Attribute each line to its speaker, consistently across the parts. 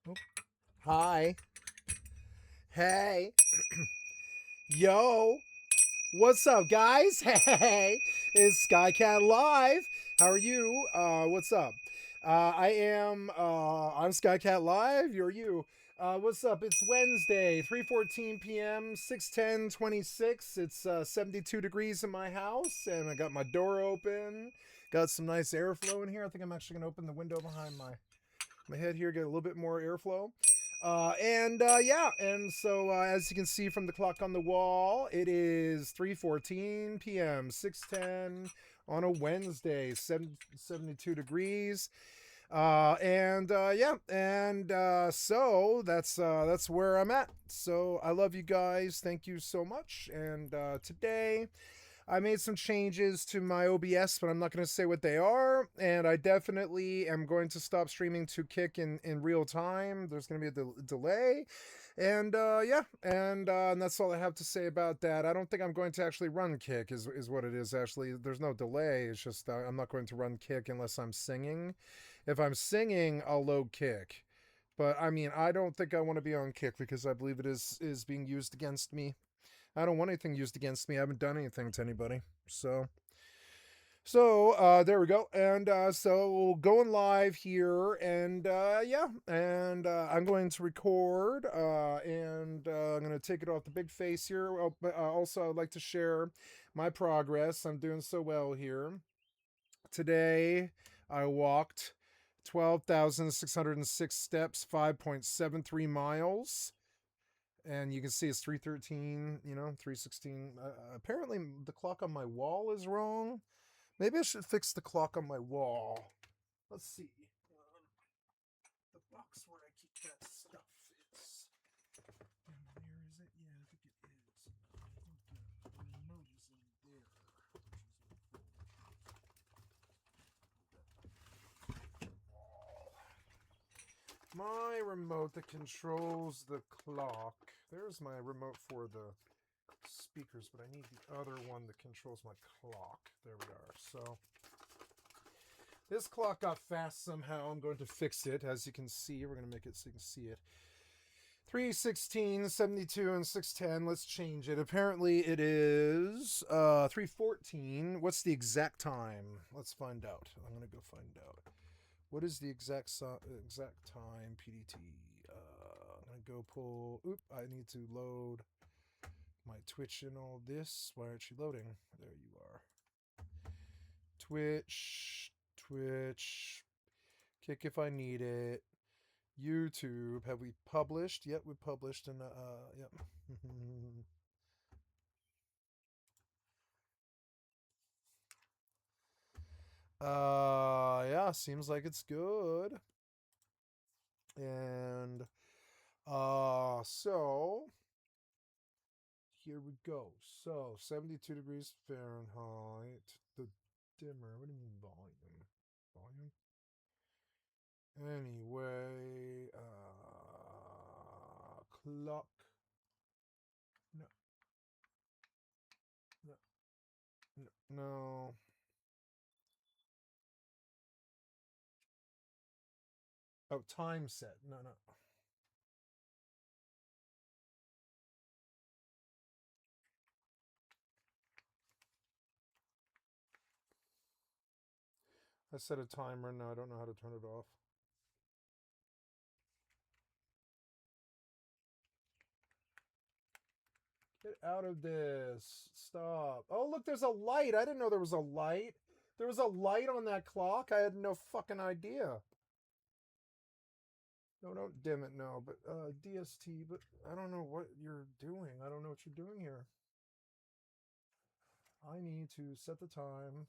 Speaker 1: Oh, hi. Hey. Yo. What's up, guys? Hey. It's Skycat Live. How are you? What's up? I'm Skycat Live. You're you. What's up? It's Wednesday, 3:14 p.m., 6:10:26. It's 72 degrees in my house, and I got my door open. Got some nice airflow in here. I think I'm actually going to open the window behind my head here, get a little bit more airflow. And so as you can see from the clock on the wall, it is 3:14 p.m., 6:10 on a Wednesday, 72 degrees. So that's where I'm at. So I love you guys. Thank you so much. And today I made some changes to my OBS, but I'm not going to say what they are. And I definitely am going to stop streaming to Kick in real time. There's going to be a delay. And that's all I have to say about that. I don't think I'm going to actually run Kick, is what it is, actually. There's no delay. It's just I'm not going to run Kick unless I'm singing. If I'm singing, I'll load Kick. But I mean, I don't think I want to be on Kick because I believe it is being used against me. I don't want anything used against me. I haven't done anything to anybody. So there we go. And so going live here, and I'm going to record, and I'm going to take it off the big face here. But also, I'd like to share my progress. I'm doing so well here. Today, I walked 12,606 steps, 5.73 miles, and you can see it's 3:13, 3:16. Apparently the clock on my wall is wrong. Maybe I should fix the clock on my wall. Let's see. The box where I keep that stuff is in there. Is it? Yeah, I think it is. I think the remote is in there, my remote that controls the clock. There's my remote for the speakers, but I need the other one that controls my clock. There we are. So this clock got fast somehow. I'm going to fix it. As you can see, we're going to make it so you can see it. 3:16, 72, and 6:10. Let's change it. Apparently it is 3:14. What's the exact time? Let's find out. I'm going to go find out. What is the exact time PDT? I'm going to go pull. Oop, I need to load my Twitch and all this. Why aren't you loading? There you are. Twitch. Kick if I need it. YouTube. Have we published? Yep, we published, and yep. Yeah, seems like it's good. And so here we go. So 72 degrees Fahrenheit. The dimmer. What do you mean volume? Volume? Anyway, clock. No, no, no, no. Oh, time set. No, no. I set a timer. No, I don't know how to turn it off. Get out of this. Stop. Oh, look, there's a light. I didn't know there was a light. There was a light on that clock. I had no fucking idea. No, don't dim it, no. But DST, but I don't know what you're doing. I don't know what you're doing here. I need to set the time.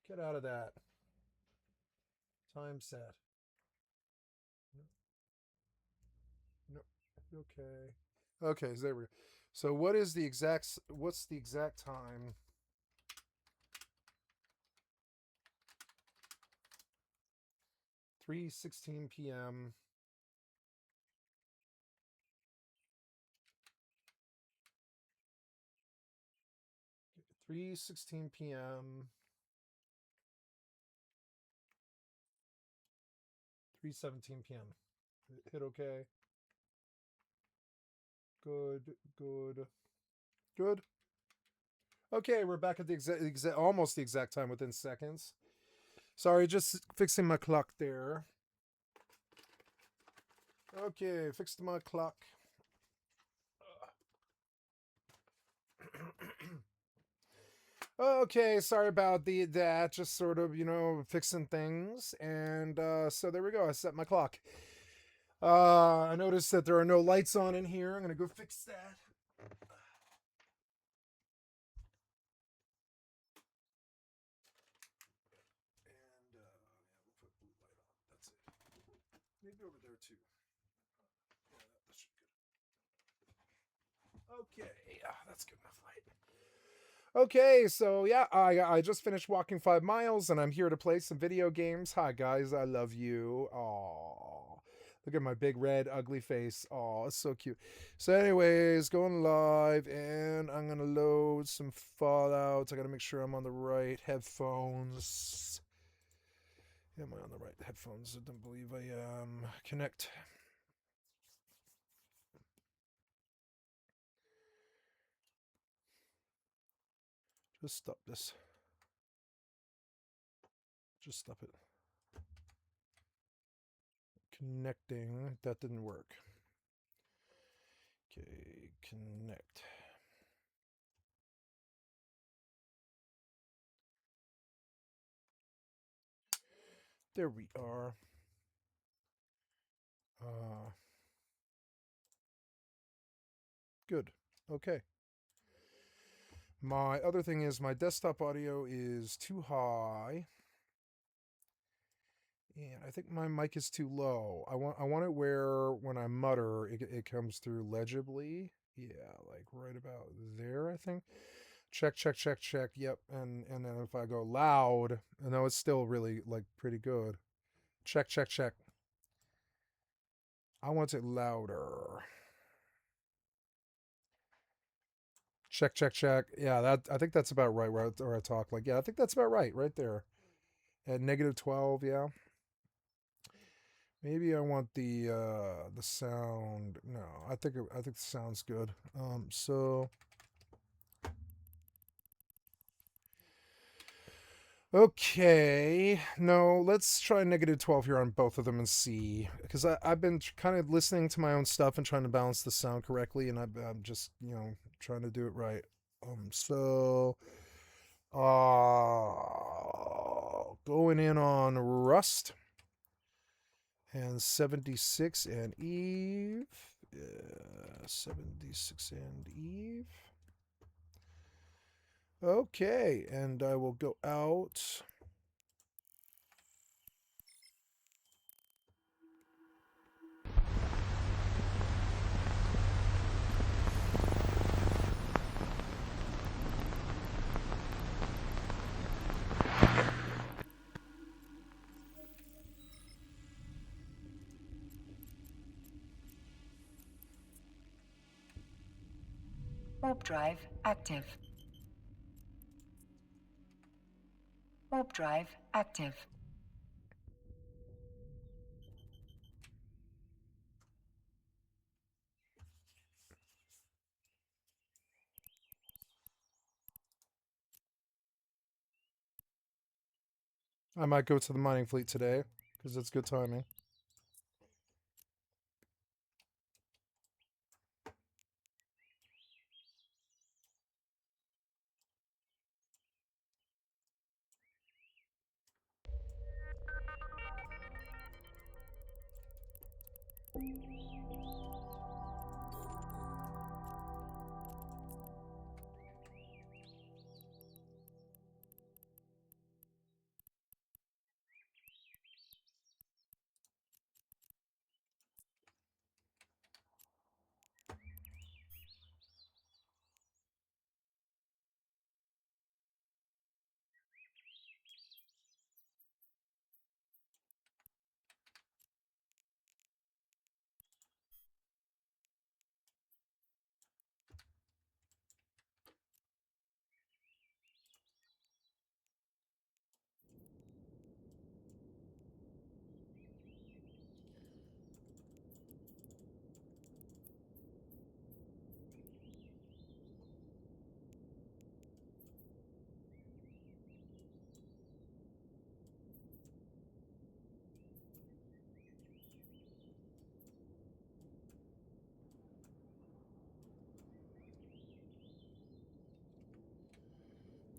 Speaker 1: Get out of that. Time set. No. No. Okay. Okay, so there we go. So what's the exact time? 3:16 p.m. 3:16 p.m. 3:17 p.m. Hit okay. Good, good, good. Okay, we're back at the almost the exact time within seconds. Sorry, just fixing my clock there. Okay, fixed my clock. Okay, sorry about that. Just sort of, fixing things. And so there we go. I set my clock. I noticed that there are no lights on in here. I'm going to go fix that. And yeah, we'll put blue light on. That's it. Maybe over there too. Yeah, that should be good. Okay, yeah, that's good enough light. Okay, so yeah, I just finished walking 5 miles and I'm here to play some video games. Hi guys, I love you. Aww. Look at my big red ugly face. Aw, it's so cute. So anyways, going live and I'm gonna load some Fallouts. I gotta make sure I'm on the right headphones. Am I on the right headphones? I don't believe I am. Connect. Just stop this. Just stop it. Connecting. That didn't work. Okay, connect. There we are. Good. Okay. My other thing is my desktop audio is too high. And I think my mic is too low. I want it where when I mutter, it comes through legibly. Yeah, like right about there, I think. Check, check, check, check. Yep. And then if I go loud, I know it's still really like pretty good. Check, check, check. I want it louder. Check, check, check. Yeah, I think that's about right where I talk. Like, yeah, I think that's about right there. At -12, yeah. Maybe I want the sound. No, I think the sound's good. So okay, no, let's try -12 here on both of them and see, because I've been kind of listening to my own stuff and trying to balance the sound correctly, and I'm just trying to do it right. So going in on Rust and 76 and Eve. 76 and Eve. Okay, and I will go out.
Speaker 2: Warp drive active. Warp drive active.
Speaker 1: I might go to the mining fleet today because it's good timing.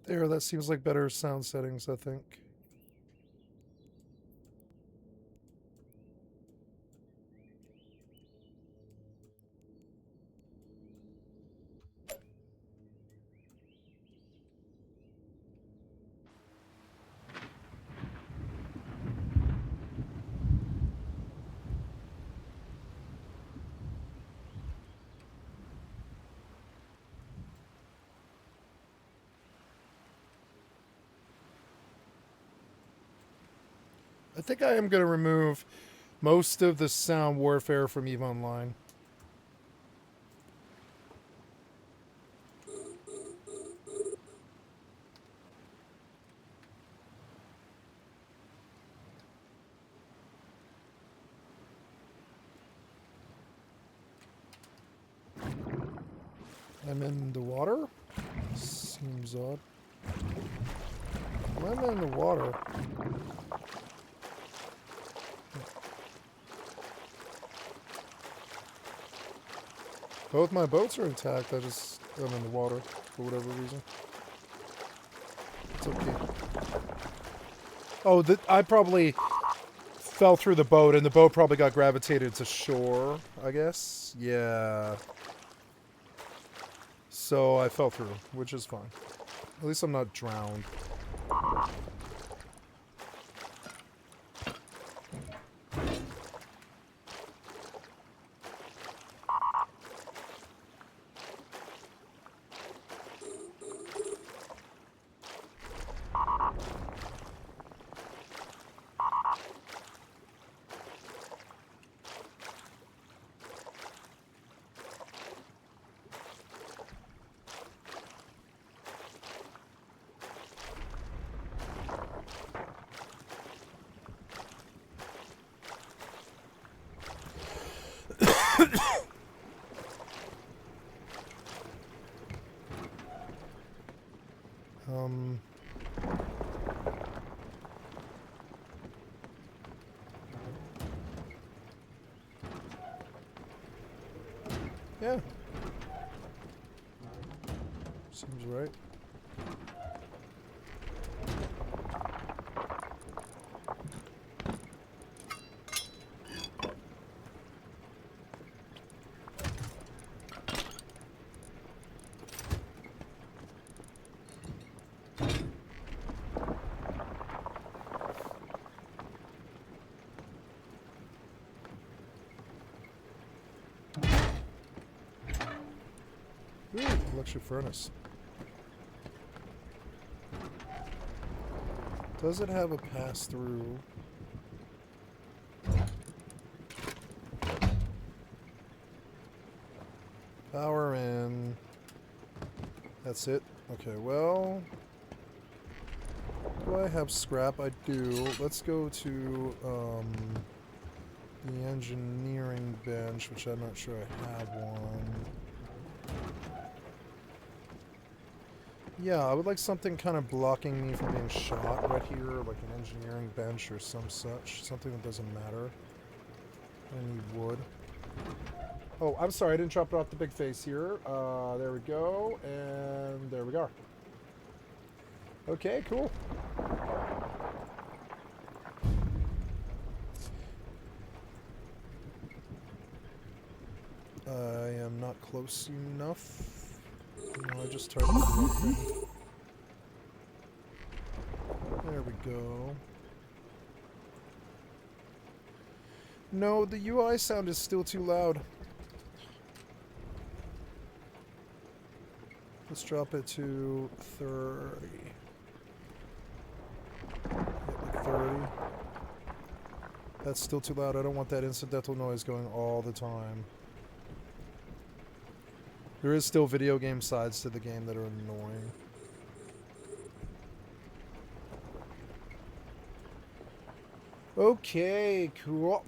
Speaker 1: There, that seems like better sound settings, I think. I think I am going to remove most of the sound warfare from EVE Online. I'm in the water? Seems odd. I'm in the water. Both my boats are intact. I'm in the water for whatever reason. It's okay. Oh, I probably fell through the boat, and the boat probably got gravitated to shore, I guess. Yeah. So I fell through, which is fine. At least I'm not drowned. Yeah. Seems right. Ooh, electric furnace. Does it have a pass-through? Power in. That's it? Okay, well... Do I have scrap? I do. Let's go to, the engineering bench, which I'm not sure I have one. Yeah, I would like something kind of blocking me from being shot right here, like an engineering bench or some such. Something that doesn't matter. I need wood. Oh, I'm sorry, I didn't drop it off the big face here. There we go, and there we go. Okay, cool. I am not close enough. No, I just started the wrong thing. There we go. No, the UI sound is still too loud. Let's drop it to 30. Yep, like 30. That's still too loud. I don't want that incidental noise going all the time. There is still video game sides to the game that are annoying. Okay, cool.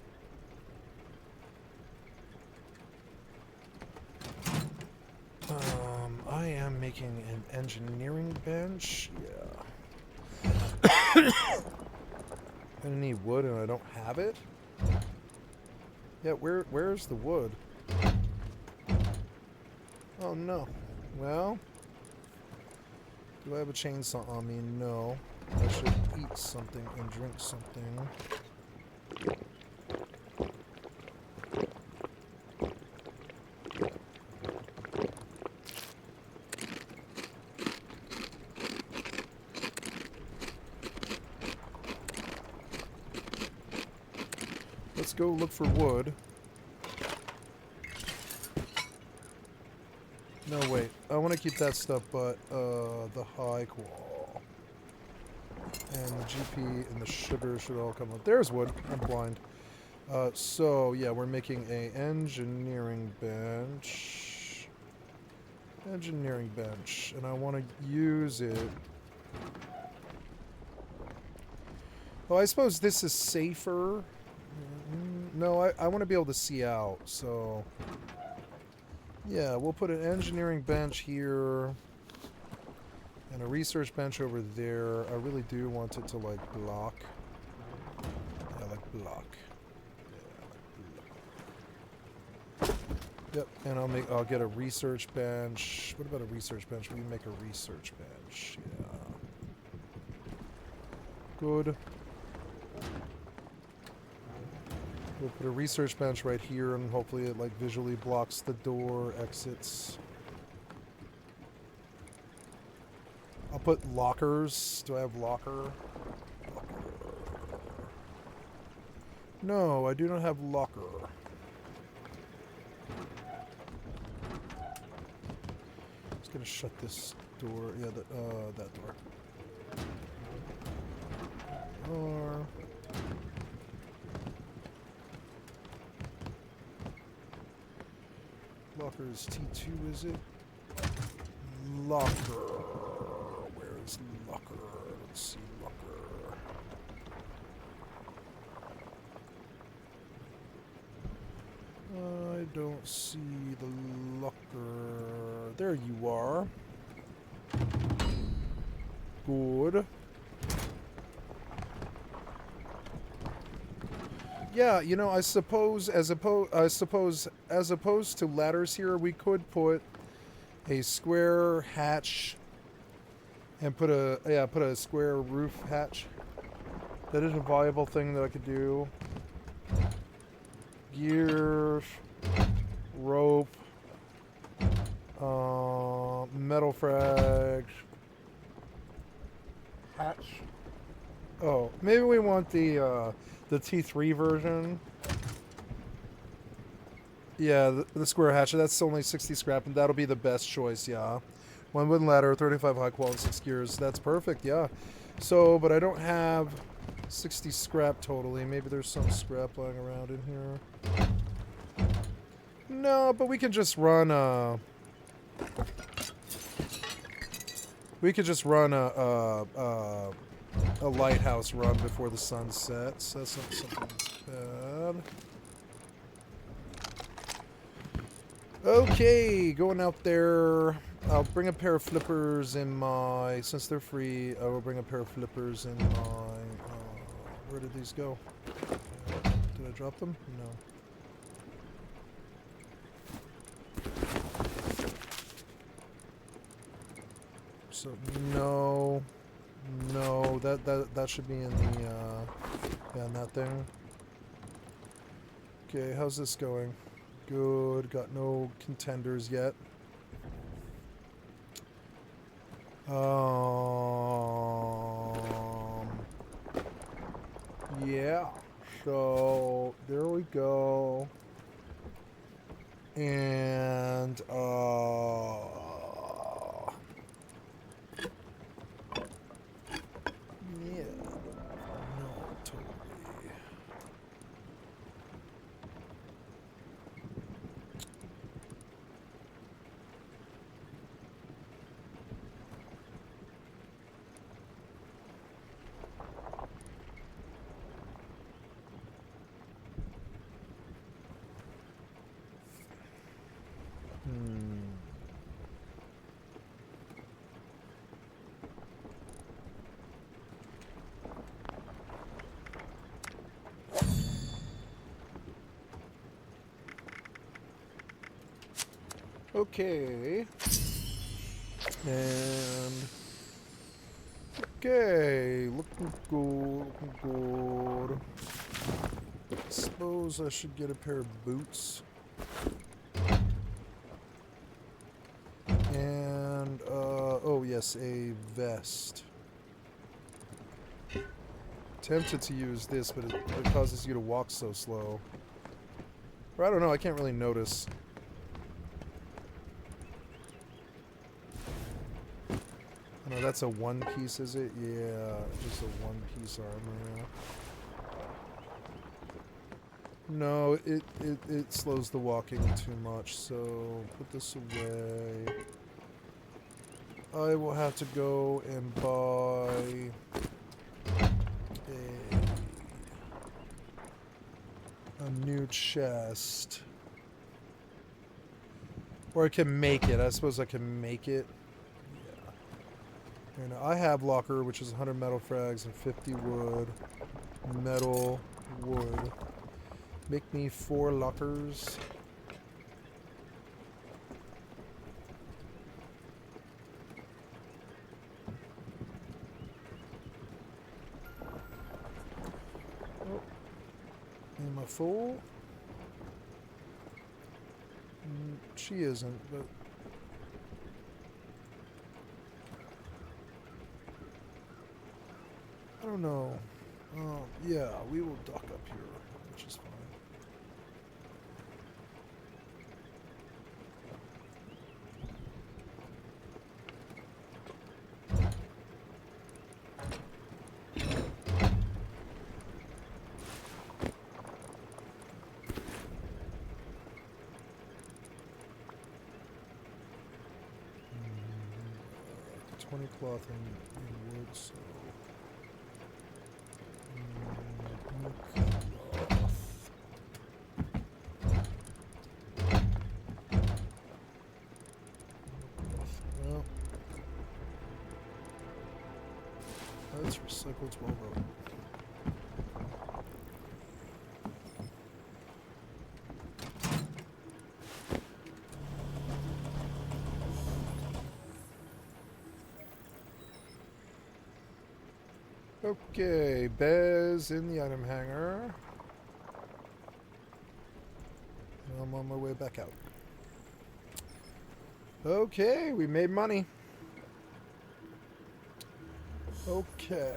Speaker 1: I am making an engineering bench. Yeah. I need wood and I don't have it. Yeah, where's the wood? Oh no. Well, Do I have a chainsaw on me? No. I should eat something and drink something. Let's go look for wood. No, wait. I want to keep that stuff, but the high qual and the GP and the sugar should all come up. There's wood. I'm blind. So, yeah, we're making a engineering bench. Engineering bench. And I want to use it. Oh, I suppose this is safer. No, I want to be able to see out, so... Yeah, we'll put an engineering bench here and a research bench over there. I really do want it to, like, block. Yeah, like block. Yeah, like block. Yep, and I'll get a research bench. What about a research bench? We can make a research bench. Yeah. Good. We'll put a research bench right here, and hopefully it like visually blocks the door exits. I'll put lockers. Do I have locker? No, I do not have locker. Just gonna shut this door. Yeah, that door. Door. Locker is T2, is it? Locker. Where is locker? Let's see, locker. I don't see the locker. There you are. Good. Yeah, you know, I suppose as opposed to ladders here, we could put a square hatch and put a square roof hatch. That is a viable thing that I could do. Gears, rope, metal frags, hatch. Oh, maybe we want the T3 version. Yeah, the square hatchet. That's only 60 scrap, and that'll be the best choice, yeah. 1 wooden ladder, 35 high quality, 6 gears. That's perfect, yeah. So, but I don't have 60 scrap totally. Maybe there's some scrap lying around in here. No, but we can just run a... We could just run a lighthouse run before the sun sets. That's not something that's bad. Okay, going out there. I'll bring a pair of flippers in my... Since they're free, I will bring a pair of flippers in my... where did these go? Did I drop them? No. So, no... No, that should be in the, yeah, in that thing. Okay, how's this going? Good, got no contenders yet. Yeah, so, there we go. And, yeah, no, totally. Okay. And Okay, looking good, looking good. Suppose I should get a pair of boots. And, oh yes, a vest. Tempted to use this, but it causes you to walk so slow. Or I don't know, I can't really notice. No, that's a one piece, is it? Yeah, just a one piece armor. No, it slows the walking too much, so put this away. I will have to go and buy a new chest. Or I can make it. I suppose I can make it. Yeah. And I have locker, which is 100 metal frags and 50 wood. Metal, wood. Make me 4 lockers. Oh. Am I full? She isn't, but... I don't know. Yeah, we will dock up here, which is fine. Cloth and wood, so well, let's recycle 12 rope. Okay, Bez in the item hanger. I'm on my way back out. Okay, we made money. Okay.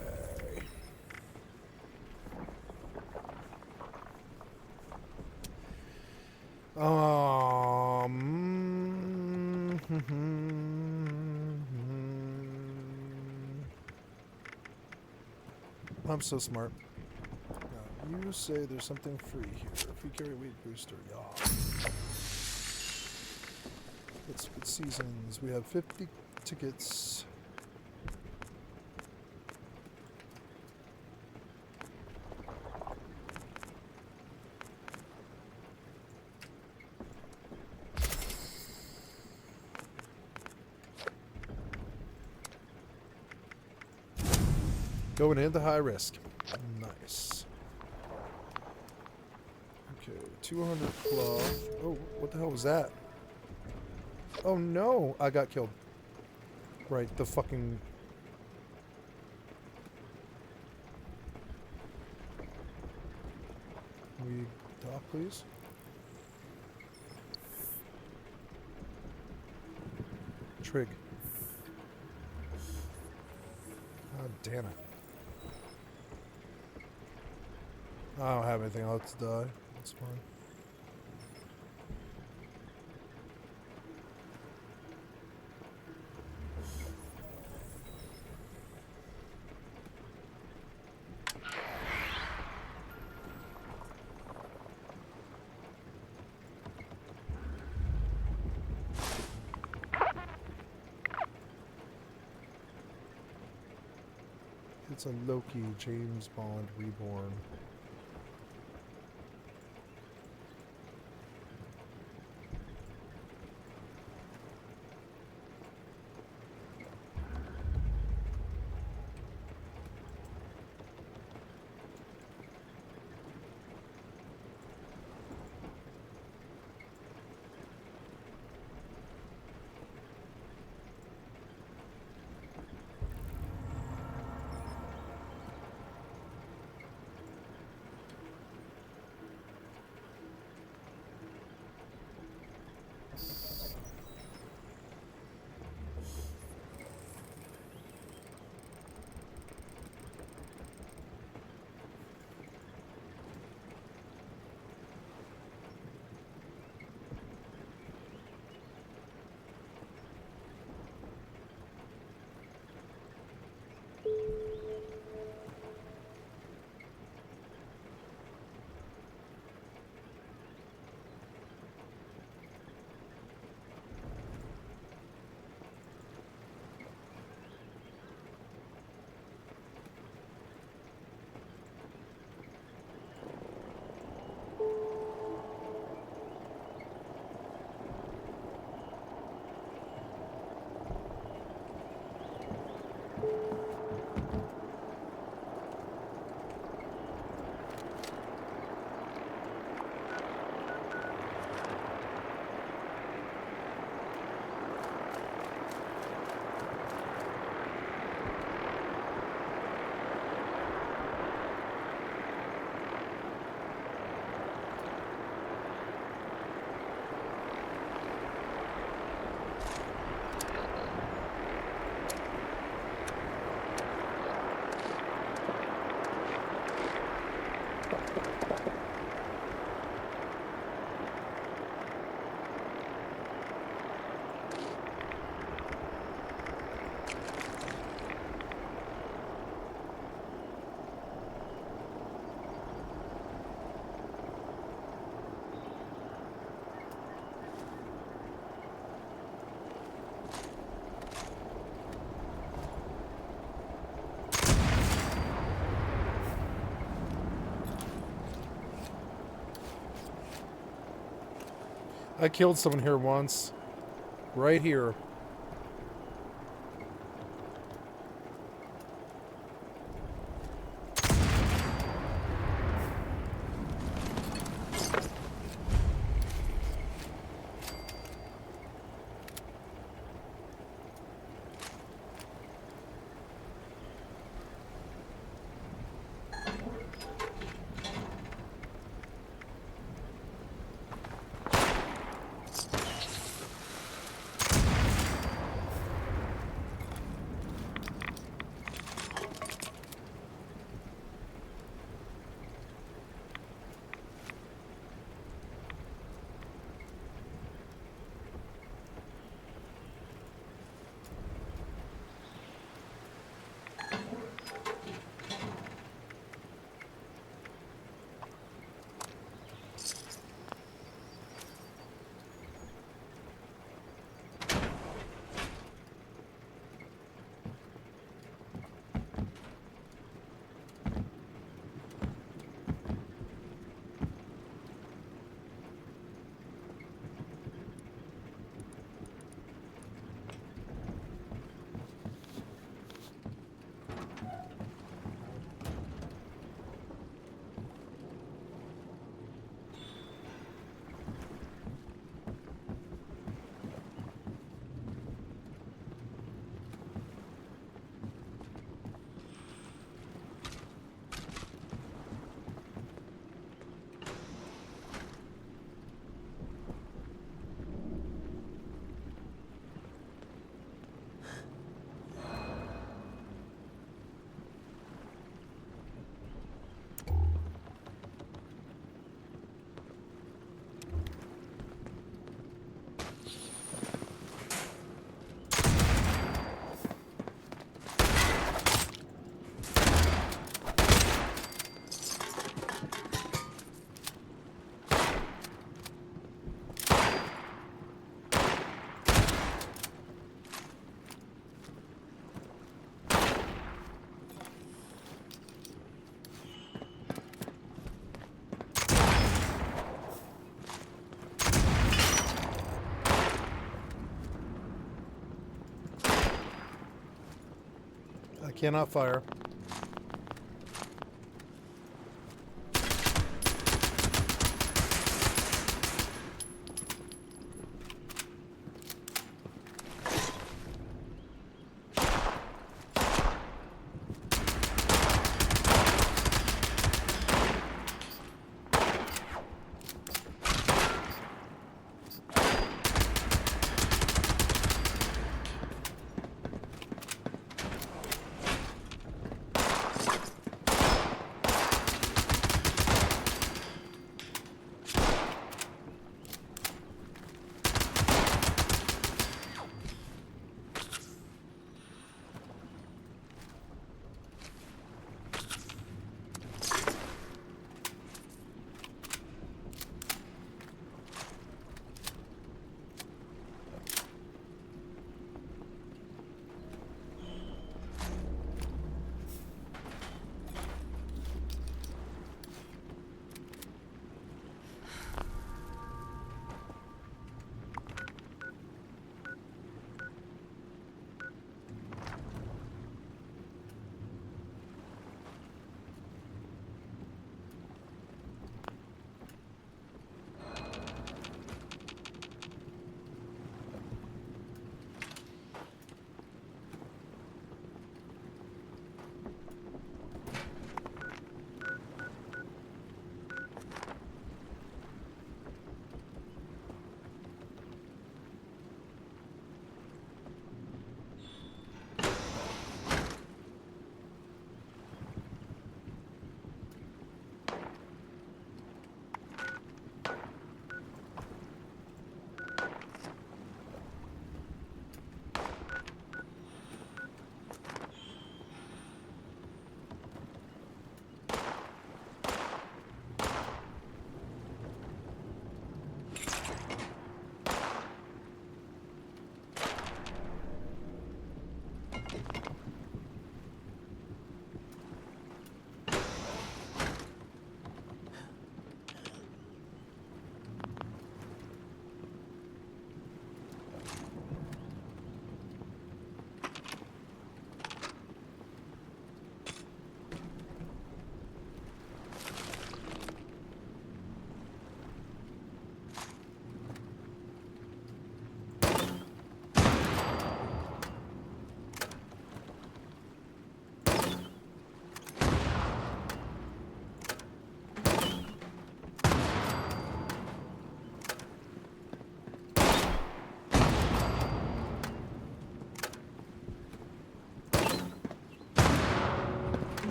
Speaker 1: I'm so smart. Now, you say there's something free here. If we carry weight booster, yeah. Let's get seasons. We have 50 tickets. Going into high risk. Nice. Okay, 200 cloth. Oh, what the hell was that? Oh no, I got killed. Right, the fucking... Can we dock, please? Trig. God damn it. I don't have anything else to die. That's fine. It's a Loki James Bond Reborn. I killed someone here once. Right here. I cannot fire.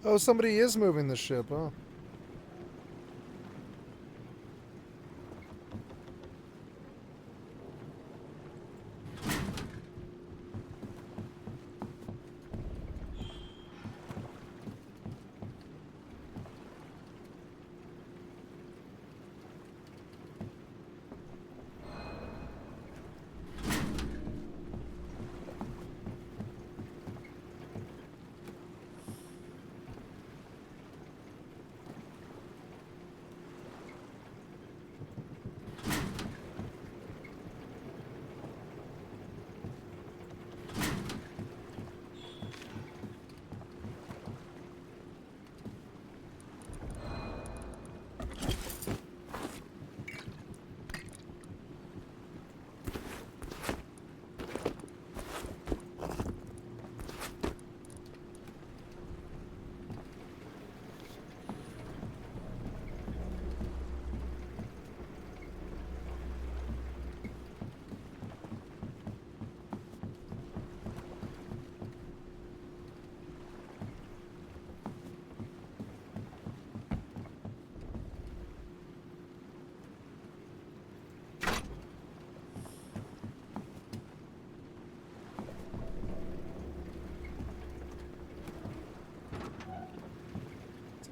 Speaker 1: Oh, somebody is moving the ship, huh?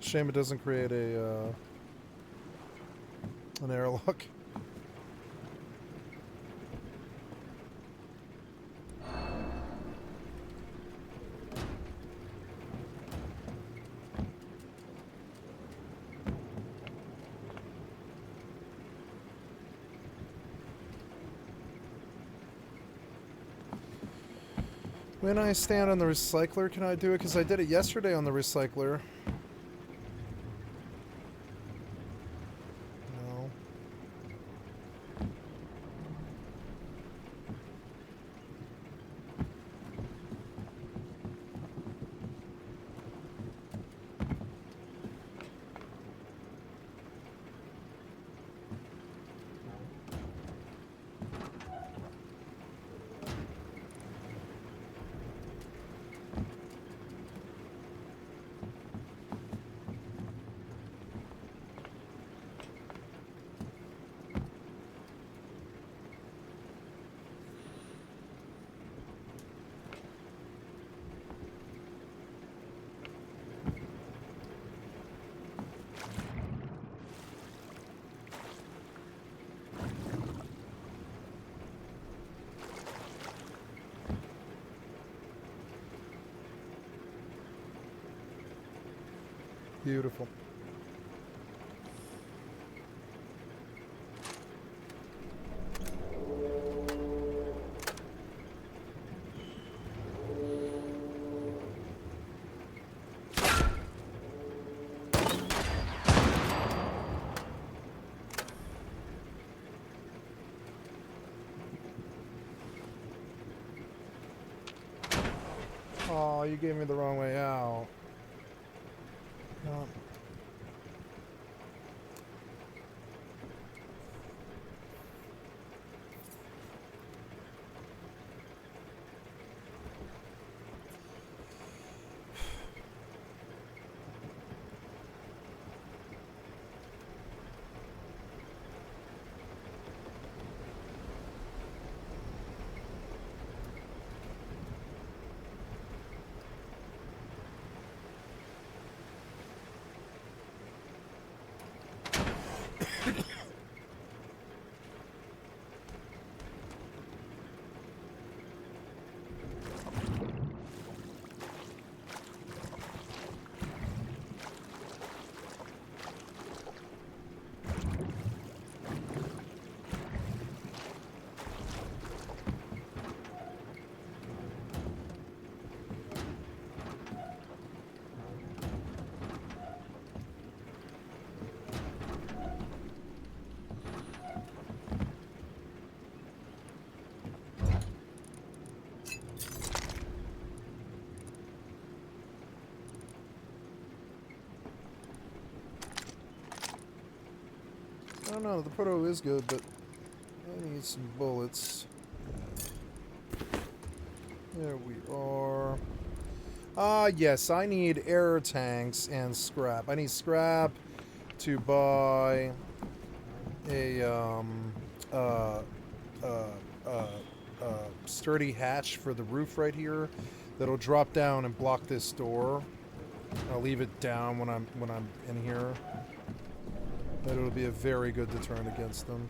Speaker 1: Shame it doesn't create a an airlock. When I stand on the recycler, can I do it? Because I did it yesterday on the recycler. No. Beautiful. Oh, you gave me the wrong way out. No. I don't know, the proto is good, but I need some bullets. There we are. Yes, I need air tanks and scrap. I need scrap to buy a uh, uh, uh, sturdy hatch for the roof right here that'll drop down and block this door. I'll leave it down when I'm in here. But it'll be a very good deterrent against them.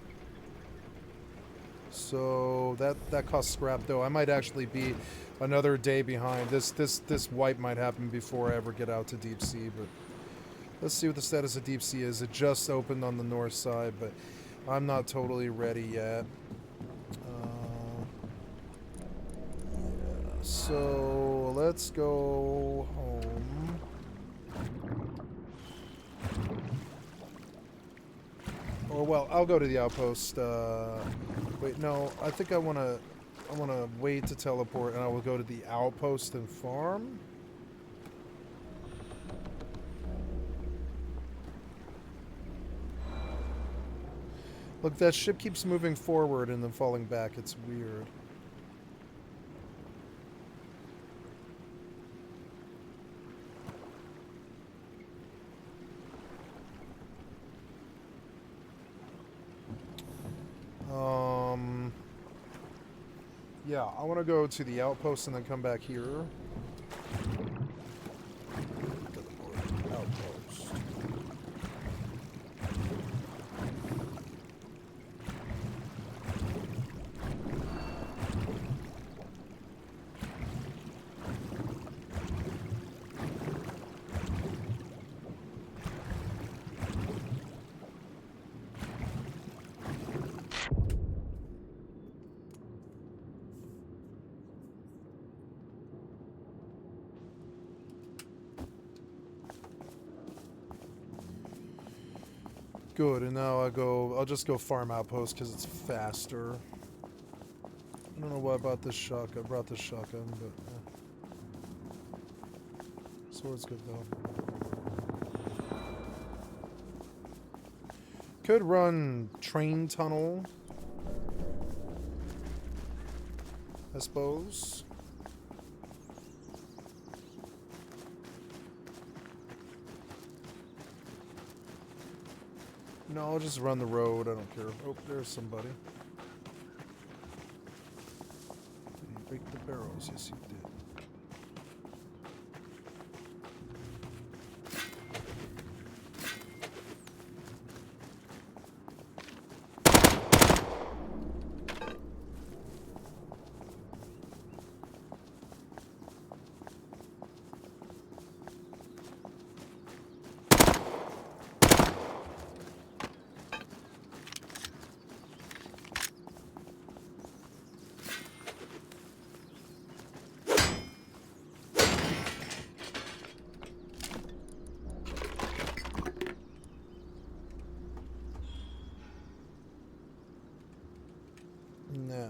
Speaker 1: So that costs scrap though. I might actually be another day behind. This wipe might happen before I ever get out to deep sea, but let's see what the status of deep sea is. It just opened on the north side, but I'm not totally ready yet. Yeah, so let's go home. Or well, I'll go to the outpost. Wait, no, I think I wanna wait to teleport, and I will go to the outpost and farm. Look, that ship keeps moving forward and then falling back. It's weird. Yeah, I want to go to the outpost and then come back here. Outpost. Good, and now I'll just go farm outpost because it's faster. I don't know why I bought this shotgun. I brought this shotgun, but sword's good though. Could run train tunnel, I suppose. No, I'll just run the road. I don't care. Oh, there's somebody. Did he break the barrels? Yes, he did. Now.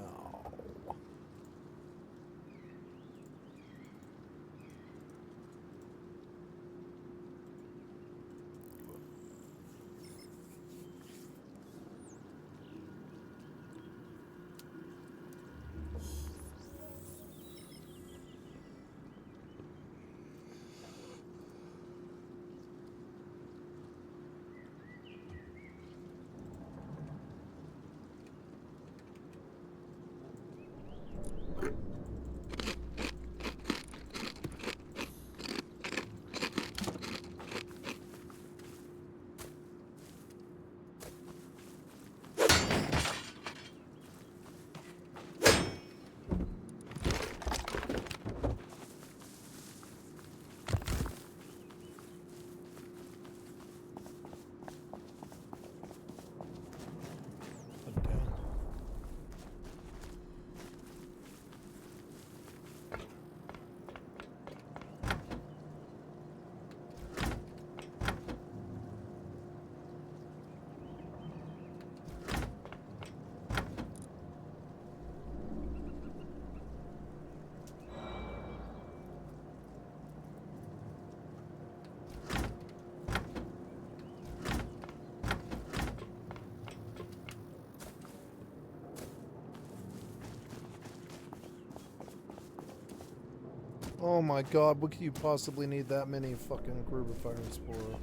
Speaker 1: Oh my god, what could you possibly need that many fucking group of fire explorer?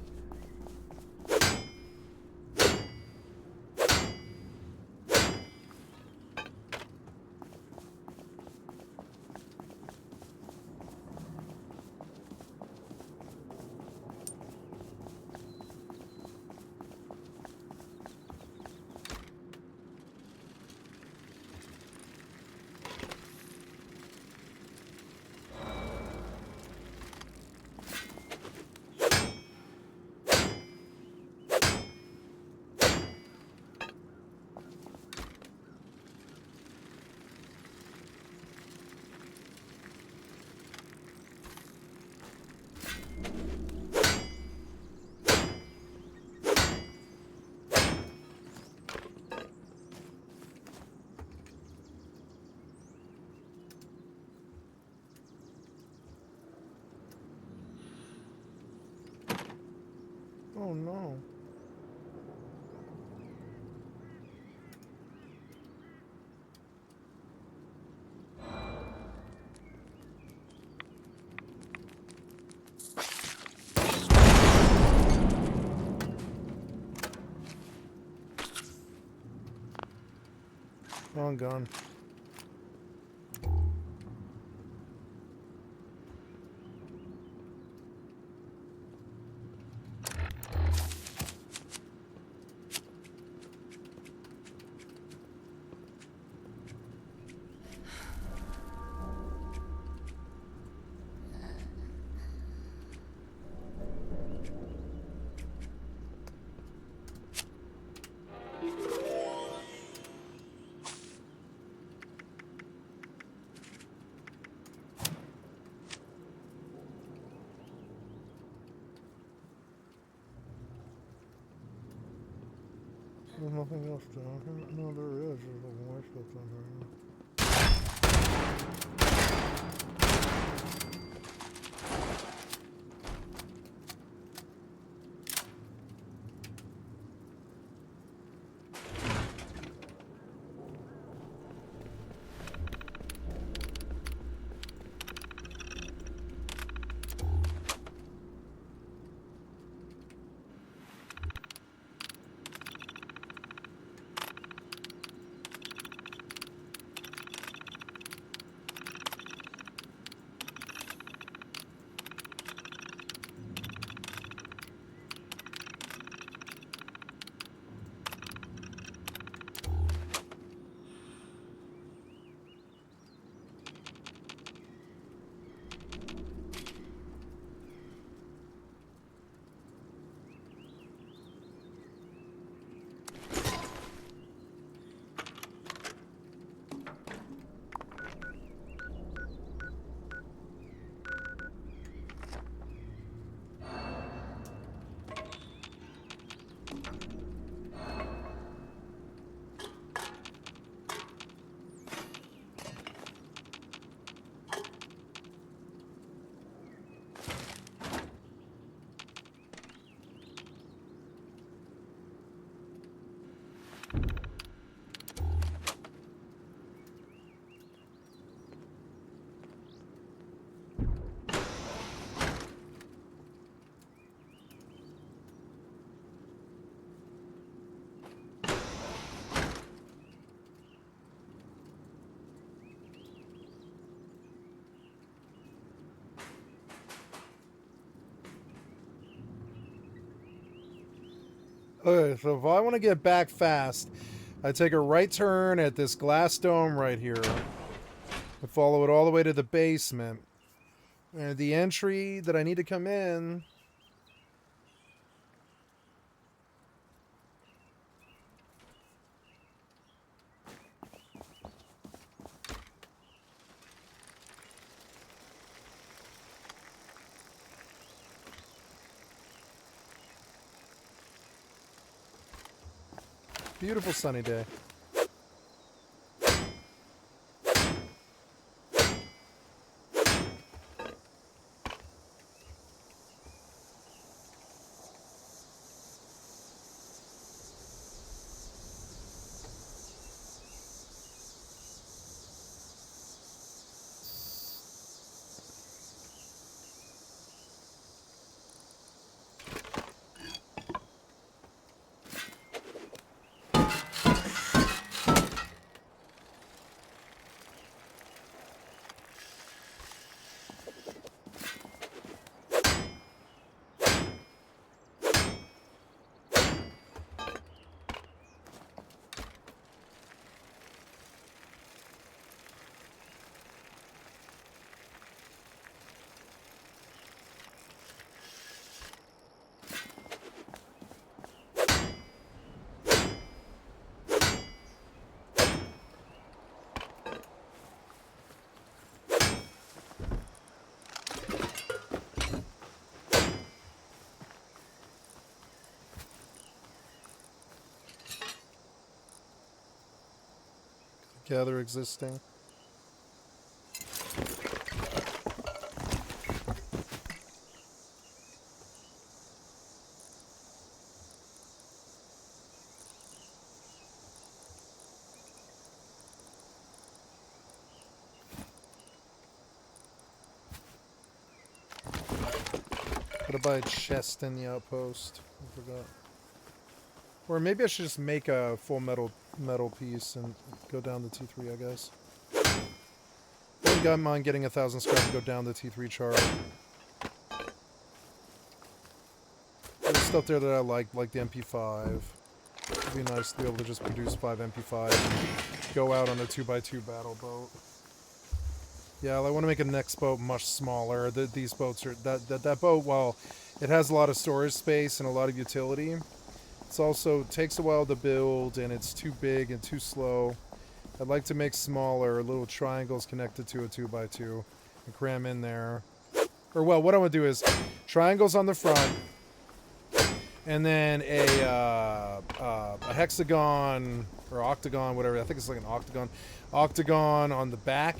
Speaker 1: Oh no. Wrong gun. There's nothing else down here. No, there is. There's a more stuff down here. Okay, so if I want to get back fast, I take a right turn at this glass dome right here. I follow it all the way to the basement. And the entry that I need to come in... Beautiful sunny day. Yeah, they're existing. Gotta buy a chest in the outpost. I forgot. Or maybe I should just make a full metal piece and go down the T3, I guess. I think I mind getting 1,000 scrap and go down the T3 chart. There's stuff there that I like the MP5. It'd be nice to be able to just produce 5 MP5 and go out on a 2x2 battle boat. Yeah, I want to make a next boat much smaller. These boats are... That boat, while it has a lot of storage space and a lot of utility, it's also takes a while to build, and it's too big and too slow. I'd like to make smaller little triangles connected to a 2x2 and cram in there. Or, well, what I want to do is triangles on the front, and then a hexagon or octagon, whatever. I think it's like an octagon on the back,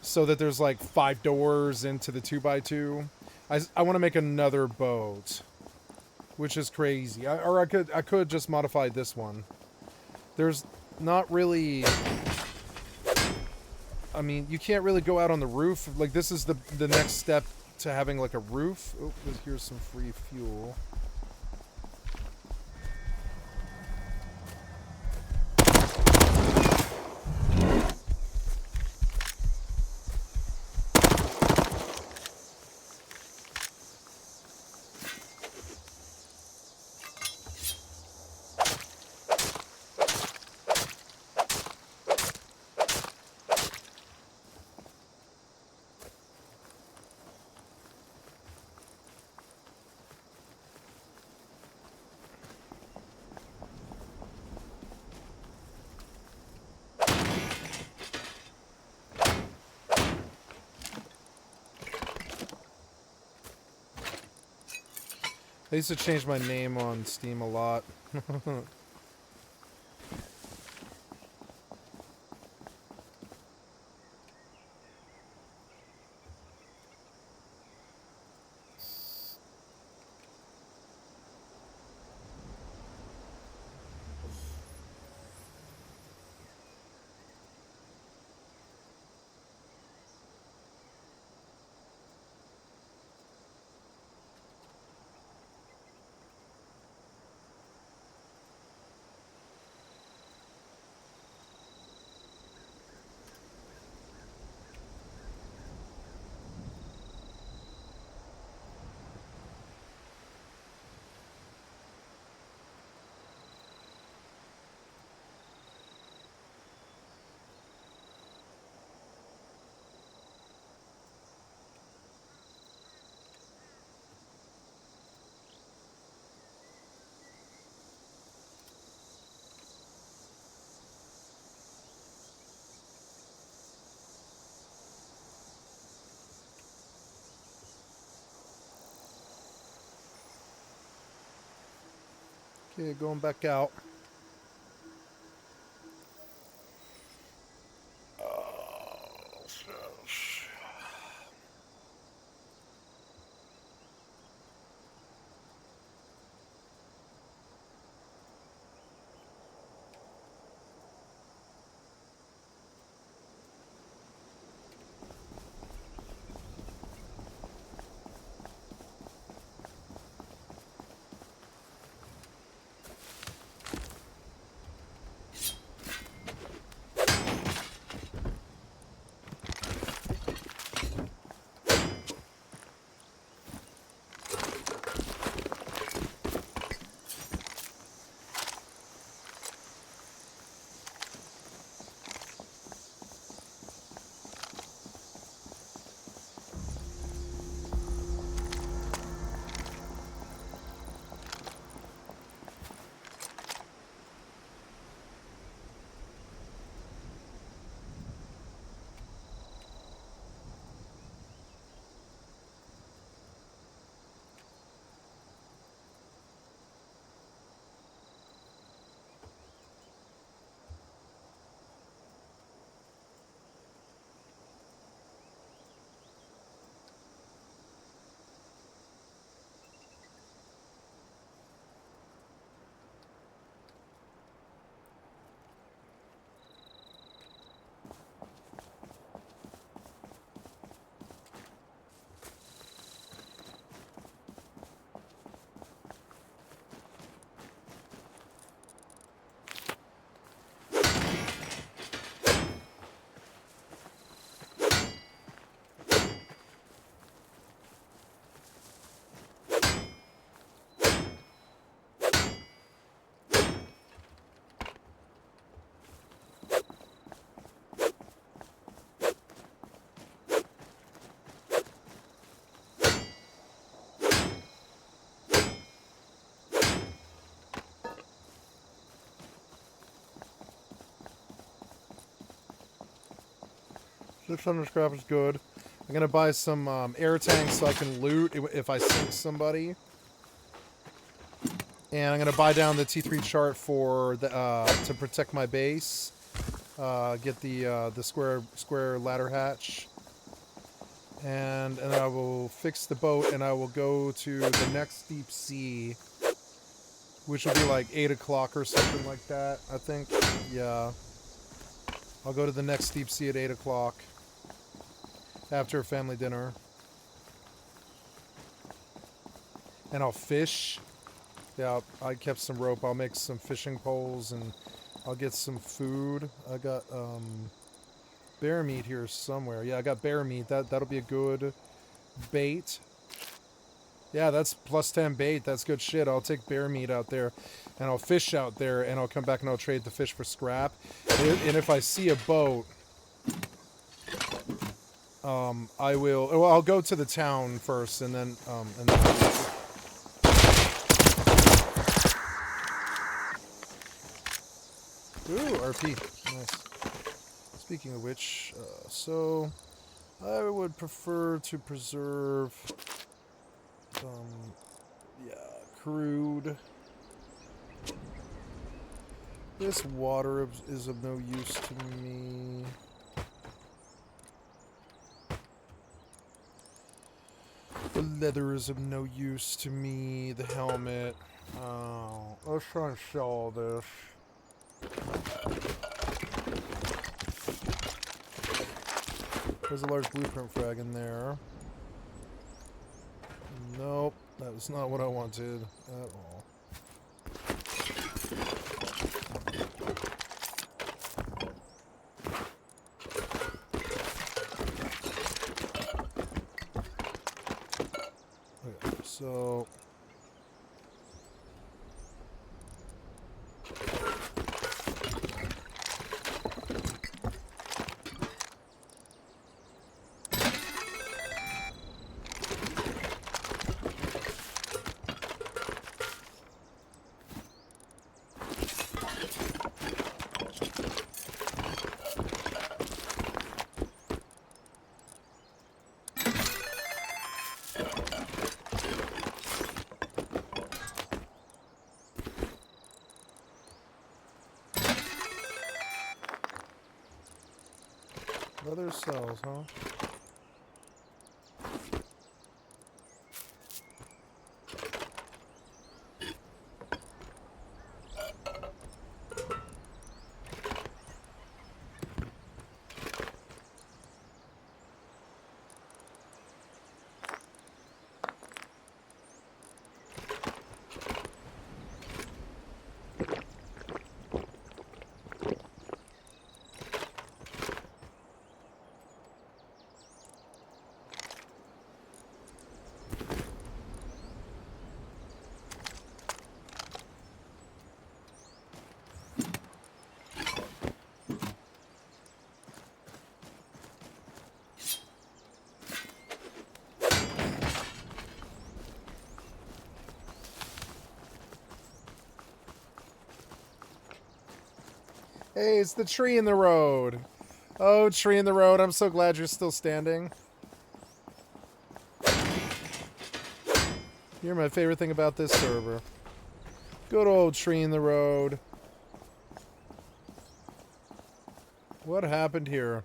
Speaker 1: so that there's like 5 doors into the 2x2. I want to make another boat, which is crazy. I could just modify this one. There's not really... I mean, you can't really go out on the roof. Like, this is the next step to having like a roof. Oh, here's some free fuel. I used to change my name on Steam a lot. Okay, going back out. 600 scrap is good. I'm gonna buy some air tanks so I can loot if I sink somebody. And I'm gonna buy down the T3 chart for the to protect my base. Get the square ladder hatch. And I will fix the boat, and I will go to the next deep sea, which will be like 8 o'clock or something like that, I think. Yeah. I'll go to the next deep sea at 8 o'clock after a family dinner. And I'll fish. Yeah, I kept some rope. I'll make some fishing poles, and I'll get some food. I got bear meat here somewhere. Yeah, I got bear meat. That'll be a good bait. Yeah, that's plus 10 bait. That's good shit. I'll take bear meat out there, and I'll fish out there, and I'll come back and I'll trade the fish for scrap. And if I see a boat, I will. Well, I'll go to the town first, and then Ooh, RP. Nice. Speaking of which, so I would prefer to preserve crude. This water is of no use to me. The leather is of no use to me. The helmet. Oh, let's try and sell all this. There's a large blueprint frag in there. Nope, that was not what I wanted at all. Okay, so leather cells, huh? Hey, it's the tree in the road. Oh, tree in the road, I'm so glad you're still standing. You're my favorite thing about this server. Good old tree in the road. What happened here?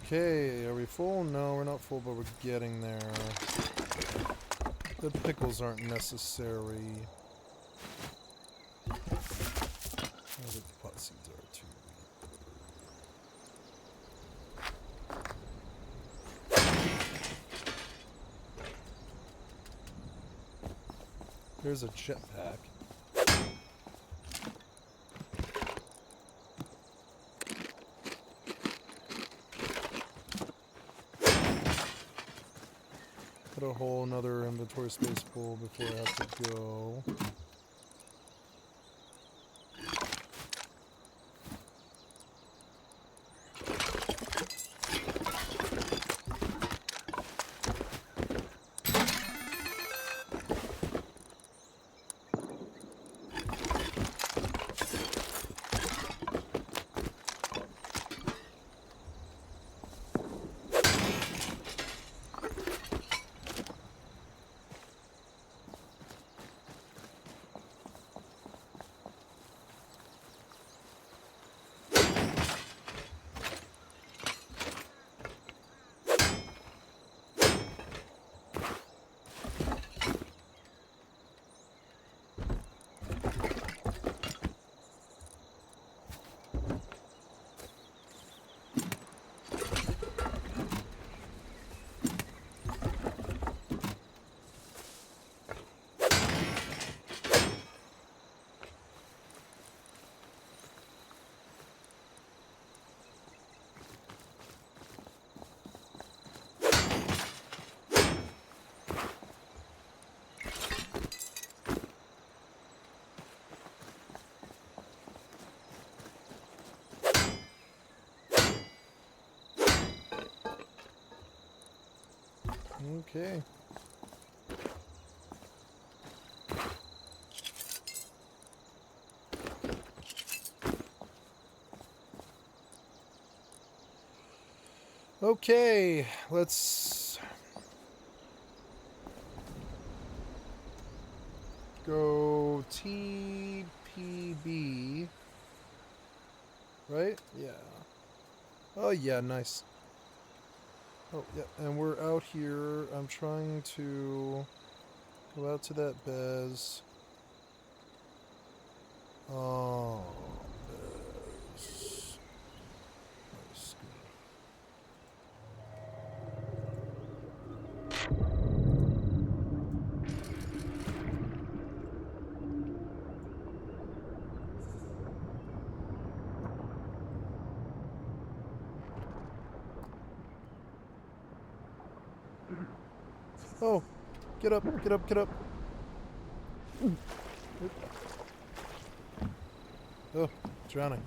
Speaker 1: Okay, are we full? No, we're not full, but we're getting there. The pickles aren't necessary. Oh, the pot seeds are too. There's a jetpack. a whole nother inventory space full before I have to go. Okay. Okay, let's go TPB. Right? Yeah. Oh, yeah, nice. Oh, yeah, and we're out here. I'm trying to go out to that Bez. Oh, Bez. Nice. Oh, get up, get up, get up. Oh, drowning.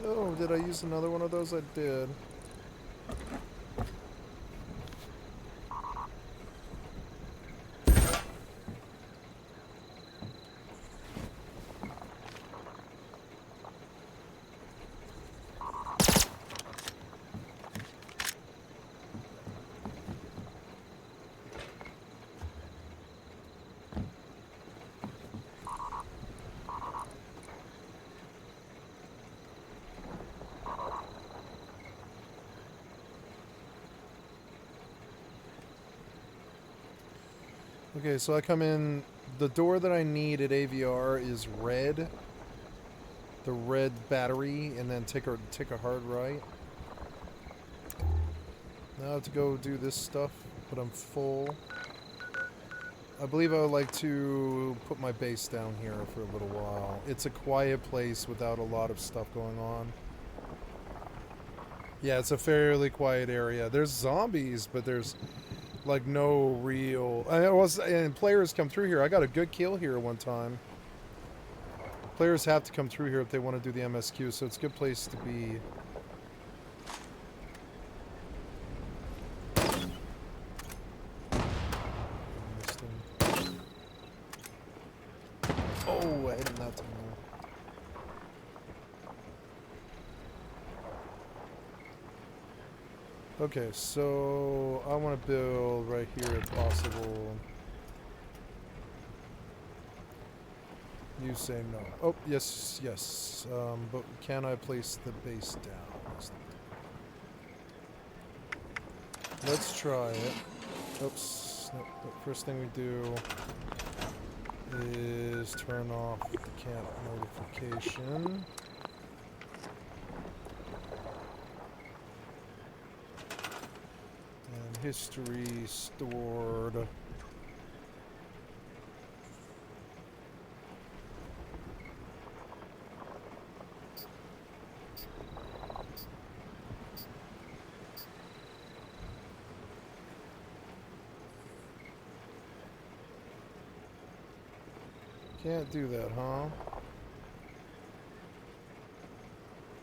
Speaker 1: Oh, did I use another one of those? I did. Okay, so I come in. The door that I need at AVR is red. the red battery and then take a hard right. Now I have to go do this stuff, but I'm full. I believe I would like to put my base down here for a little while. It's a quiet place without a lot of stuff going on. Yeah, it's a fairly quiet area. There's zombies, but there's like no real... And players come through here. I got a good kill here one time. Players have to come through here if they want to do the MSQ, so it's a good place to be. Oh, I hit him that time. Okay, so I want to build right here if possible. You say no. Oh, yes, yes. But can I place the base down? Let's try it. Oops. No, the first thing we do is turn off the camp notification. And history stored. Can't do that, huh?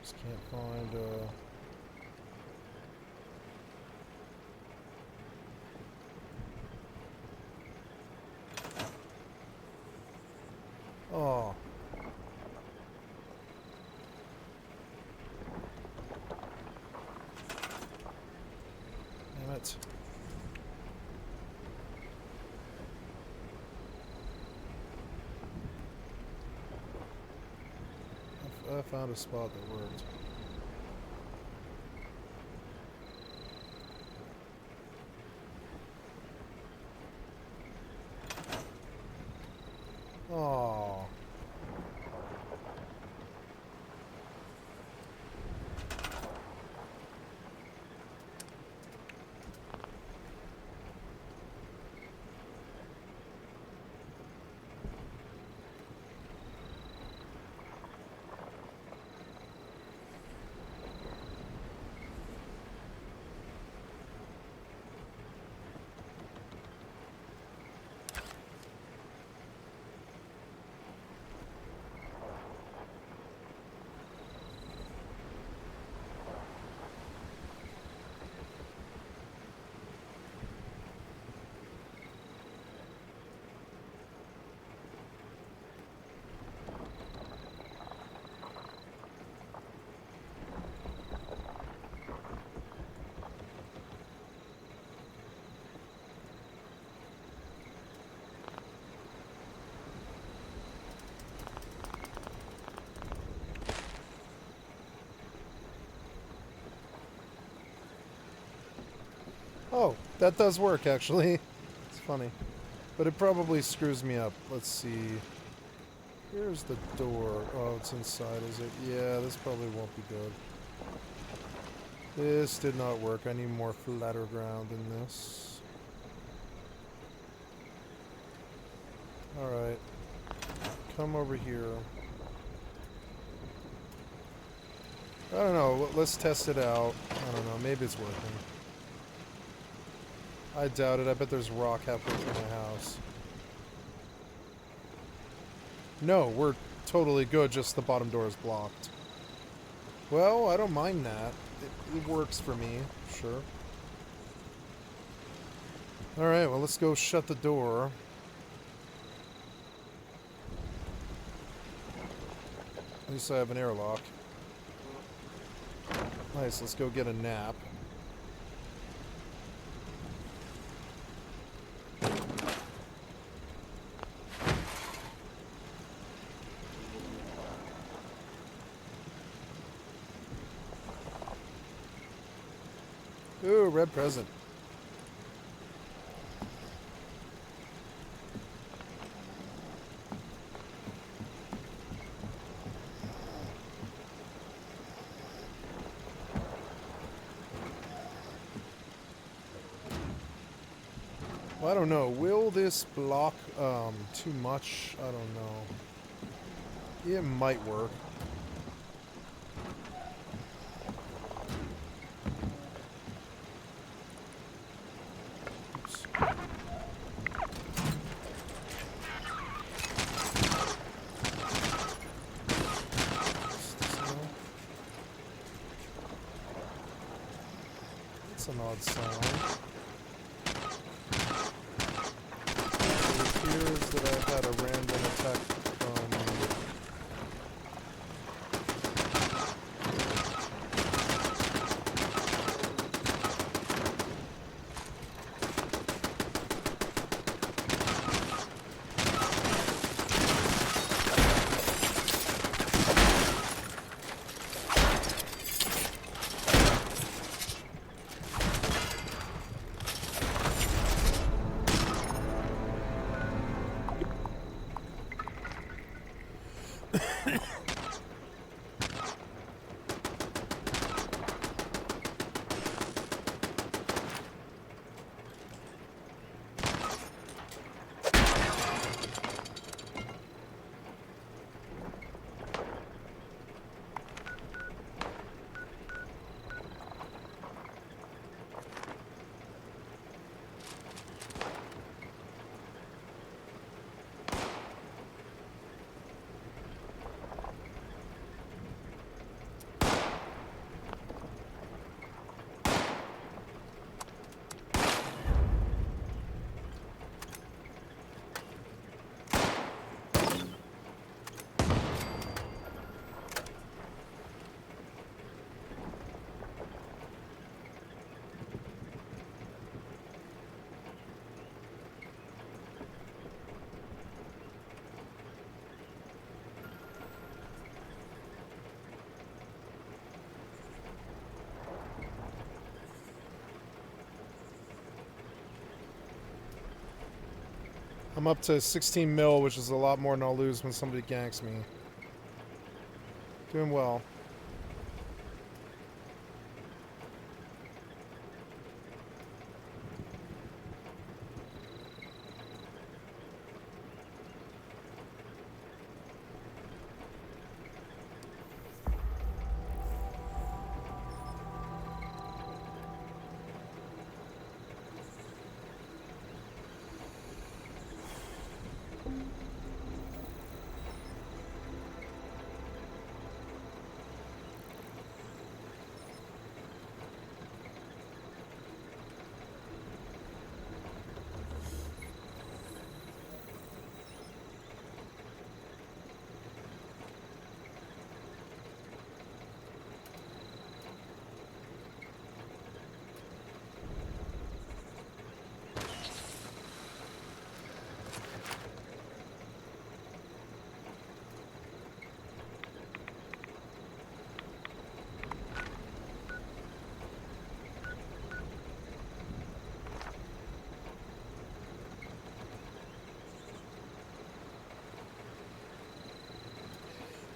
Speaker 1: Just can't find, Oh. Damn it. I found a spot that worked. Oh. Oh, that does work, actually. It's funny. But it probably screws me up. Let's see. Here's the door. Oh, it's inside, is it? Yeah, this probably won't be good. This did not work. I need more flatter ground than this. Alright. Come over here. I don't know. Let's test it out. I don't know. Maybe it's working. I doubt it. I bet there's rock halfway through my house. No, we're totally good. Just the bottom door is blocked. Well, I don't mind that. It works for me. Sure. Alright, well, let's go shut the door. At least I have an airlock. Nice, let's go get a nap. Ooh, red present. Well, I don't know. Will this block too much? I don't know. It might work. Oops. That's an odd sound. It appears that I've had a random attack from... I'm up to 16 mil, which is a lot more than I'll lose when somebody ganks me. Doing well.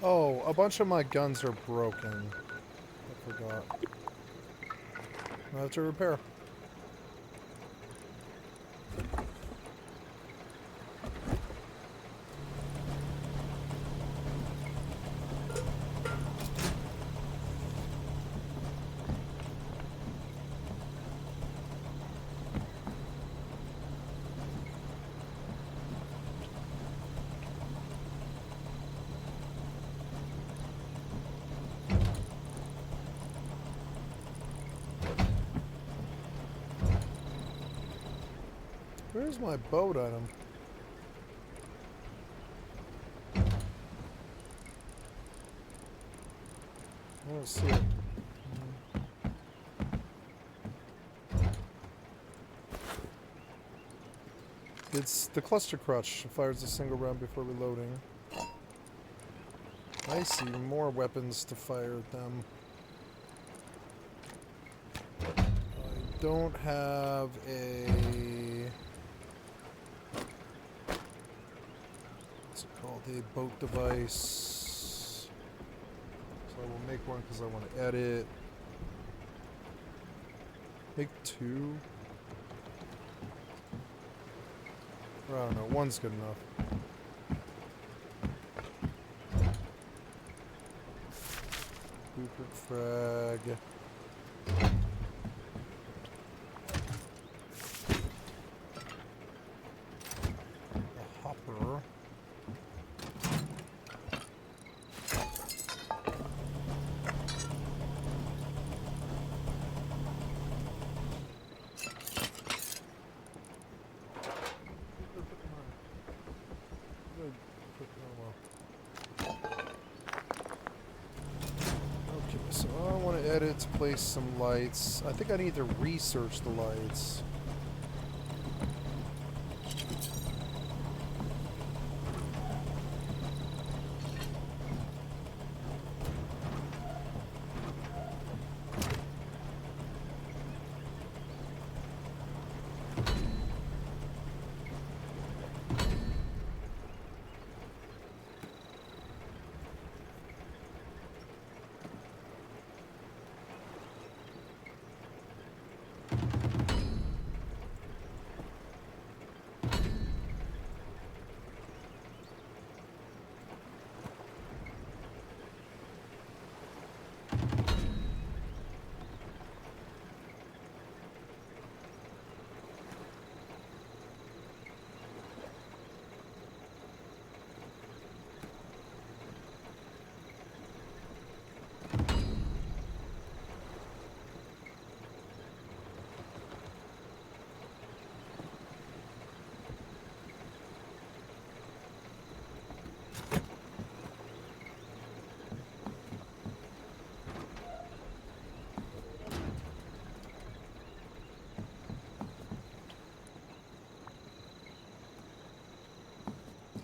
Speaker 1: Oh, a bunch of my guns are broken. I forgot. I have to repair. Where's my boat item? I don't see it. It's the cluster crutch. It fires a single round before reloading. I see more weapons to fire at them. I don't have a... what's it called? A boat device. So I will make one because I want to edit. Make two. Or, I don't know, one's good enough. Blueprint frag. A hopper. Okay, so I want to edit to place some lights. I think I need to research the lights.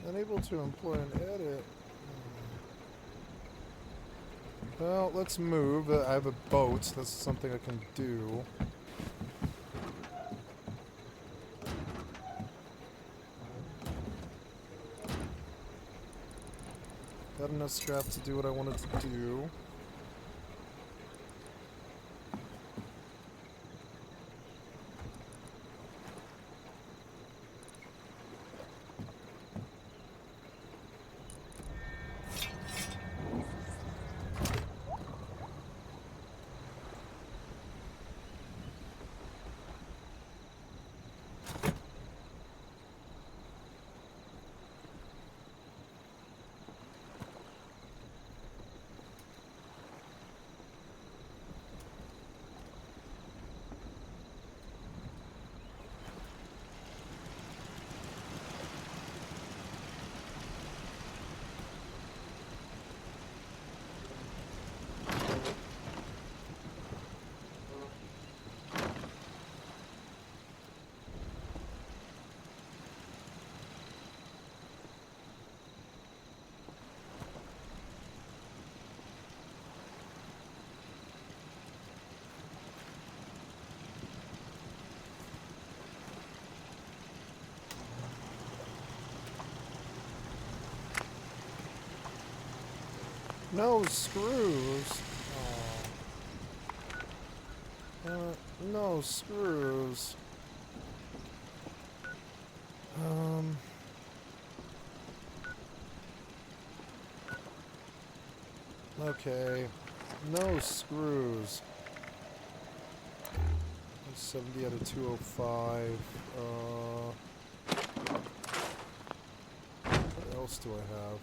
Speaker 1: Unable to employ an edit. Well, let's move. I have a boat. That's something I can do. Got enough scrap to do what I wanted to do. No screws. Oh. No screws. Okay. No screws. 70 out of 205. What else do I have?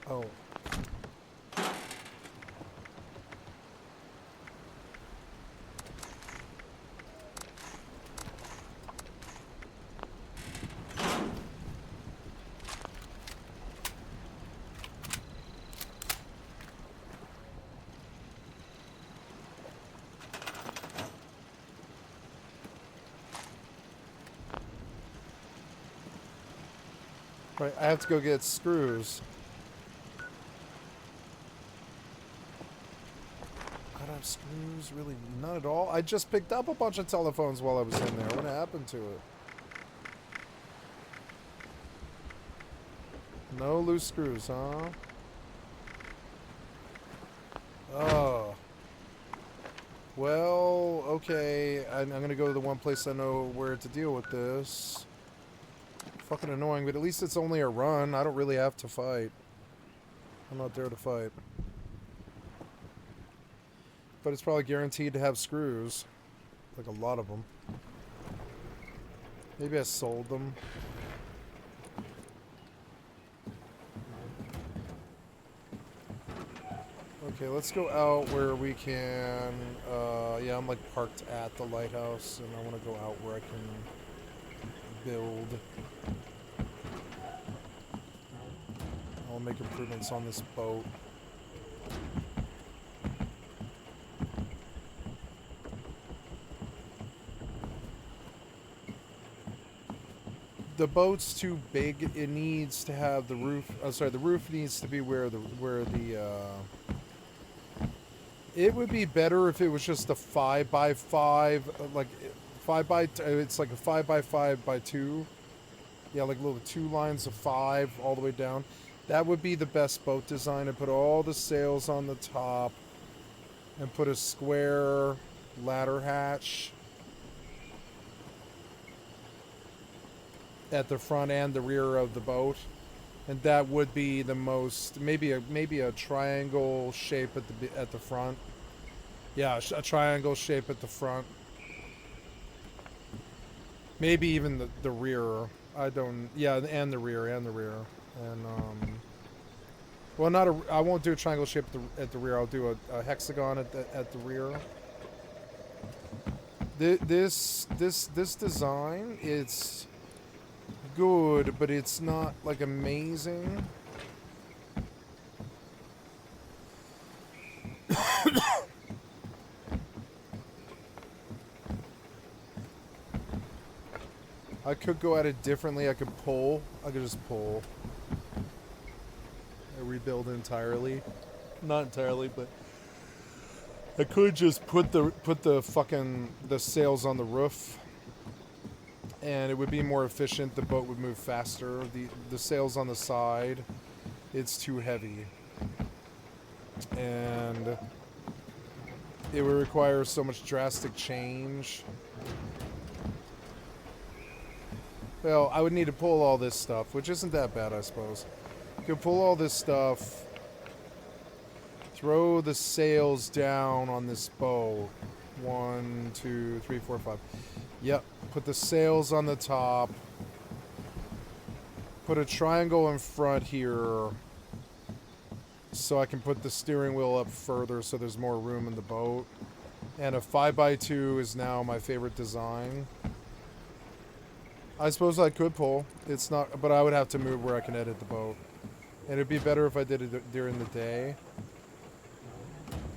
Speaker 1: Oh. Right, I have to go get screws. I don't have screws, really, none at all. I just picked up a bunch of telephones while I was in there. What happened to it? No loose screws, huh? Oh. Well, okay. I'm gonna go to the one place I know where to deal with this. Fucking annoying, but at least it's only a run. I don't really have to fight. I'm not there to fight. But it's probably guaranteed to have screws. Like a lot of them. Maybe I sold them. Okay, let's go out where we can... yeah, I'm like parked at the lighthouse, and I want to go out where I can build. I'll make improvements on this boat. The boat's too big. It needs to have the roof. Oh, sorry, the roof needs to be where the It would be better if it was just a 5x5, like 5x. It's like a 5x5x2. Yeah, like little 2 lines of 5 all the way down. That would be the best boat design. And put all the sails on the top, and put a square ladder hatch at the front and the rear of the boat, and that would be the most, maybe a triangle shape at the front. Yeah, a triangle shape at the front. Maybe even the rear. I don't. Yeah, and the rear and well, not a. I won't do a triangle shape at the rear. I'll do a hexagon at the rear. This design, it's good, but it's not like amazing. I could go at it differently. I could pull. I could just pull. I rebuild entirely. Not entirely, but I could just put the fucking sails on the roof, and it would be more efficient. The boat would move faster. The sails on the side, it's too heavy, and it would require so much drastic change. Well, I would need to pull all this stuff, which isn't that bad, I suppose. You could pull all this stuff, throw the sails down on this boat. 1, 2, 3, 4, 5. Yep. Put the sails on the top. Put a triangle in front here, so I can put the steering wheel up further so there's more room in the boat. And a 5x2 is now my favorite design. I suppose I could pull. It's not, but I would have to move where I can edit the boat. And it'd be better if I did it during the day.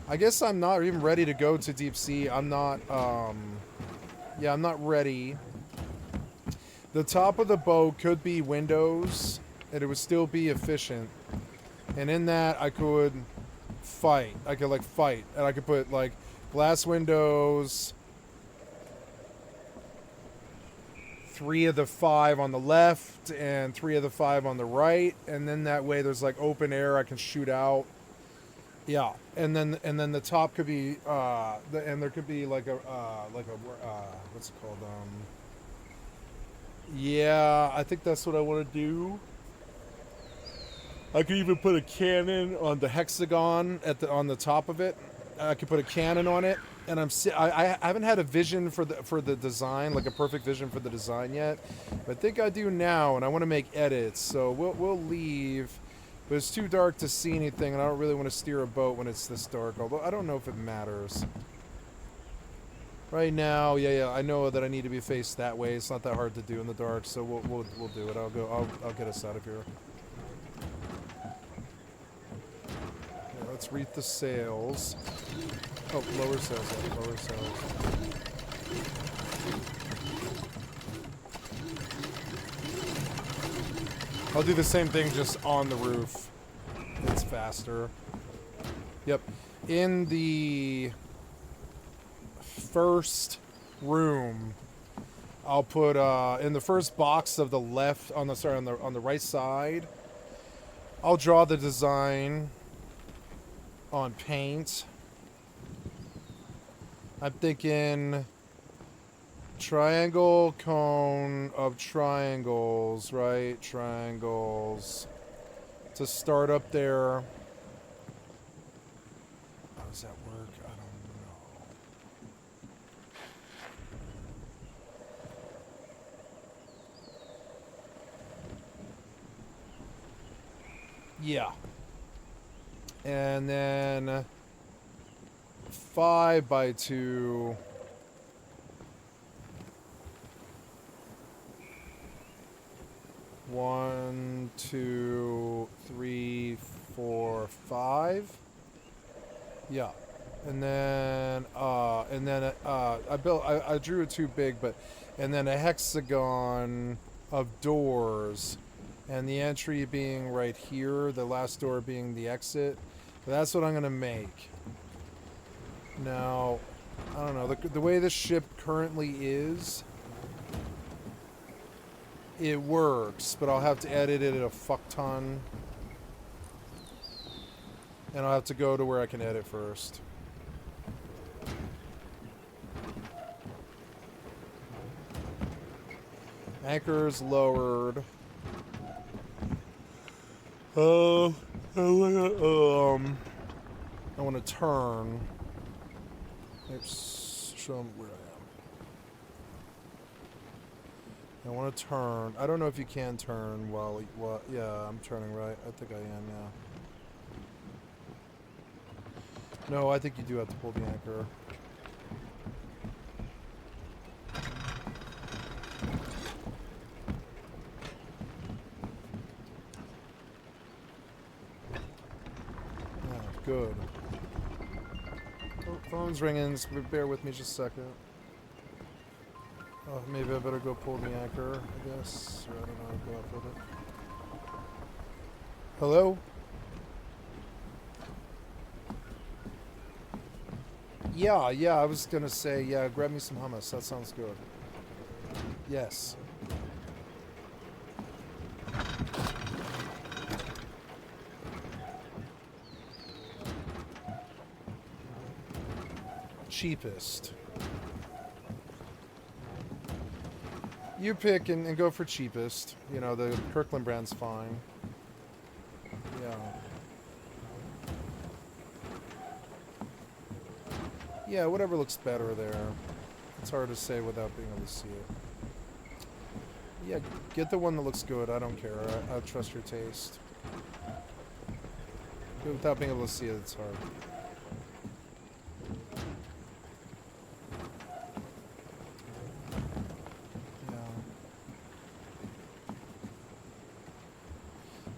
Speaker 1: I guess I'm not even ready to go to deep sea. I'm not, yeah, I'm not ready. The top of the boat could be windows, and it would still be efficient. And in that, I could fight. I could, like, fight. And I could put, like, glass windows, 3 of the 5 on the left and 3 of the 5 on the right, and then that way there's like open air I can shoot out. Yeah, and then the top could be and there could be like a what's it called? Yeah, I think that's what I want to do. I could even put a cannon on the hexagon on the top of it. I could put a cannon on it. And I haven't had a vision for the design, like a perfect vision for the design yet, but I think I do now, and I want to make edits. So we'll leave, but it's too dark to see anything, and I don't really want to steer a boat when it's this dark. Although I don't know if it matters. Right now, yeah, I know that I need to be faced that way. It's not that hard to do in the dark, so we'll do it. I'll get us out of here. Yeah, let's reef the sails. Oh, lower sails, yeah, lower sails. I'll do the same thing just on the roof. It's faster. Yep. In the first room, I'll put in the first box of the left on the right side, I'll draw the design on paint. I'm thinking triangle, cone of triangles, right? Triangles. To start up there. How does that work? I don't know. Yeah. And then 5 by 2. 1, 2, 3, 4, 5. Yeah. And then I drew it too big, but and then a hexagon of doors, and the entry being right here, the last door being the exit. That's what I'm gonna make. Now, I don't know, the way this ship currently is, it works, but I'll have to edit it a fuck ton. And I'll have to go to where I can edit first. Anchor's lowered. I want to turn. Oops, show them where I am. I want to turn. I don't know if you can turn while. Yeah, I'm turning right. I think I am. Yeah. No, I think you do have to pull the anchor. Good. Oh, phone's ringing. So bear with me just a second. Oh, maybe I better go pull the anchor, I guess. Or I don't know, go up with it. Hello? Yeah, I was gonna say, yeah, grab me some hummus. That sounds good. Yes. Cheapest. You pick and go for cheapest. You know, the Kirkland brand's fine. Yeah. Yeah, whatever looks better there. It's hard to say without being able to see it. Yeah, get the one that looks good. I don't care. I trust your taste. Without being able to see it, it's hard.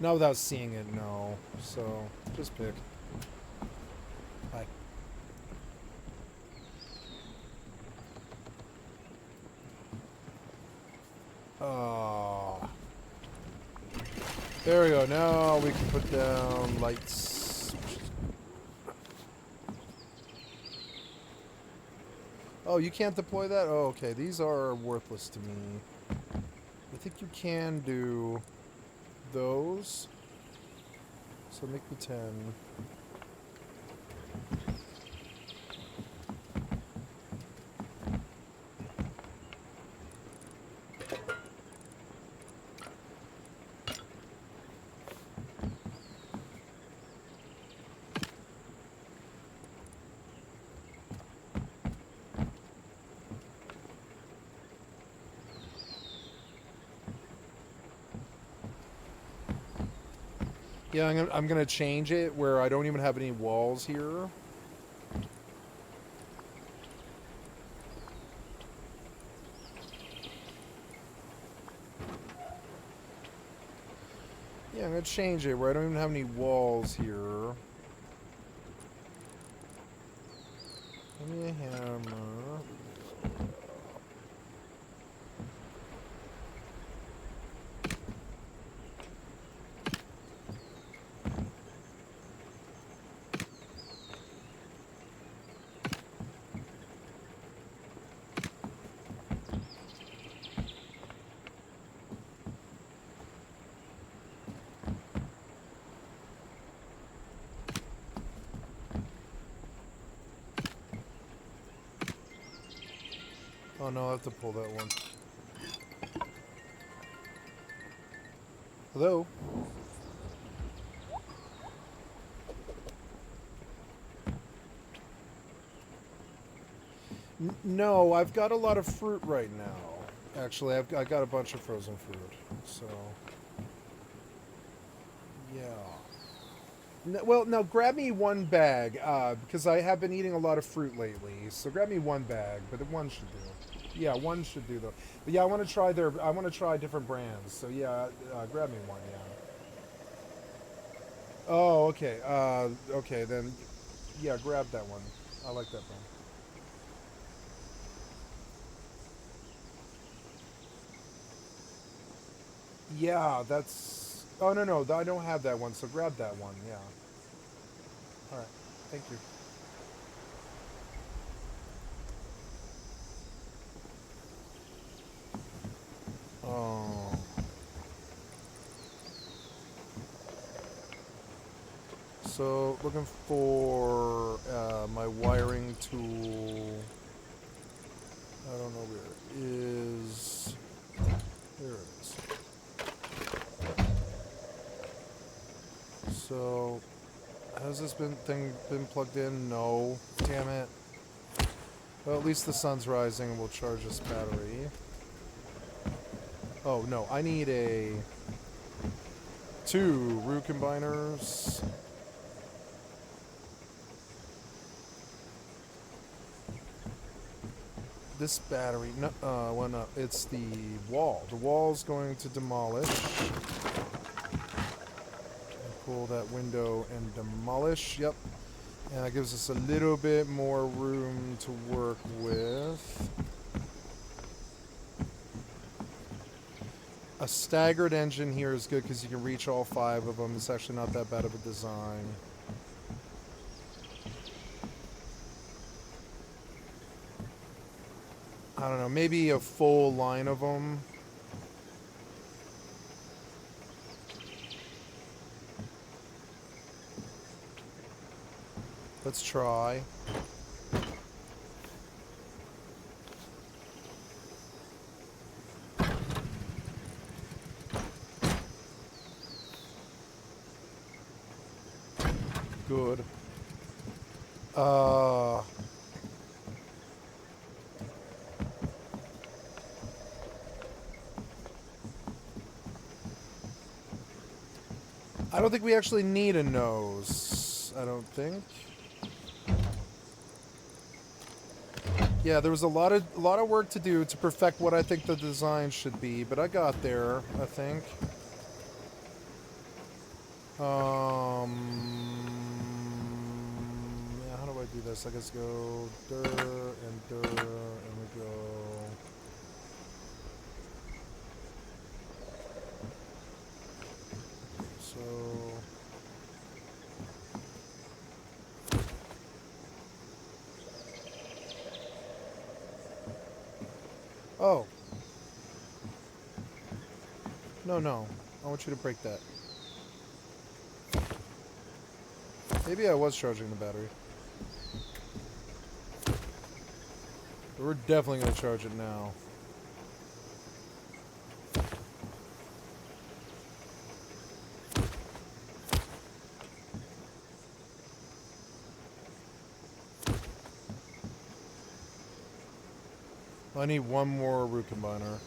Speaker 1: Not without seeing it, no. So, just pick. Hi. Oh. There we go. Now we can put down lights. Oh, you can't deploy that? Oh, okay. These are worthless to me. I think you can do those. So make me 10. Yeah, I'm gonna change it where I don't even have any walls here. Yeah, I'm gonna change it where I don't even have any walls here. Give me a hammer. no, I have to pull that one. Hello? No, I've got a lot of fruit right now. Actually, I got a bunch of frozen fruit, so... Yeah. Well, no, grab me one bag, because I have been eating a lot of fruit lately. So grab me one bag, but one should do. Yeah, one should do though. But yeah, I want to try different brands. So yeah, grab me one. Yeah. Oh, okay. Okay then. Yeah, grab that one. I like that brand. Yeah, that's. Oh no, I don't have that one. So grab that one. Yeah. All right. Thank you. Oh. So, looking for my wiring tool. I don't know where it is. There it is. So, has this thing been plugged in? No. Damn it. Well, at least the sun's rising and we'll charge this battery. Oh, no. I need two root combiners. This battery, no, well, no, it's the wall. The wall's going to demolish. Pull that window and demolish. Yep. And that gives us a little bit more room to work with. A staggered engine here is good because you can reach all 5 of them. It's actually not that bad of a design. I don't know, maybe a full line of them. Let's try. Good. I don't think we actually need a nose. I don't think. Yeah, there was a lot of work to do to perfect what I think the design should be, but I got there, I think. Yeah, how do I do this? I guess go and we go. So. Oh. No. I want you to break that. Maybe I was charging the battery. But we're definitely going to charge it now. I need one more root combiner.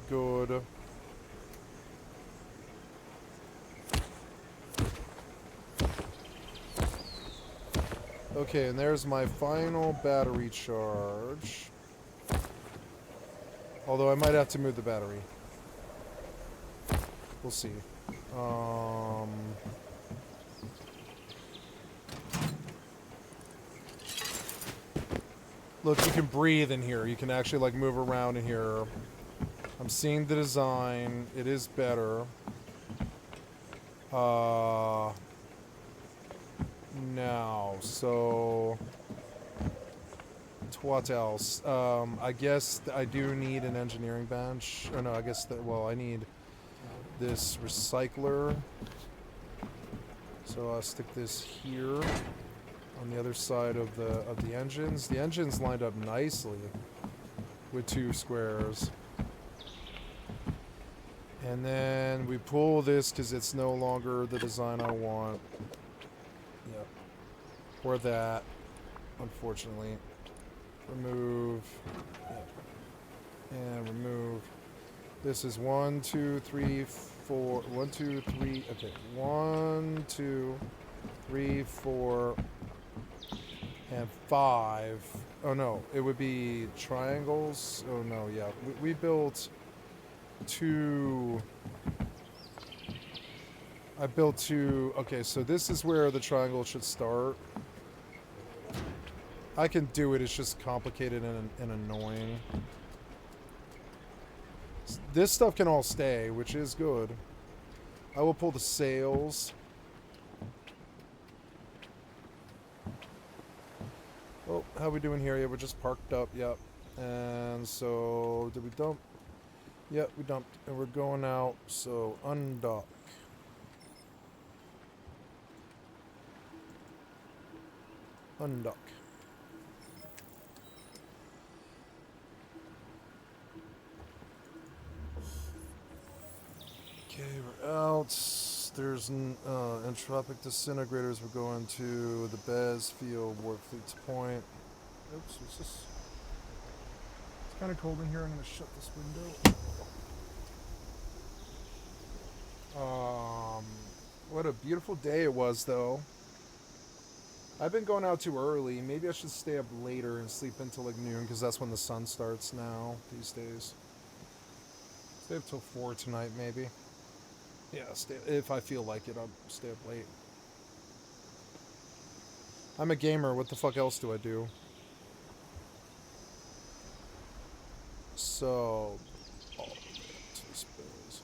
Speaker 1: Good. Okay, and there's my final battery charge. Although I might have to move the battery. We'll see. Look, you can breathe in here. You can actually, like, move around in here. I'm seeing the design. It is better. Now, so... What else? I guess I do need an engineering bench. Or no, I guess that. Well, I need this recycler. So I'll stick this here on the other side of the engines. The engines lined up nicely with 2 squares. And then we pull this because it's no longer the design I want. Yep. Or that, unfortunately. Remove. Yep. And remove. This is 1, 2, 3, 4. 1, 2, 3. Okay. 1, 2, 3, 4, and 5. Oh no, it would be triangles. Oh no, yeah. We built 2. I built 2. Okay, so this is where the triangle should start. I can do it, it's just complicated and annoying. This stuff can all stay, which is good. I will pull the sails. Oh, how we doing here? Yeah, we're just parked up, yep. And so, did we dump? Yep, we dumped. And we're going out, so undock. Undock. Okay, we're out. There's entropic disintegrators. We're going to the Bez Field, Warfleet's Point. Oops, what's this? It's kind of cold in here. I'm going to shut this window. What a beautiful day it was, though. I've been going out too early. Maybe I should stay up later and sleep until like noon, because that's when the sun starts now these days. Stay up till 4 tonight, maybe. Yeah, if I feel like it, I'll stay up late. I'm a gamer. What the fuck else do I do? So, all the way to the spills.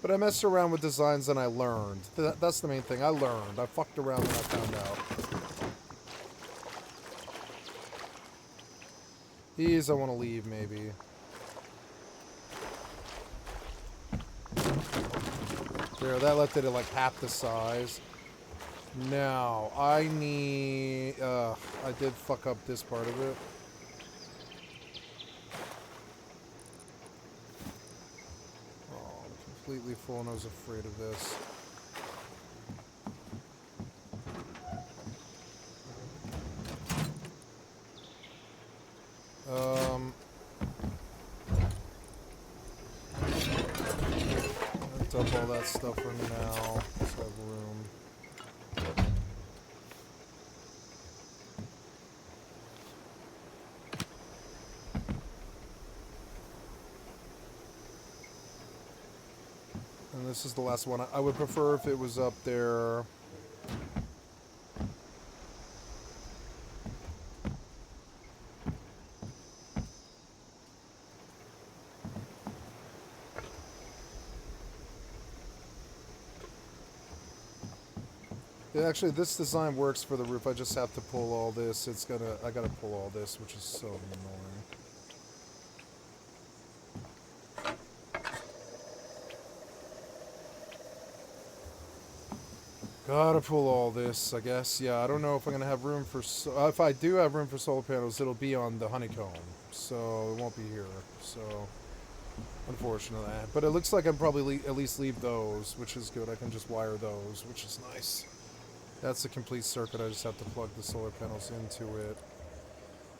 Speaker 1: But I messed around with designs and I learned. That's the main thing. I learned. I fucked around and I found out. These I want to leave, maybe. There, that left it at like half the size. Now, I need... I did fuck up this part of it. Completely full and I was afraid of this. I'll dump all that stuff for now. Let's have room. And this is the last one. I would prefer if it was up there. Actually, this design works for the roof. I just have to pull all this. I gotta pull all this, which is so annoying. Gotta pull all this, I guess. Yeah, I don't know if I'm gonna have room for... if I do have room for solar panels, it'll be on the honeycomb. so it won't be here. So, unfortunately. But it looks like I'm probably at least leave those, which is good. I can just wire those, which is nice. That's the complete circuit. I just have to plug the solar panels into it.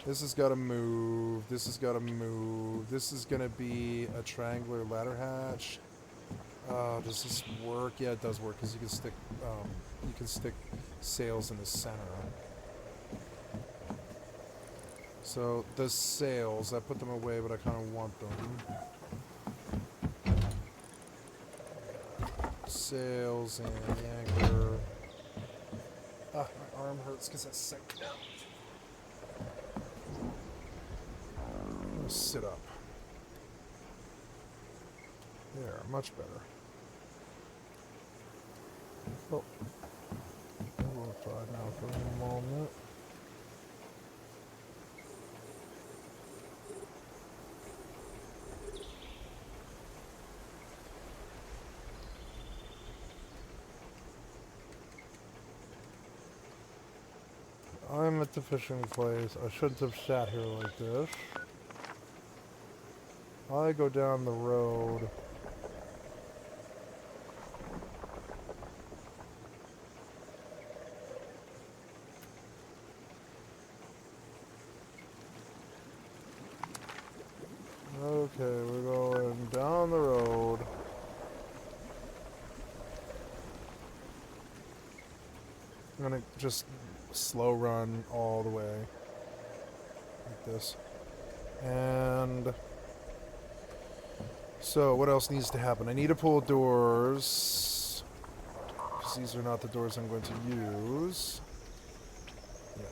Speaker 1: This has got to move. This has got to move. This is going to be a triangular ladder hatch. Does this work? Yeah, it does work because you can stick sails in the center. So the sails, I put them away, but I kind of want them. Sails and the anchor. Ah, my arm hurts because I sank down. I'm gonna sit up. There, much better. Oh, I'm going to try now for a moment. I'm at the fishing place. I shouldn't have sat here like this. I go down the road. Okay, we're going down the road. I'm gonna just slow run all the way. Like this. And so what else needs to happen? I need to pull doors. Because these are not the doors I'm going to use. Yeah.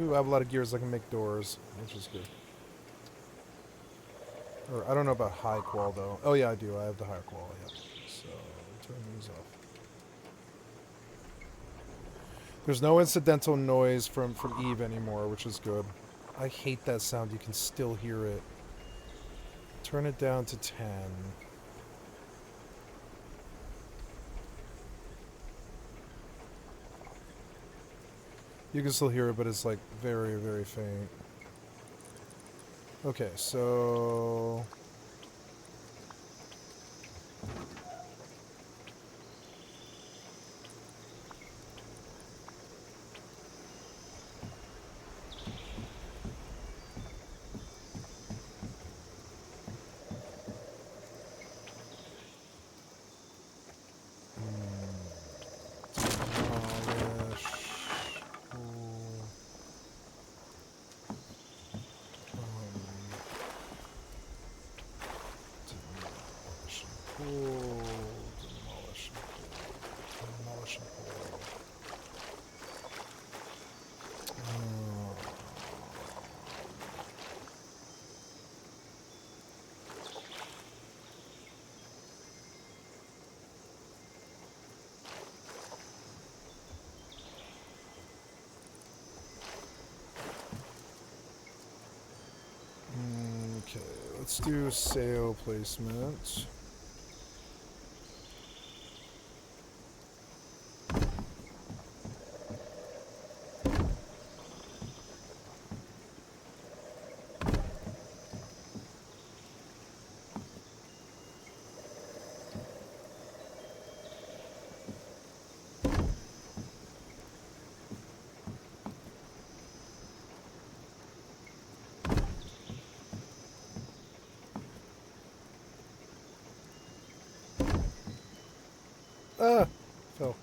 Speaker 1: Ooh, I have a lot of gears. I can make doors, which is good. Or I don't know about high qual though. Oh yeah, I do. I have the higher qual. Yeah. So turn these off. There's no incidental noise from Eve anymore, which is good. I hate that sound. You can still hear it. Turn it down to 10. You can still hear it, but it's like very, very faint. Okay, so... Okay, let's do sail placement. Ah! Fell.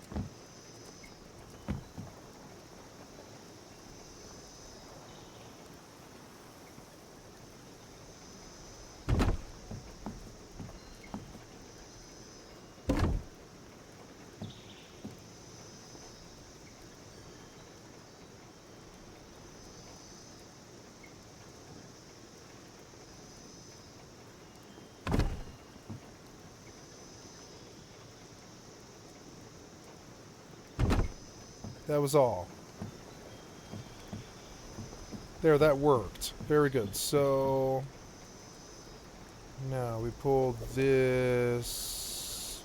Speaker 1: That was all. There, that worked. Very good. So now we pulled this.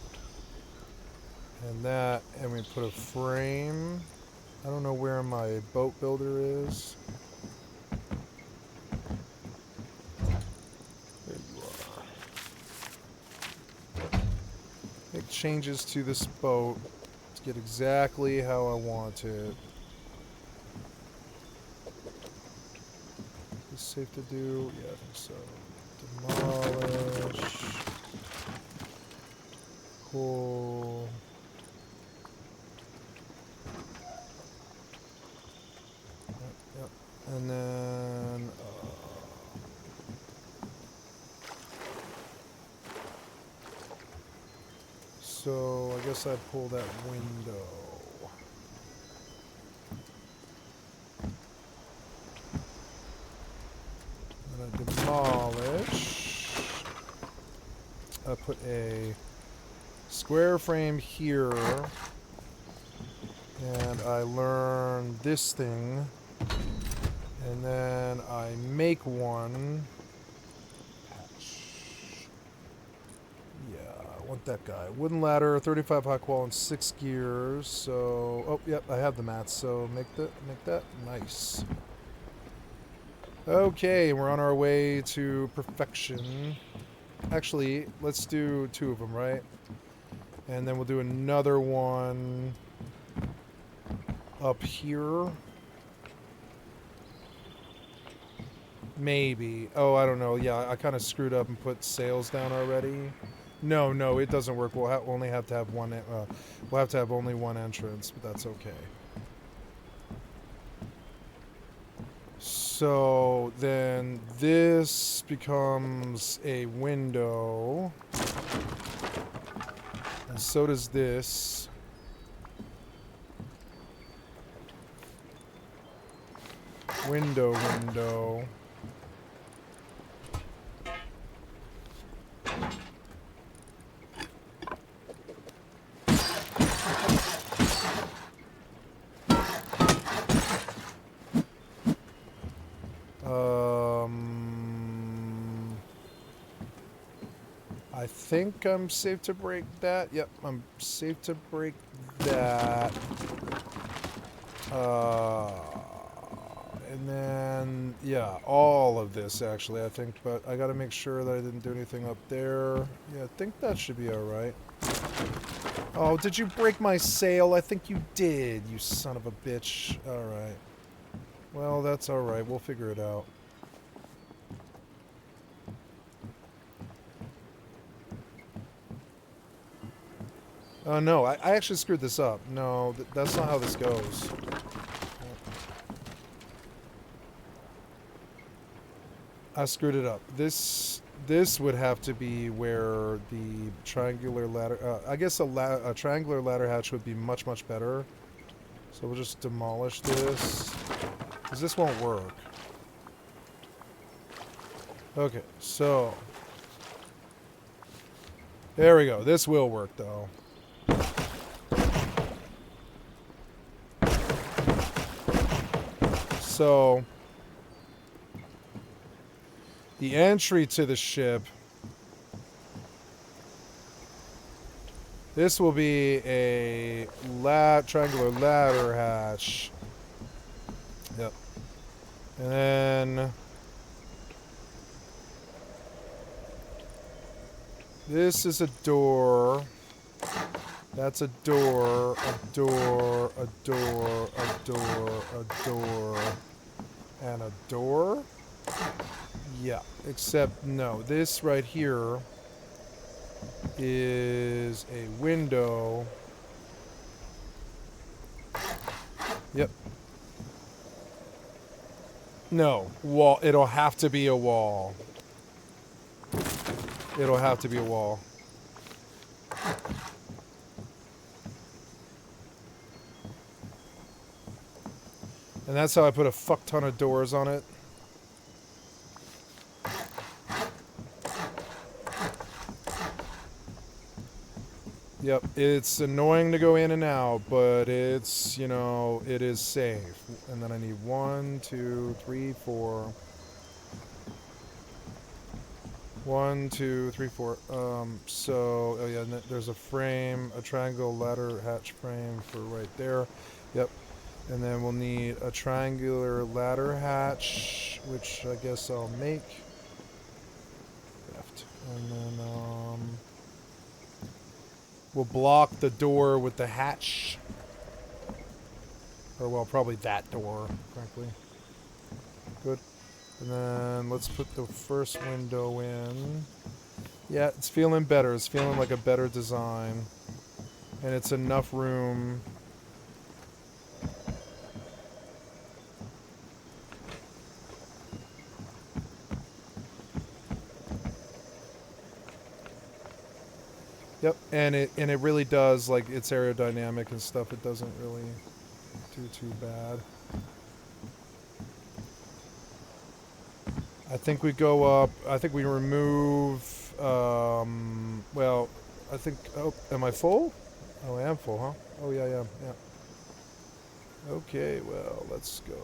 Speaker 1: And that, and we put a frame. I don't know where my boat builder is. There you are. Make changes to this boat to get exactly how I want it. Is this safe to do? Yeah, I think so. Demolish. Pull. Yep. And then so I guess I'd pull that window. And I demolish. I put a square frame here. And I learn this thing. And then I make one. Yeah, I want that guy. Wooden ladder, 35 high qual and 6 gears. So, oh, yep, I have the mats. So make that nice. Okay, we're on our way to perfection. Actually, let's do 2 of them, right? And then we'll do another one up here. Maybe. Oh, I don't know. Yeah, I kind of screwed up and put sails down already. No, it doesn't work. We'll only have to have one. We'll have to have only one entrance, but that's okay. So then this becomes a window, and so does this. Window. I think I'm safe to break that. Yep, I'm safe to break that. And then, yeah, all of this actually, I think, but I gotta make sure that I didn't do anything up there. Yeah, I think that should be alright. Oh, did you break my sail? I think you did, you son of a bitch. Alright. Well, that's alright. We'll figure it out. Oh, no, I actually screwed this up. No, that's not how this goes. I screwed it up. This would have to be where the triangular ladder... I guess a triangular ladder hatch would be much, much better. So we'll just demolish this. Because this won't work. Okay, so... There we go. This will work, though. So... The entry to the ship... This will be a triangular ladder hatch. Yep. And then... This is a door. That's a door, a door, a door, a door, a door, and a door? Yeah, except no. This right here is a window. Yep. No, wall. It'll have to be a wall. It'll have to be a wall. And that's how I put a fuck ton of doors on it. Yep, it's annoying to go in and out, but it's, you know, it is safe. And then I need 1, 2, 3, 4. 1, 2, 3, 4. So, oh yeah, there's a frame, a triangle ladder hatch frame for right there. Yep. And then we'll need a triangular ladder hatch, which I guess I'll make. Left. And then, we'll block the door with the hatch. Or, well, probably that door, frankly. Good. And then let's put the first window in. Yeah, it's feeling better. It's feeling like a better design. And it's enough room. Yep, and it really does, like, it's aerodynamic and stuff. It doesn't really do too bad. I think we go up. I think we remove. Well, I think. Oh, am I full? Oh, I am full, huh? Oh, yeah, yeah, yeah. Okay, well, let's go.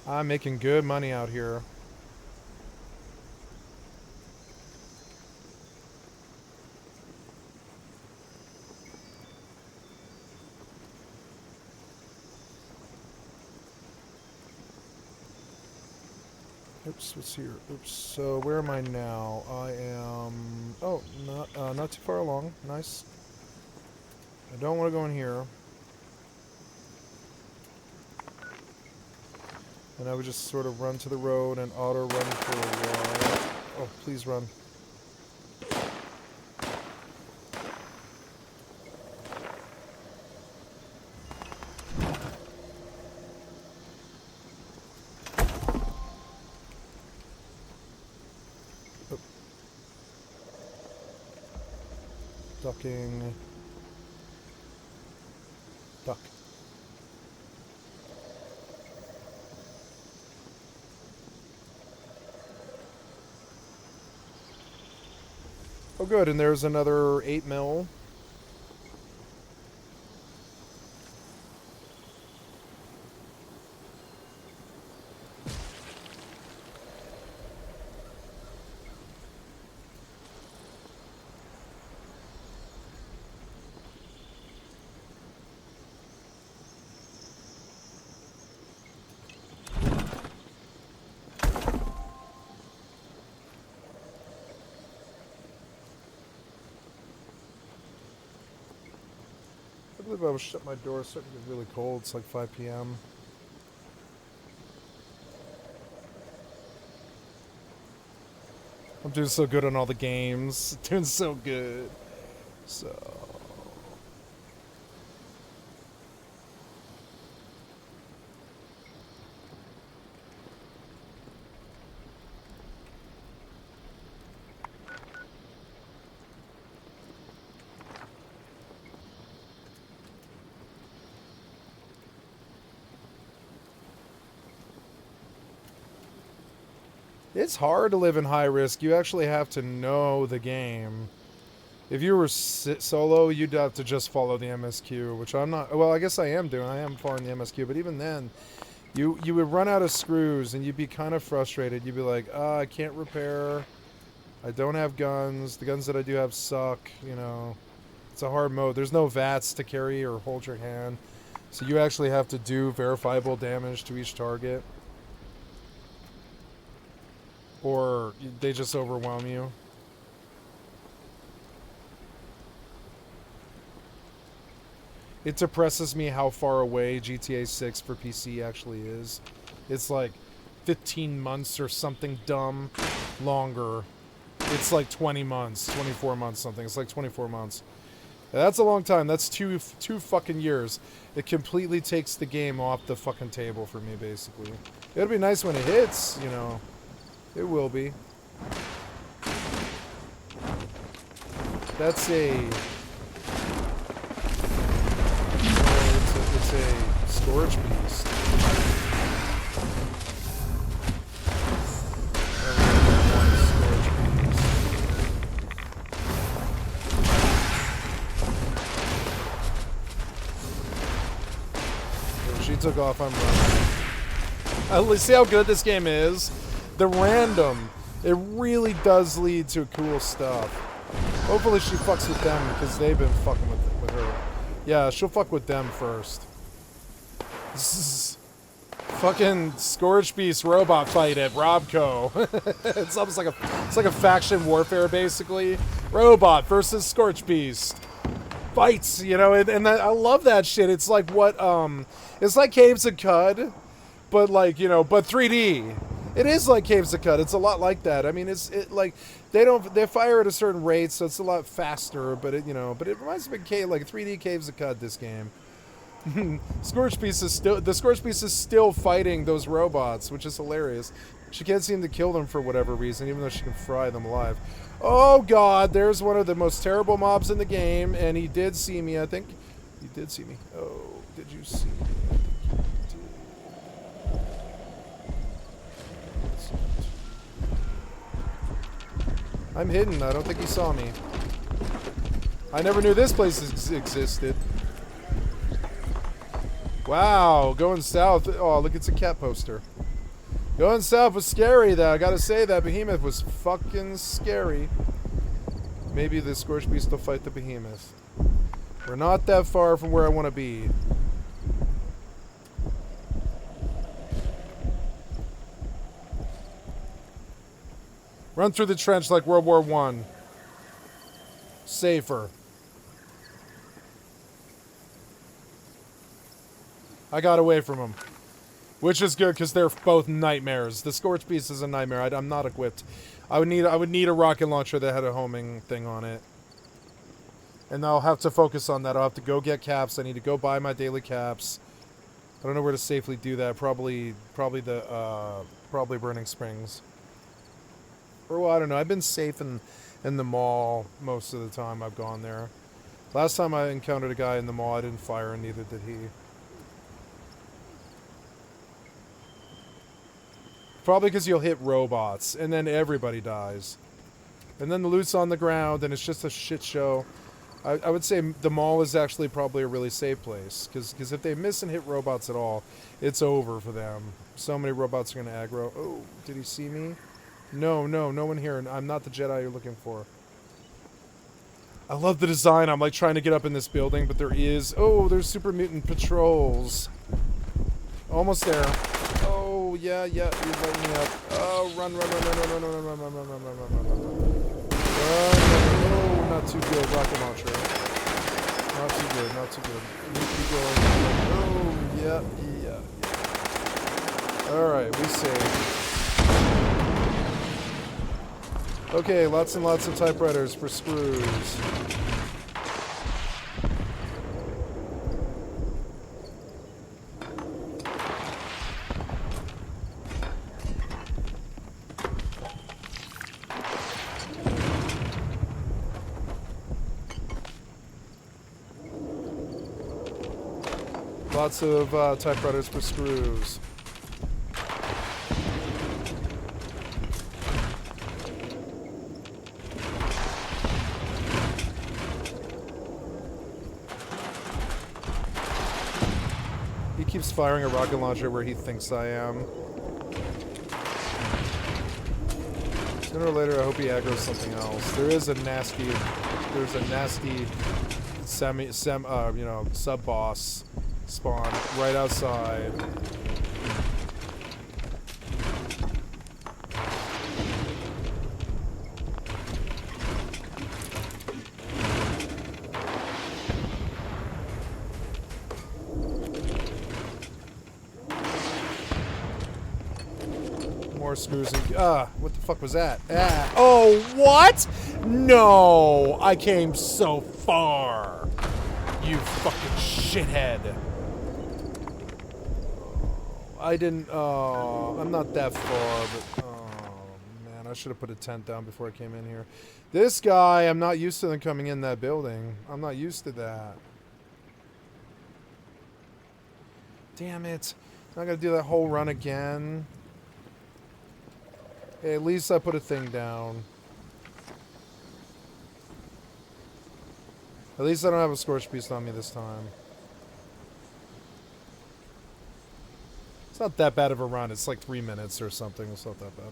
Speaker 1: I'm making good money out here. Oops, what's here? Oops. So where am I now? I am. Oh, not too far along. Nice. I don't want to go in here. And I would just sort of run to the road and auto run for a while. Oh, please run. Ducking. Duck. Oh good, and there's another 8 mil. I believe I will shut my door. It's starting to get really cold. It's like 5 p.m. I'm doing so good on all the games. Doing so good. So... It's hard to live in high risk. You actually have to know the game. If you were solo, you'd have to just follow the MSQ, which I'm not. Well, I guess I am doing. I am following the MSQ, but even then, you would run out of screws and you'd be kind of frustrated. You'd be like, I can't repair. I don't have guns. The guns that I do have suck. You know, it's a hard mode. There's no VATS to carry or hold your hand, so you actually have to do verifiable damage to each target. Or they just overwhelm you. It depresses me how far away GTA 6 for PC actually is. It's like 15 months or something dumb longer. It's like 20 months, 24 months something. It's like 24 months. That's a long time. That's two fucking years. It completely takes the game off the fucking table for me, basically. It'll be nice when it hits, you know. It will be. That's it's a storage beast. She took off, I'm running. Let's see how good this game is. the random. It really does lead to cool stuff. Hopefully she fucks with them because they've been fucking with her. Yeah, she'll fuck with them first. This is fucking Scorch Beast robot fight at Robco. It's almost like a faction warfare basically. Robot versus Scorch Beast. Fights, you know, and I love that shit. It's like what it's like Caves of Cud, but like, you know, but 3D. It is like Caves of Cud. It's a lot like that. I mean, like they fire at a certain rate, so it's a lot faster. But it reminds me of like 3D Caves of Cud. This game. Scorch Beast is still fighting those robots, which is hilarious. She can't seem to kill them for whatever reason, even though she can fry them alive. Oh God, there's one of the most terrible mobs in the game, and he did see me. I think he did see me. Oh, did you see me? I'm hidden. I don't think he saw me. I never knew this place existed. Wow, going south. Oh, look, it's a cat poster. Going south was scary, though. I gotta say, that behemoth was fucking scary. Maybe the Scorch Beast will fight the behemoth. We're not that far from where I want to be. Run through the trench like World War I. Safer. I got away from them. Which is good, because they're both nightmares. The Scorch Beast is a nightmare. I'm not equipped. I would need a rocket launcher that had a homing thing on it. And I'll have to focus on that. I'll have to go get caps. I need to go buy my daily caps. I don't know where to safely do that. Probably Burning Springs. Or, well, I don't know. I've been safe in the mall most of the time I've gone there. Last time I encountered a guy in the mall, I didn't fire, and neither did he. Probably because you'll hit robots, and then everybody dies. And then the loot's on the ground, and it's just a shit show. I would say the mall is actually probably a really safe place, because if they miss and hit robots at all, it's over for them. So many robots are going to aggro. Oh, did he see me? No one here. I'm not the Jedi you're looking for. I love the design. I'm like trying to get up in this building, but there's super mutant patrols. Almost there. Oh, yeah, you're lighting me up. Oh, run. Oh, not too good. Rocket launcher. Not too good. Keep going. Oh, yeah. Alright, we saved. Okay, lots and lots of typewriters for screws. Lots of typewriters for screws. He keeps firing a rocket launcher where he thinks I am. Sooner or later, I hope he aggroes something else. There's a nasty sub-boss spawn right outside. More screws and what the fuck was that? Oh, what? No, I came so far. You fucking shithead. I didn't, I'm not that far, but, oh, man, I should have put a tent down before I came in here. This guy, I'm not used to them coming in that building. I'm not used to that. Damn it. I gotta do that whole run again. Hey, at least I put a thing down. At least I don't have a Scorch Beast on me this time. It's not that bad of a run. It's like 3 minutes or something. It's not that bad.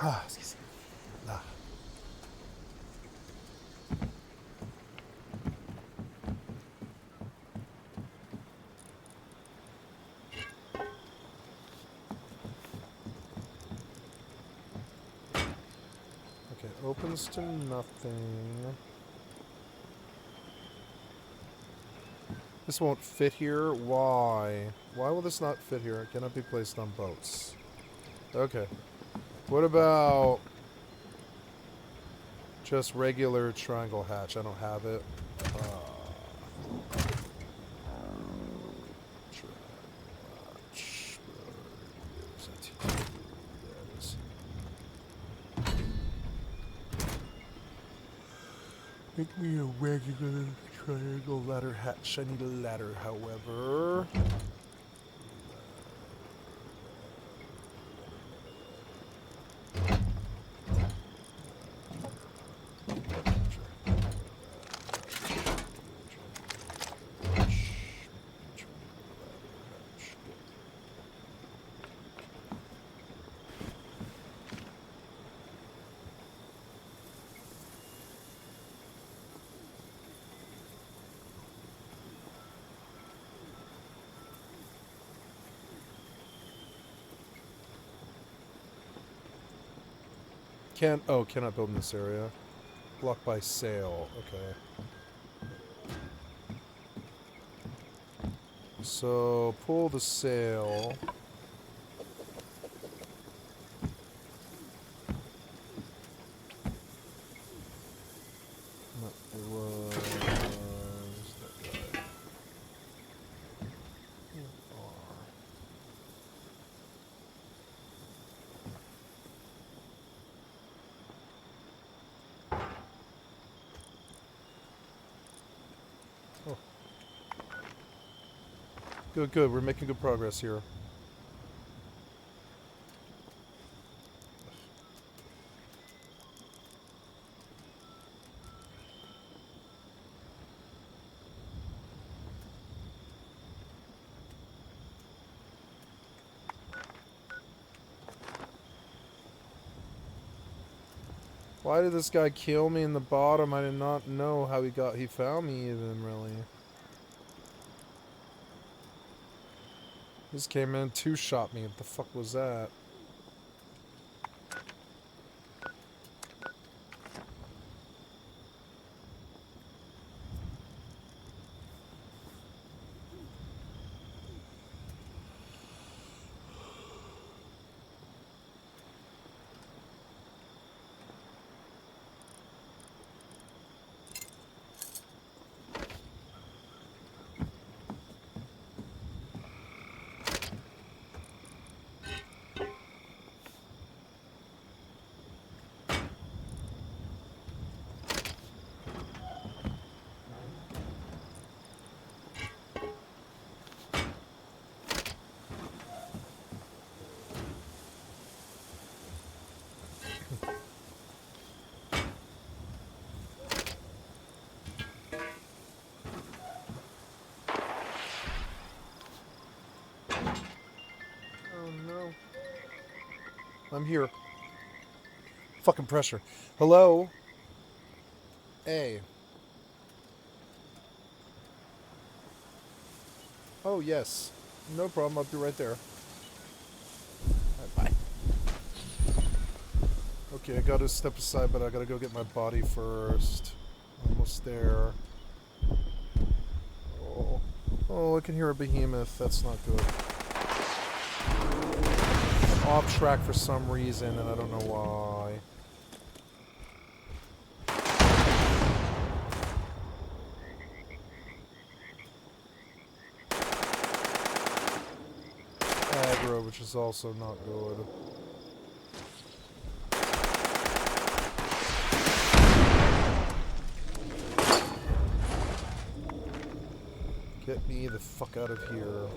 Speaker 1: Excuse me. Ah. Okay, opens to nothing. This won't fit here. Why? Why will this not fit here? It cannot be placed on boats. Okay. What about just regular triangle hatch? I don't have it. Hatch. There it is. Make me a regular triangle ladder hatch. I need a ladder, however. Cannot build in this area. Blocked by sail. Okay. So, pull the sail. It was that guy. Oh. Good, good. We're making good progress here. Why did this guy kill me in the bottom? I did not know how he found me even, really. This came in, two-shot me. What the fuck was that? I'm here. Fucking pressure. Hello? Hey. Oh, yes. No problem. I'll be right there. Bye. Okay, I gotta step aside, but I gotta go get my body first. Almost there. Oh, I can hear a behemoth. That's not good. I'm off track for some reason, and I don't know why. Aggro, which is also not good. Get me the fuck out of here.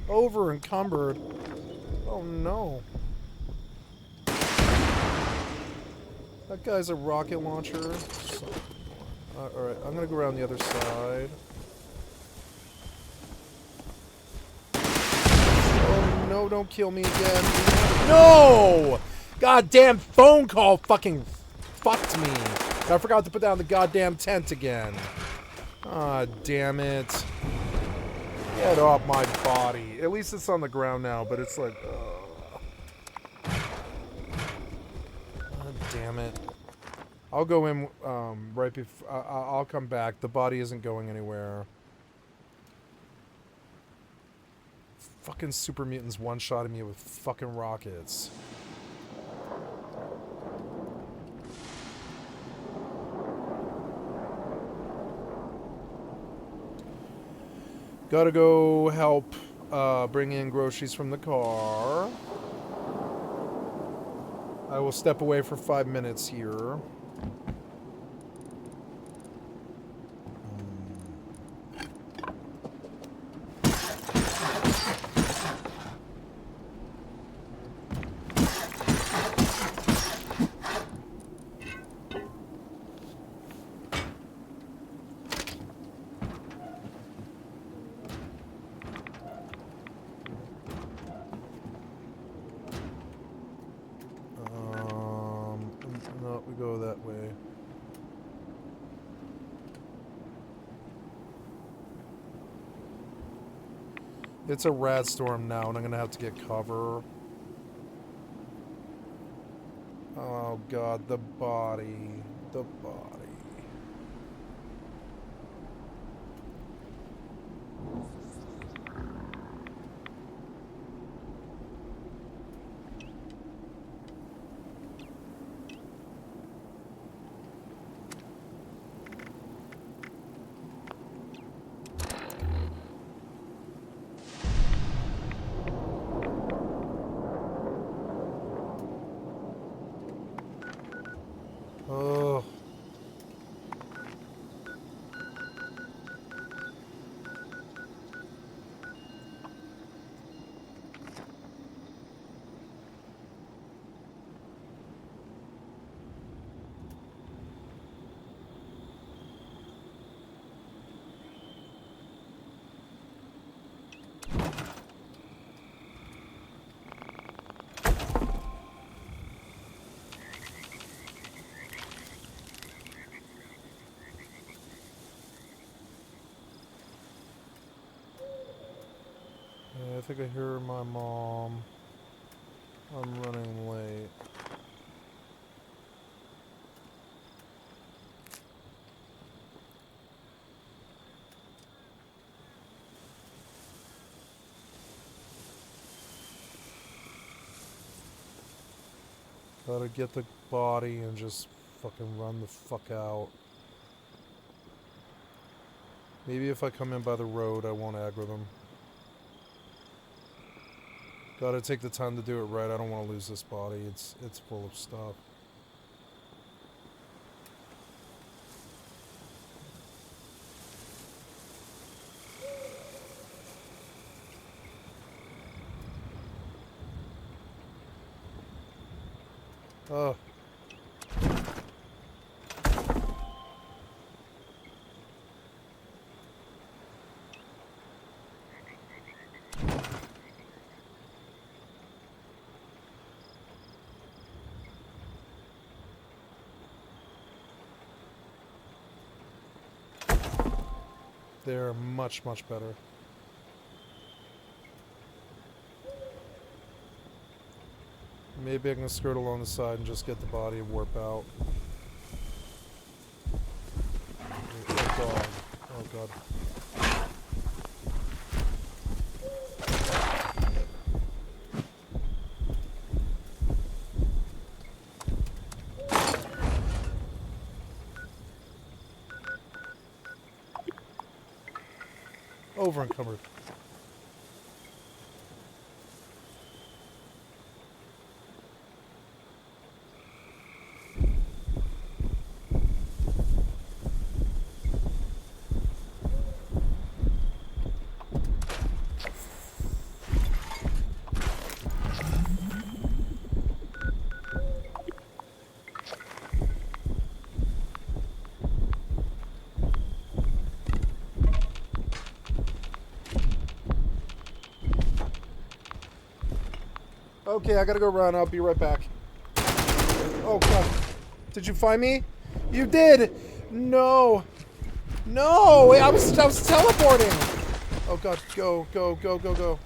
Speaker 1: Over encumbered. Oh no. That guy's a rocket launcher. So, alright, I'm gonna go around the other side. Oh no, No, don't kill me again. No! Goddamn phone call fucking fucked me. I forgot to put down the goddamn tent again. Ah, damn it. Get off my body. At least it's on the ground now, but it's like... damn it. I'll go in right before... I'll come back. The body isn't going anywhere. Fucking super mutants one-shotted me with fucking rockets. Gotta go help bring in groceries from the car. I will step away for 5 minutes here. No, we go that way. It's a rat storm now, and I'm gonna have to get cover. Oh god, the body. The body. Oh. I think I hear my mom. I'm running late. Gotta get the body and just fucking run the fuck out. Maybe if I come in by the road, I won't aggro them. Gotta take the time to do it right. I don't want to lose this body. It's full of stuff. Oh. They're much, much better. Maybe I can skirt along the side and just get the body and warp out. Oh god. Oh god. Over encumbered. Okay, I gotta go run. I'll be right back. Oh, God. Did you find me? You did! No! No! Wait, I was teleporting! Oh, God. Go, go, go, go, go.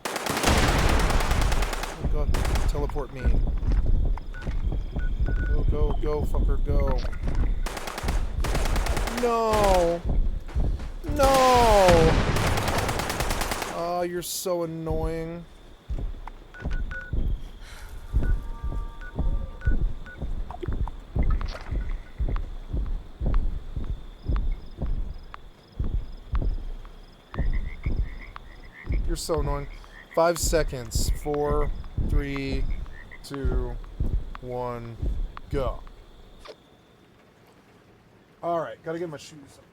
Speaker 1: Oh, God. Teleport me. Go, go, go, fucker, go. No! No! Oh, you're so annoying. You're so annoying. 5 seconds. 4, 3, 2, 1, go. Alright, gotta get my shoes on.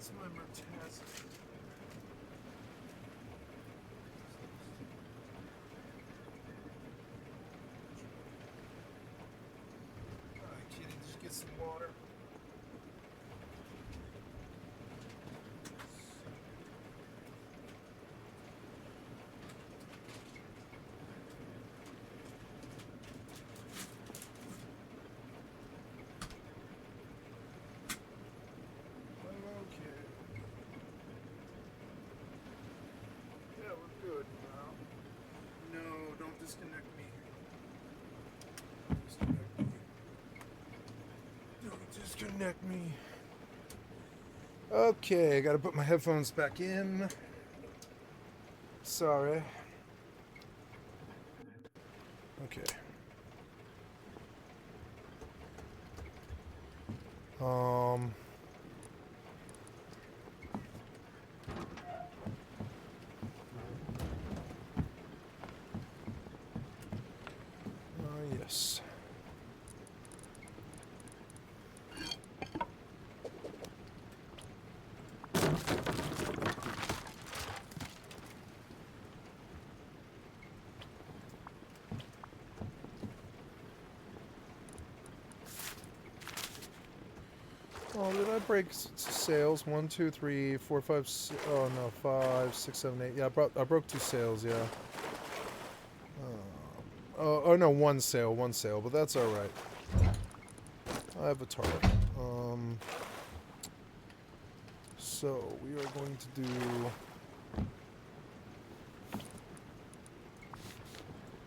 Speaker 1: That's my Mertaz. Alright, kitty, just get some water. Disconnect me. Disconnect me. Don't disconnect me. Okay, I gotta put my headphones back in. Sorry. Okay. Yes. Oh, did I break sales? 1, 2, 3, 4, 5, 6, oh no, 5, 6, 7, 8. Yeah, I broke 2 sales, yeah. Oh no, one sale, but that's alright. I have a target. So we are going to do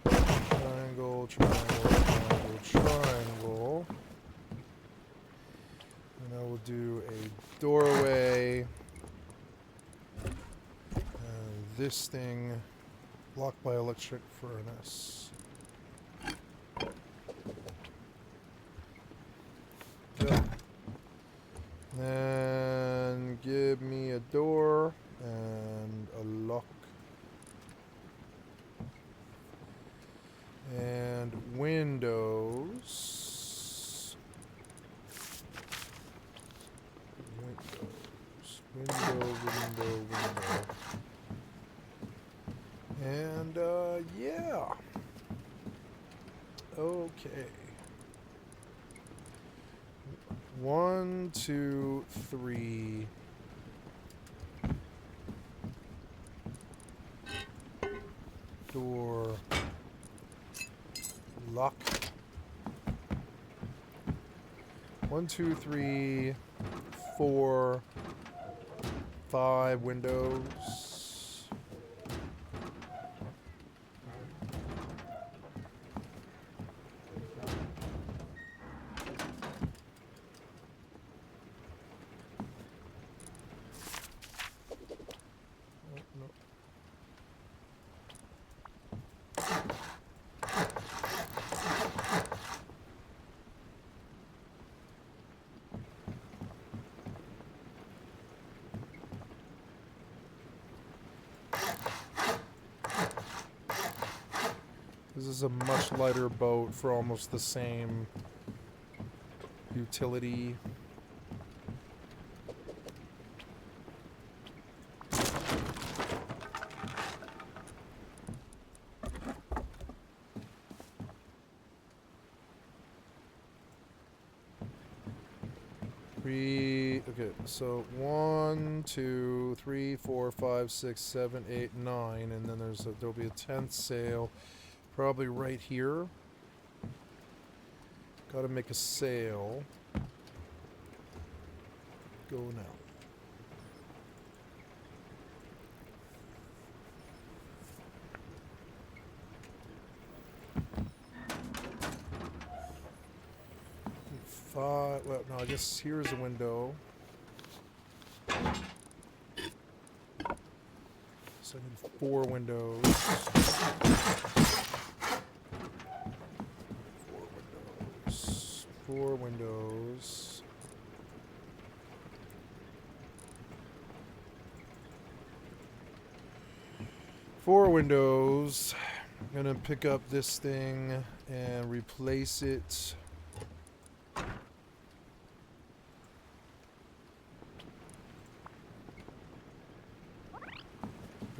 Speaker 1: triangle, triangle, triangle, triangle. And I will do a doorway. And this thing blocked by electric furnace. Go. Then give me a door and a lock. And windows. Window. And, yeah. Okay. 1, 2, 3. Door. Lock. 1, 2, 3, 4, 5 windows. This is a much lighter boat for almost the same utility. Okay, so 1, 2, 3, 4, 5, 6, 7, 8, 9, and then there'll be a 10th sale, probably right here. Got to make a sale. Go now. Well, no, I guess here's a window. So I need 4 windows. 4 windows. 4 windows. I'm gonna pick up this thing and replace it.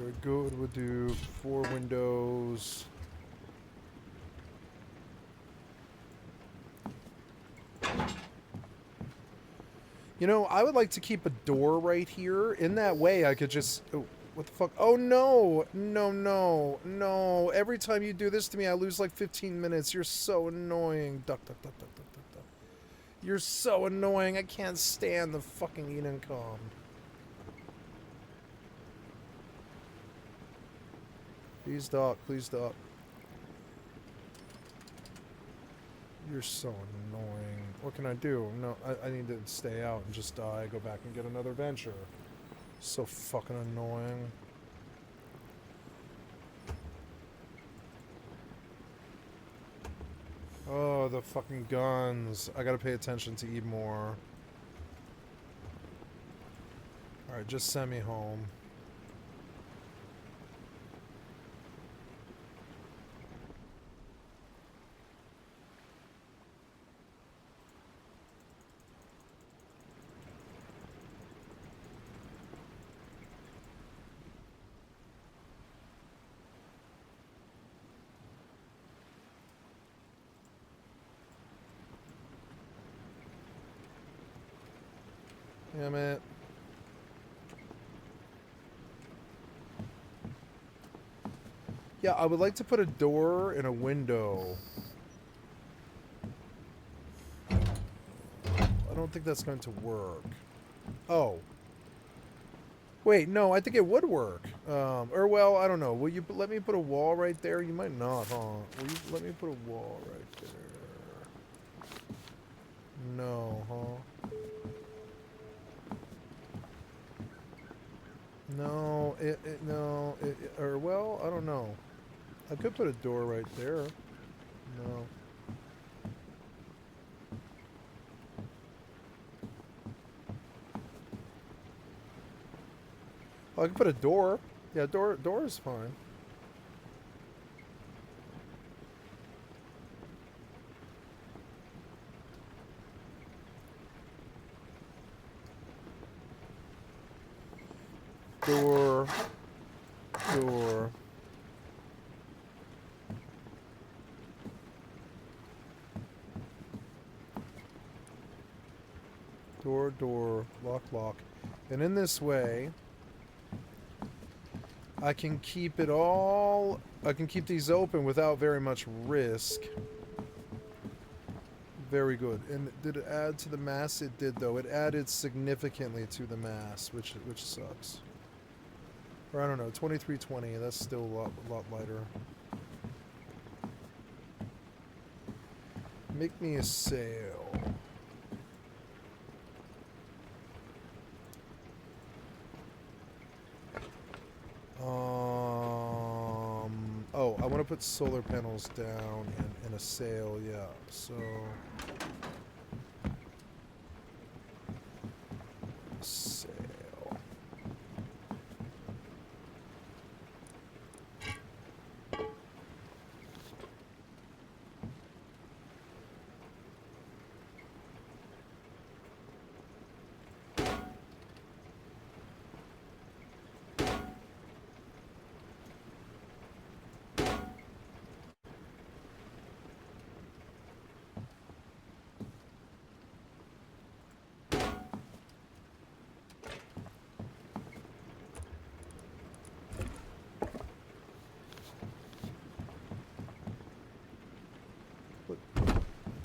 Speaker 1: Very good. We'll do 4 windows. You know, I would like to keep a door right here. In that way, I could just... Oh, what the fuck? Oh, no! No, no, no. Every time you do this to me, I lose like 15 minutes. You're so annoying. Duck, duck, duck, duck, duck, duck, duck. You're so annoying. I can't stand the fucking Edencom. Please duck, please duck. You're so annoying. What can I do? No, I need to stay out and just die, go back and get another venture. So fucking annoying. Oh, the fucking guns. I gotta pay attention to eat more. Alright, just send me home. Damn it. Yeah, I would like to put a door and a window. I don't think that's going to work. Oh. Wait, no, I think it would work. Or, well, I don't know. Will you let me put a wall right there? You might not, huh? Will you let me put a wall right there? No, huh? No, or, well, I don't know. I could put a door right there. No. Oh, I could put a door. Yeah, door is fine. Door. Door. Door, door, lock, lock. And in this way, I can keep it all... I can keep these open without very much risk. Very good. And did it add to the mass? It did, though. It added significantly to the mass, which sucks. Or I don't know, 2320. That's still a lot lighter. Make me a sail. Oh, I want to put solar panels down and a sail, yeah. So sail.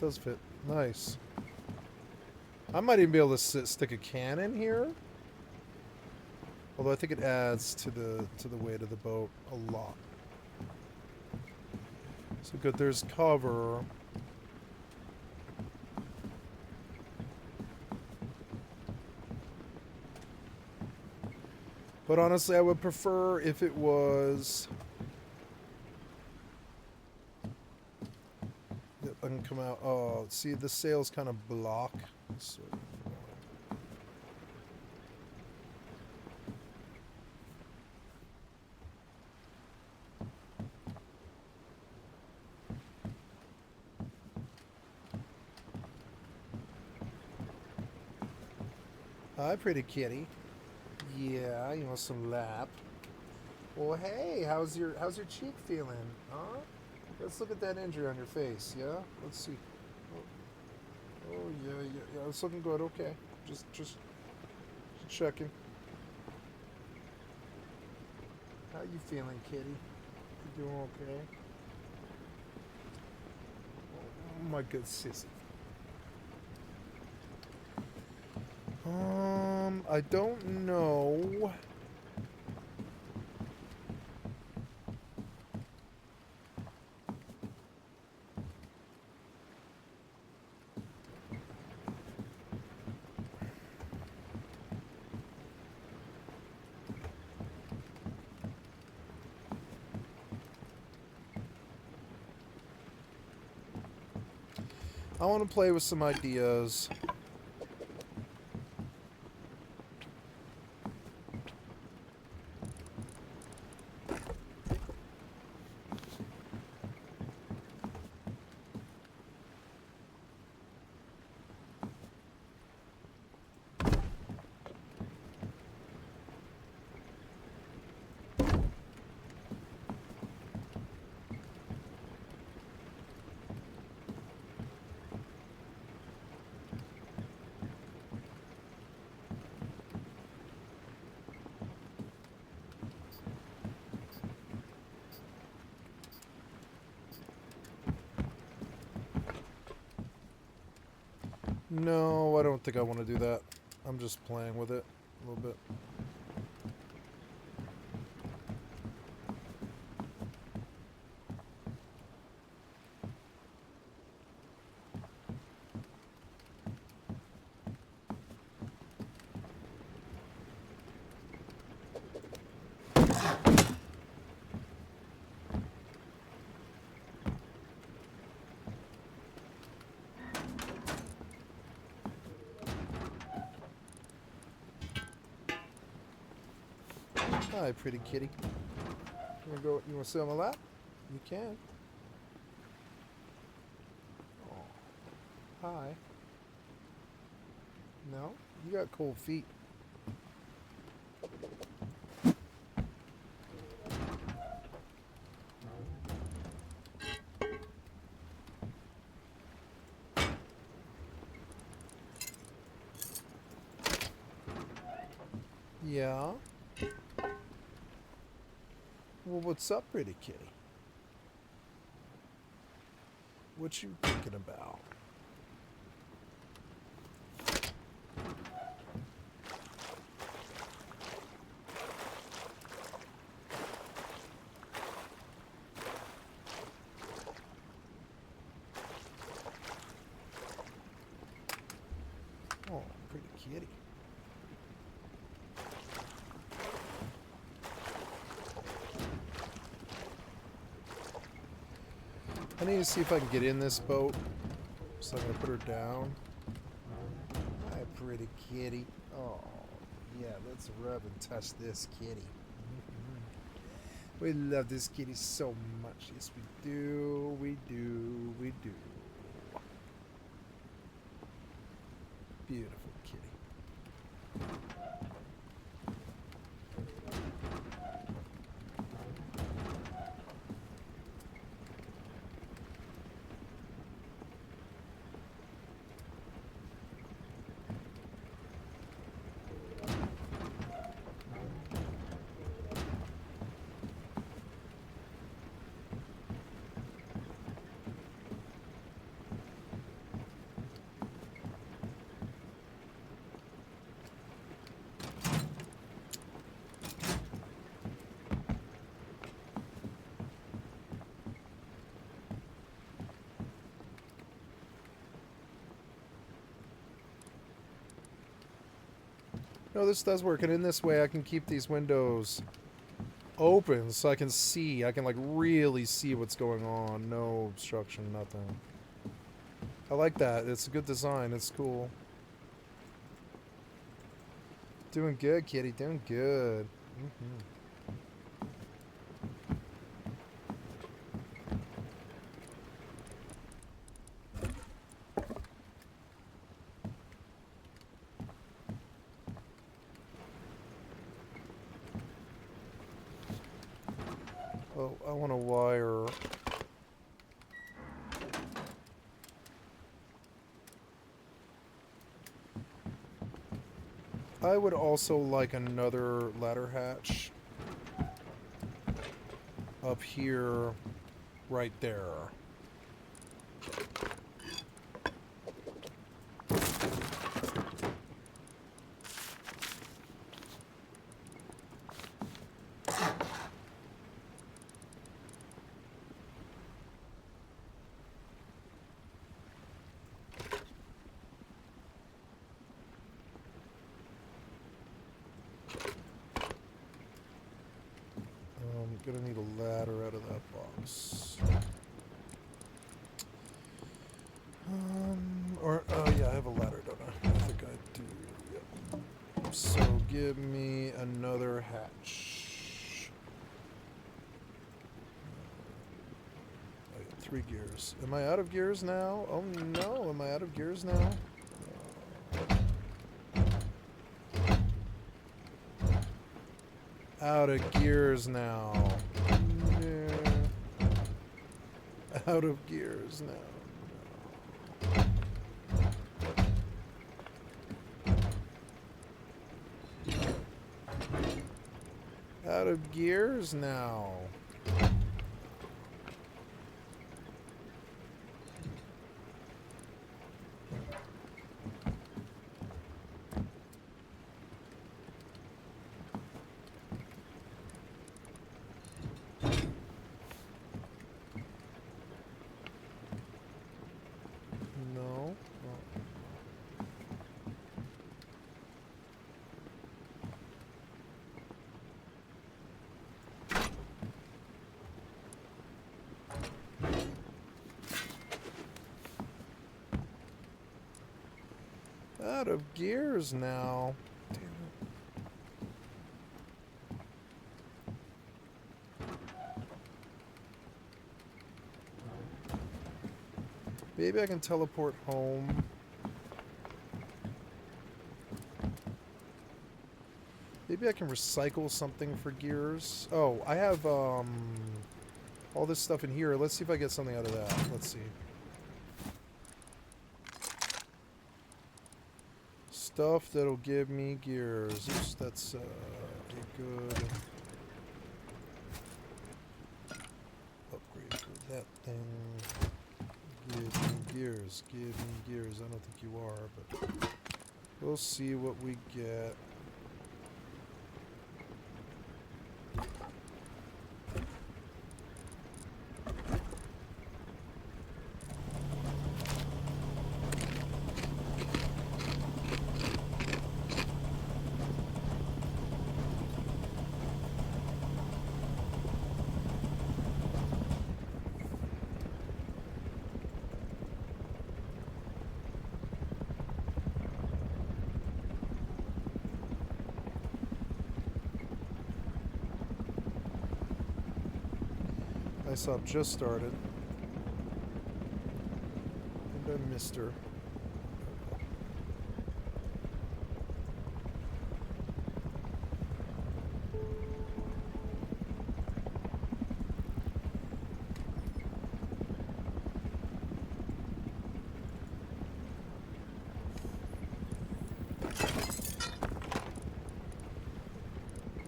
Speaker 1: Does fit. Nice. I might even be able to stick a cannon here. Although I think it adds to the weight of the boat a lot. So good, there's cover. But honestly, I would prefer if it was... I can come out. Oh, see, the sails kind of block. So, hi, pretty kitty. Yeah, you want some lap? Well, hey, how's your cheek feeling? Huh? Let's look at that injury on your face. Yeah. Let's see. Oh, yeah. It's looking good. Okay. Just checking. How you feeling, kitty? You doing okay? Oh, my good sissy. I don't know. I want to play with some ideas. No, I don't think I want to do that. I'm just playing with it a little bit. Hi, pretty kitty. You wanna sit on my lap? You can. Oh. Hi. No? You got cold feet. Yeah? Well, what's up, pretty kitty? What you thinking about? Oh, pretty kitty. I need to see if I can get in this boat. So I'm going to put her down. Hi, pretty kitty. Oh, yeah, let's rub and touch this kitty. We love this kitty so much. Yes, we do. We do. We do. Beautiful kitty. No, this does work, and in this way I can keep these windows open so I can see. I can like really see what's going on. No obstruction, nothing. I like that. It's a good design. It's cool. Doing good, kitty. Doing good. Oh, I want to wire. I would also like another ladder hatch up here, right there. Gonna need a ladder out of that box. Oh yeah, I have a ladder, don't I? I think I do. Yep. So give me another hatch. I got 3 gears. Am I out of gears now? Oh no, am I out of gears now? Out of gears now. Yeah. Out of gears now. Out of gears now. No. Out of gears now. Damn it. Maybe I can teleport home. Maybe I can recycle something for gears. Oh, I have all this stuff in here. Let's see if I get something out of that. Let's see. Stuff that'll give me gears. That's a good upgrade for that thing. Give me gears. Give me gears. I don't think you are, but we'll see what we get. ISOP just started. And I missed her.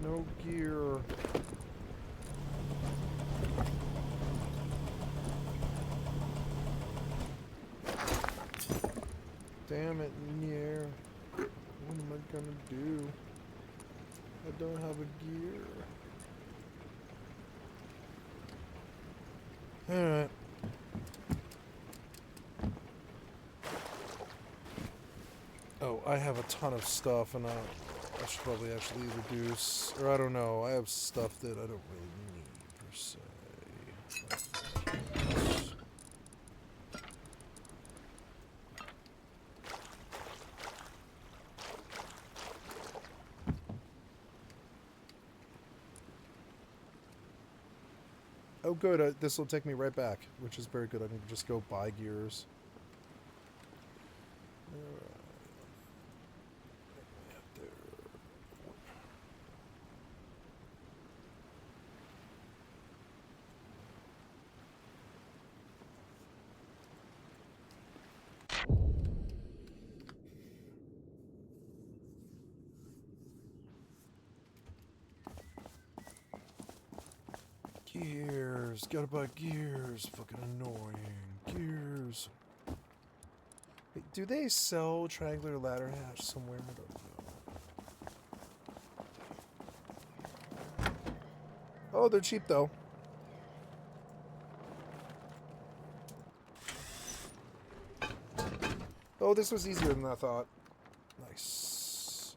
Speaker 1: No gear. Damn it, yeah. What am I gonna do? I don't have a gear. Alright. Oh, I have a ton of stuff and I should probably actually reduce, or I don't know, I have stuff that I don't really need per se. Oh good, this will take me right back, which is very good. I can just go buy gears. Gears. Gotta buy gears. Fucking annoying. Gears. Wait, do they sell triangular ladder hatch somewhere? I don't know. Oh, they're cheap though. Oh, this was easier than I thought. Nice.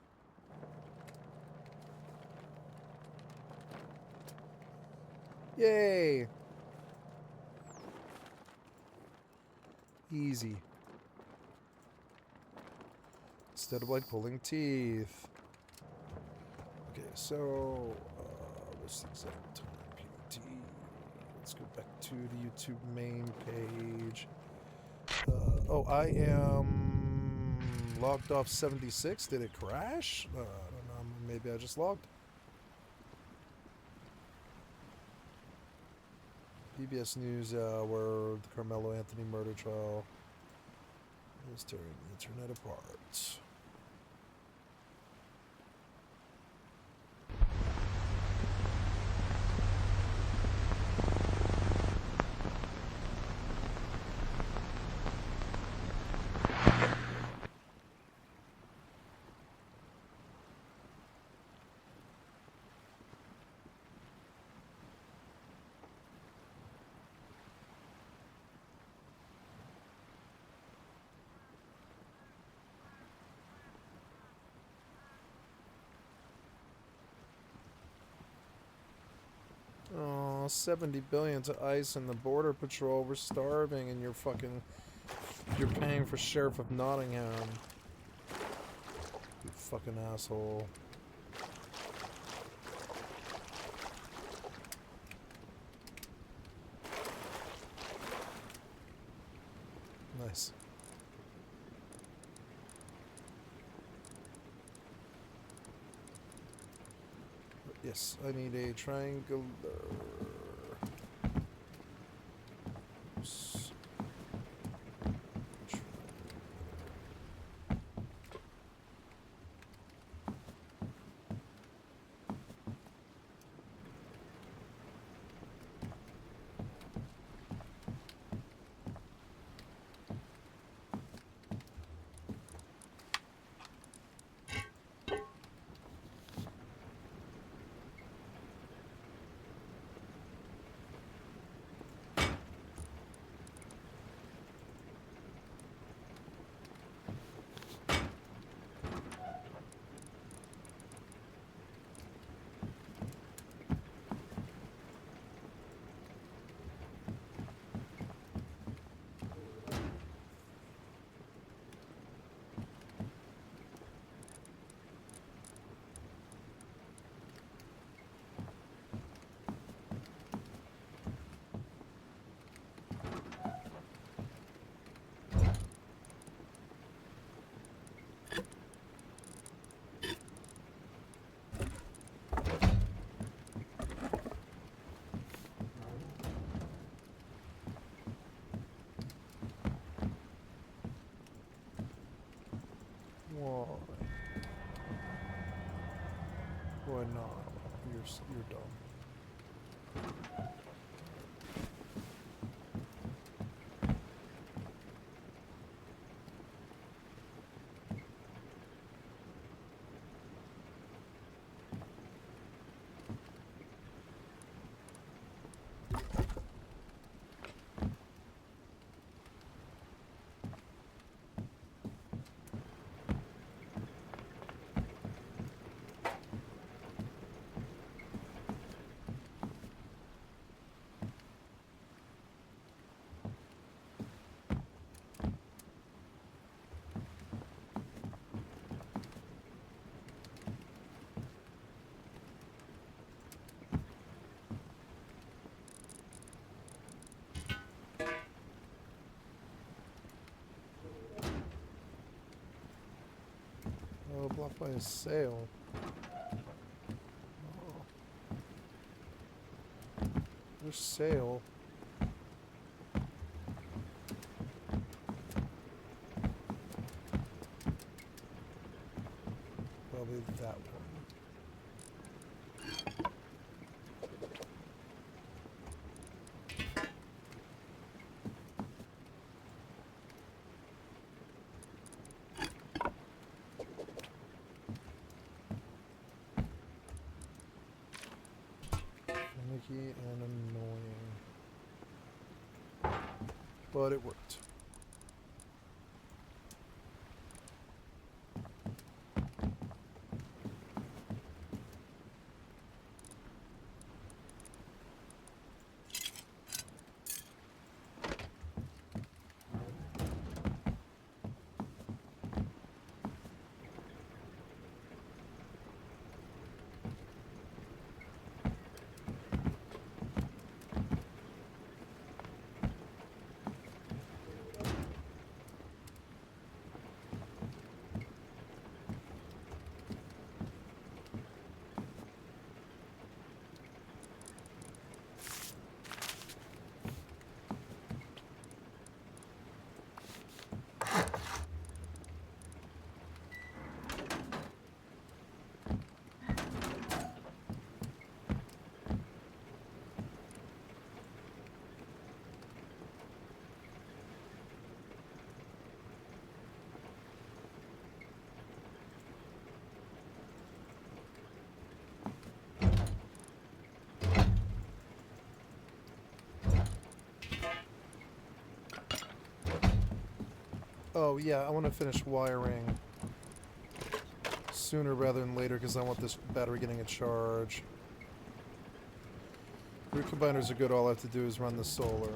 Speaker 1: Yay! Easy. Instead of like pulling teeth. Okay, so what's the exact time? PT. Let's go back to the YouTube main page. Oh, I am logged off 76. Did it crash? I don't know. Maybe I just logged. PBS News, where the Carmelo Anthony murder trial is tearing the internet apart. Oh, 70 billion to ICE and the Border Patrol. We're starving and you're paying for Sheriff of Nottingham. You fucking asshole. Nice. Yes, I need a triangular. Oops. Why? Why not? You're dumb. Oh, blocked by a sail. Oh. There's sail. Probably that one. janky and annoying. But it worked. Oh yeah, I want to finish wiring sooner rather than later because I want this battery getting a charge. Root combiners are good, all I have to do is run the solar.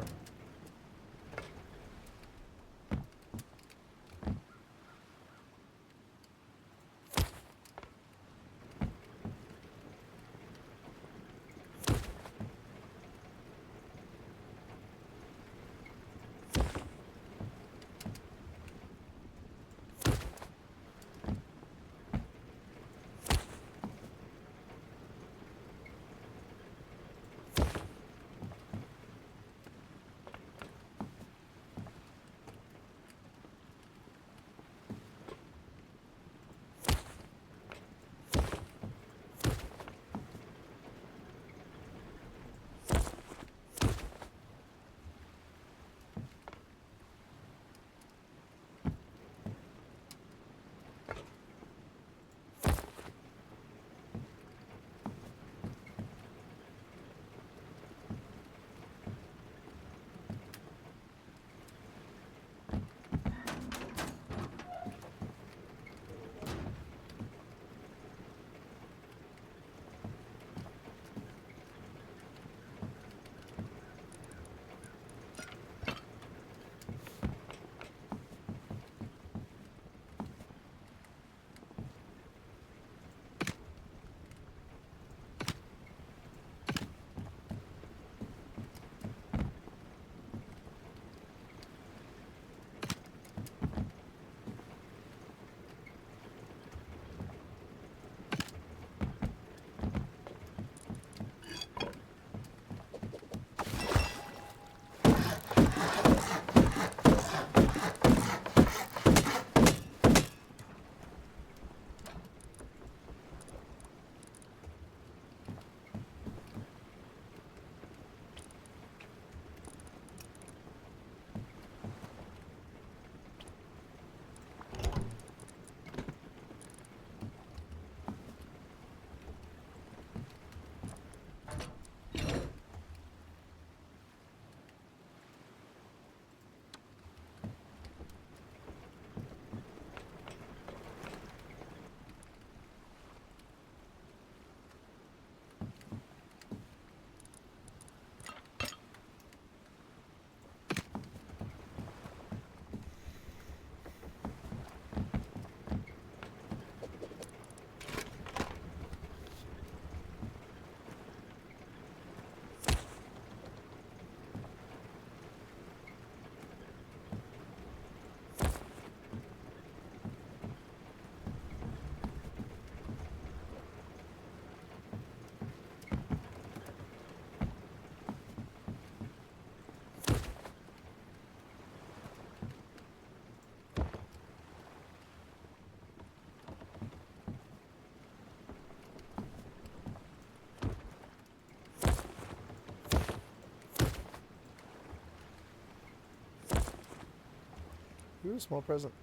Speaker 1: Ooh, small present.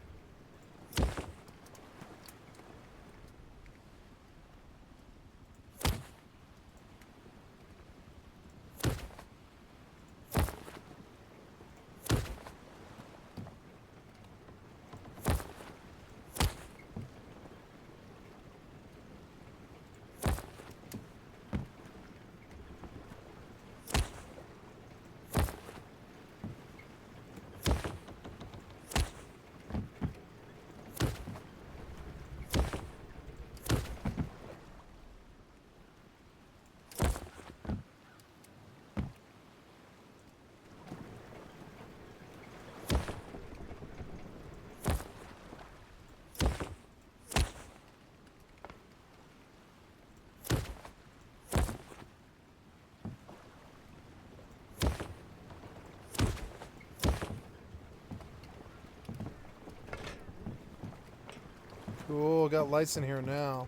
Speaker 1: Cool, got lights in here now.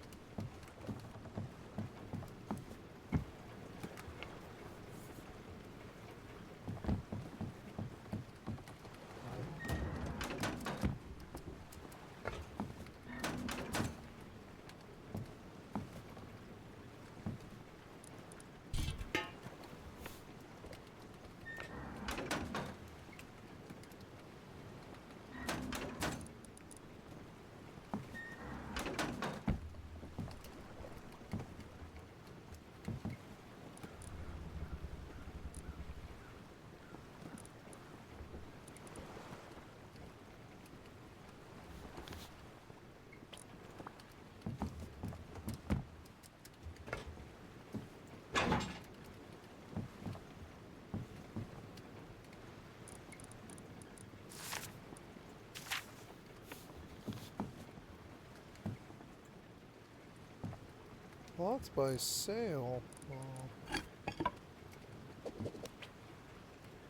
Speaker 1: Locked by sail.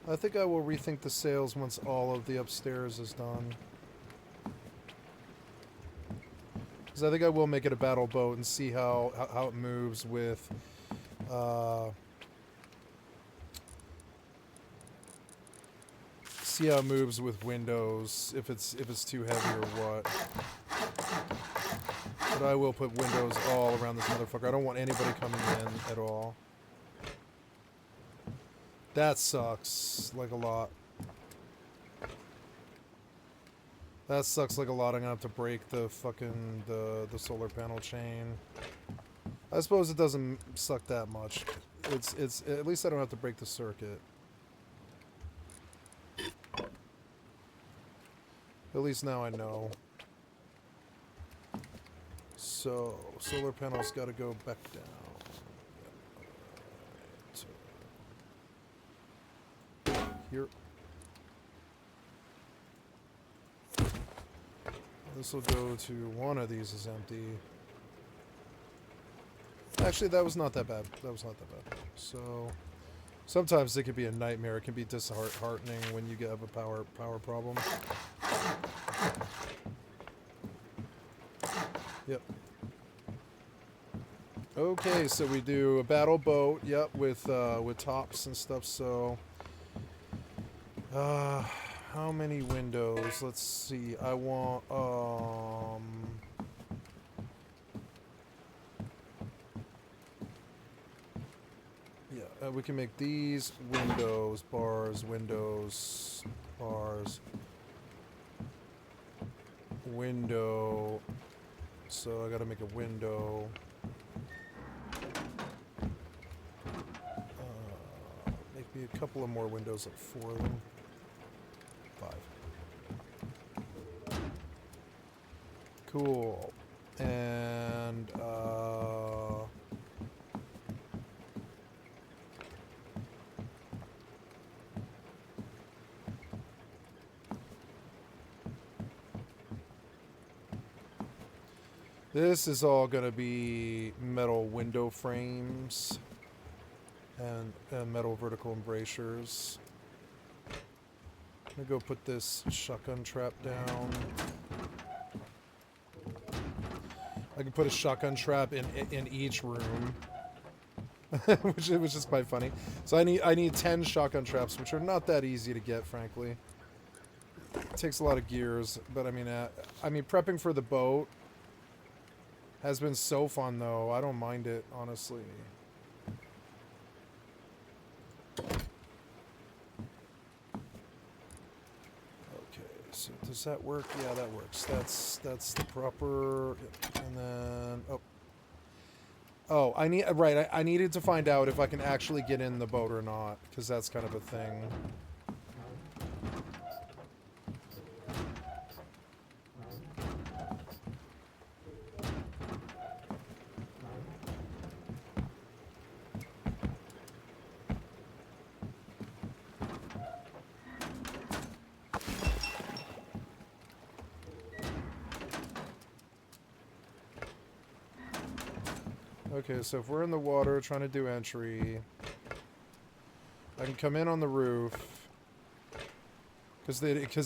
Speaker 1: I think I will rethink the sails once all of the upstairs is done. Because I think I will make it a battle boat and see how it moves with... see how it moves with windows, if it's too heavy or what. But I will put windows all around this motherfucker. I don't want anybody coming in at all. That sucks like a lot. That sucks like a lot. I'm gonna have to break the fucking the solar panel chain. I suppose it doesn't suck that much. It's at least I don't have to break the circuit. At least now I know. So, solar panels gotta go back down. Right. Here. This will go to one of these is empty. Actually, that was not that bad. That was not that bad. So, sometimes it can be a nightmare. It can be disheartening when you have a power problem. Yep. Okay, so we do a battle boat, yep, with tops and stuff, so... how many windows? Let's see, I want, yeah, we can make these windows, bars, windows, bars, window, so I gotta make a window. A couple of more windows, like 4 of them. 5. Cool. And, this is all gonna be metal window frames. And metal vertical embrasures. I'm gonna go put this shotgun trap down. I can put a shotgun trap in each room, which is quite funny. So I need 10 shotgun traps, which are not that easy to get, frankly. It takes a lot of gears, but I mean prepping for the boat has been so fun, though. I don't mind it, honestly. So does that work? Yeah, that works. That's the proper. And then I needed to find out if I can actually get in the boat or not, because that's kind of a thing. Okay, so if we're in the water trying to do entry, I can come in on the roof, because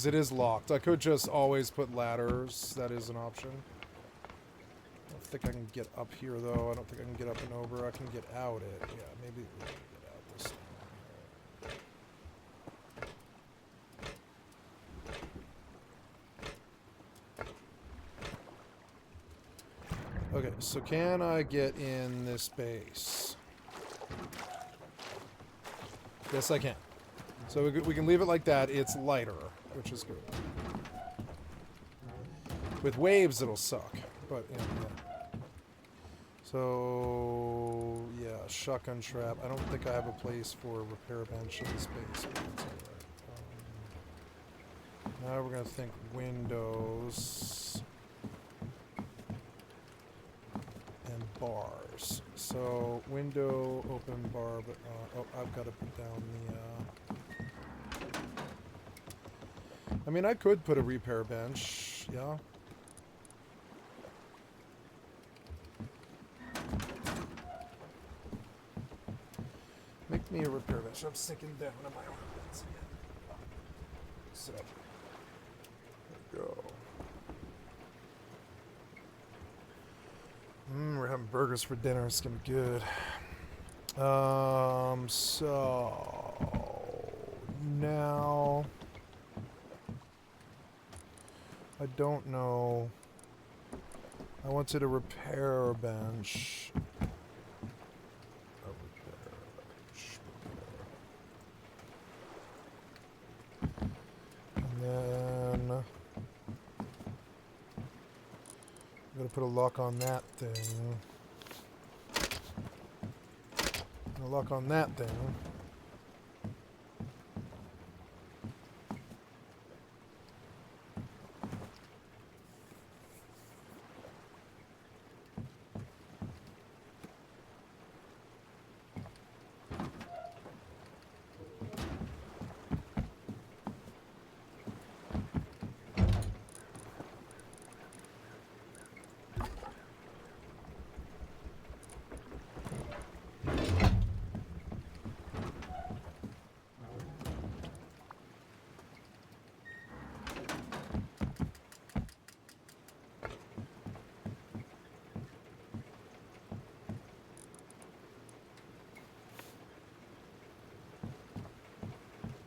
Speaker 1: it is locked. I could just always put ladders. That is an option. don't think I can get up here, though. I don't think I can get up and over. I can get out it. Yeah, maybe we can get out this time. Okay, so can I get in this base? Yes, I can. So we can leave it like that. It's lighter, which is good. With waves, it'll suck. But, you know, yeah. So, yeah, shotgun trap. I don't think I have a place for a repair bench in this base. But that's alright. Now we're going to think windows and bars. So, window, open bar, but, oh, I've got to put down the, I mean, I could put a repair bench, yeah. Make me a repair bench. I'm sinking down on my arms again. So, there we go. We're having burgers for dinner. It's gonna be good. So now I don't know. I wanted a repair bench. And then I'm gonna put a lock on that thing. A lock on that thing.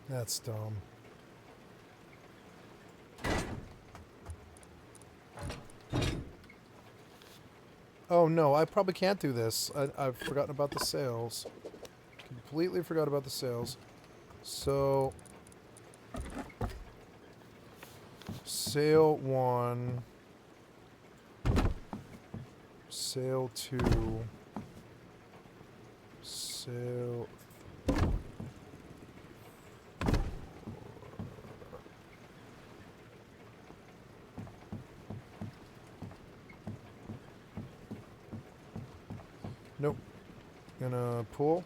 Speaker 1: That's dumb. Oh no, I probably can't do this. I've forgotten about the sails. Completely forgot about the sails. So, sail 1, sail 2, sail... Nope. Gonna pull.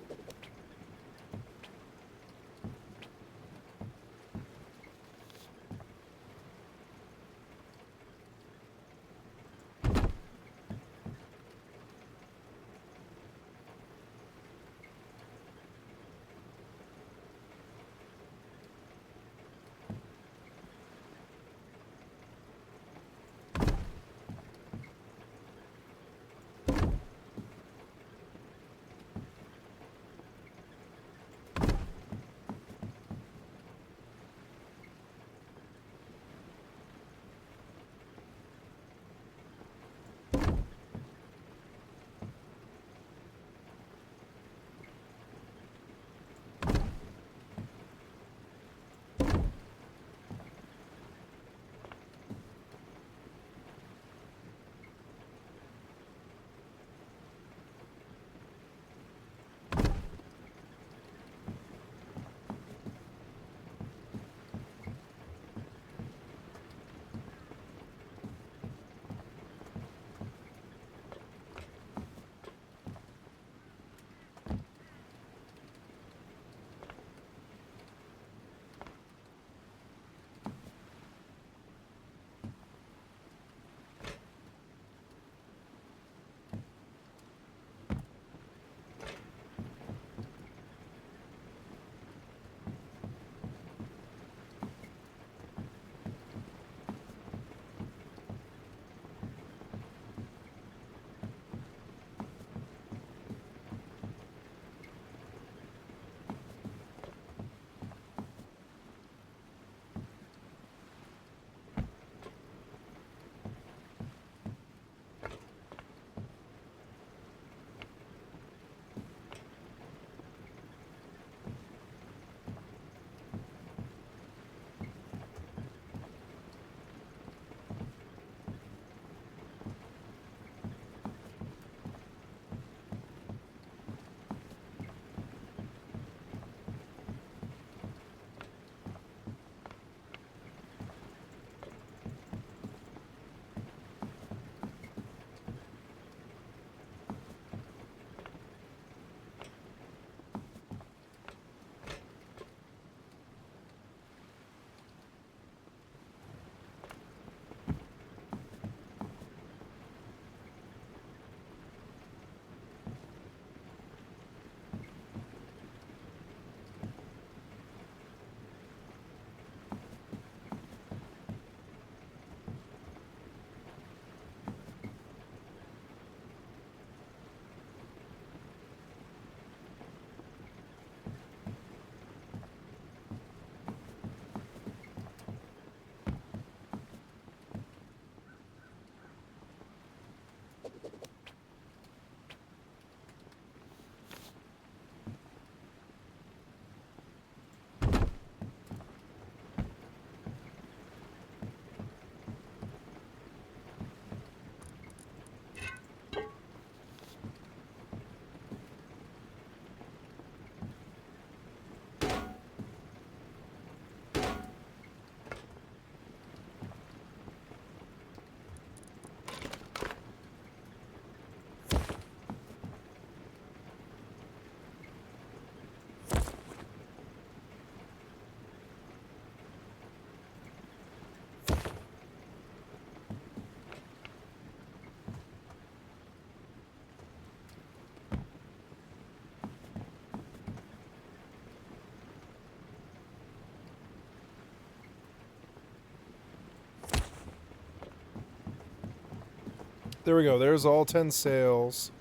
Speaker 1: There we go. There's all 10 sails.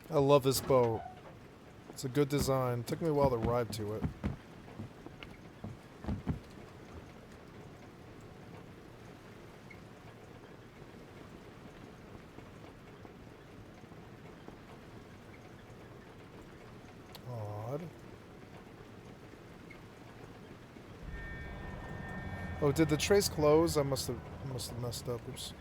Speaker 1: I love this boat. It's a good design. Took me a while to arrive to it. Odd. Oh, did the trace close? I must have messed up. Oops.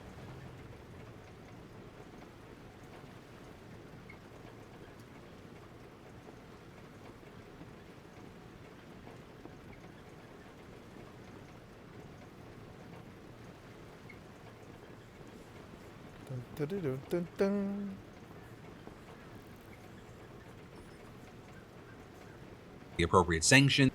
Speaker 1: Dun, dun, dun, dun, dun.
Speaker 3: The appropriate sanction.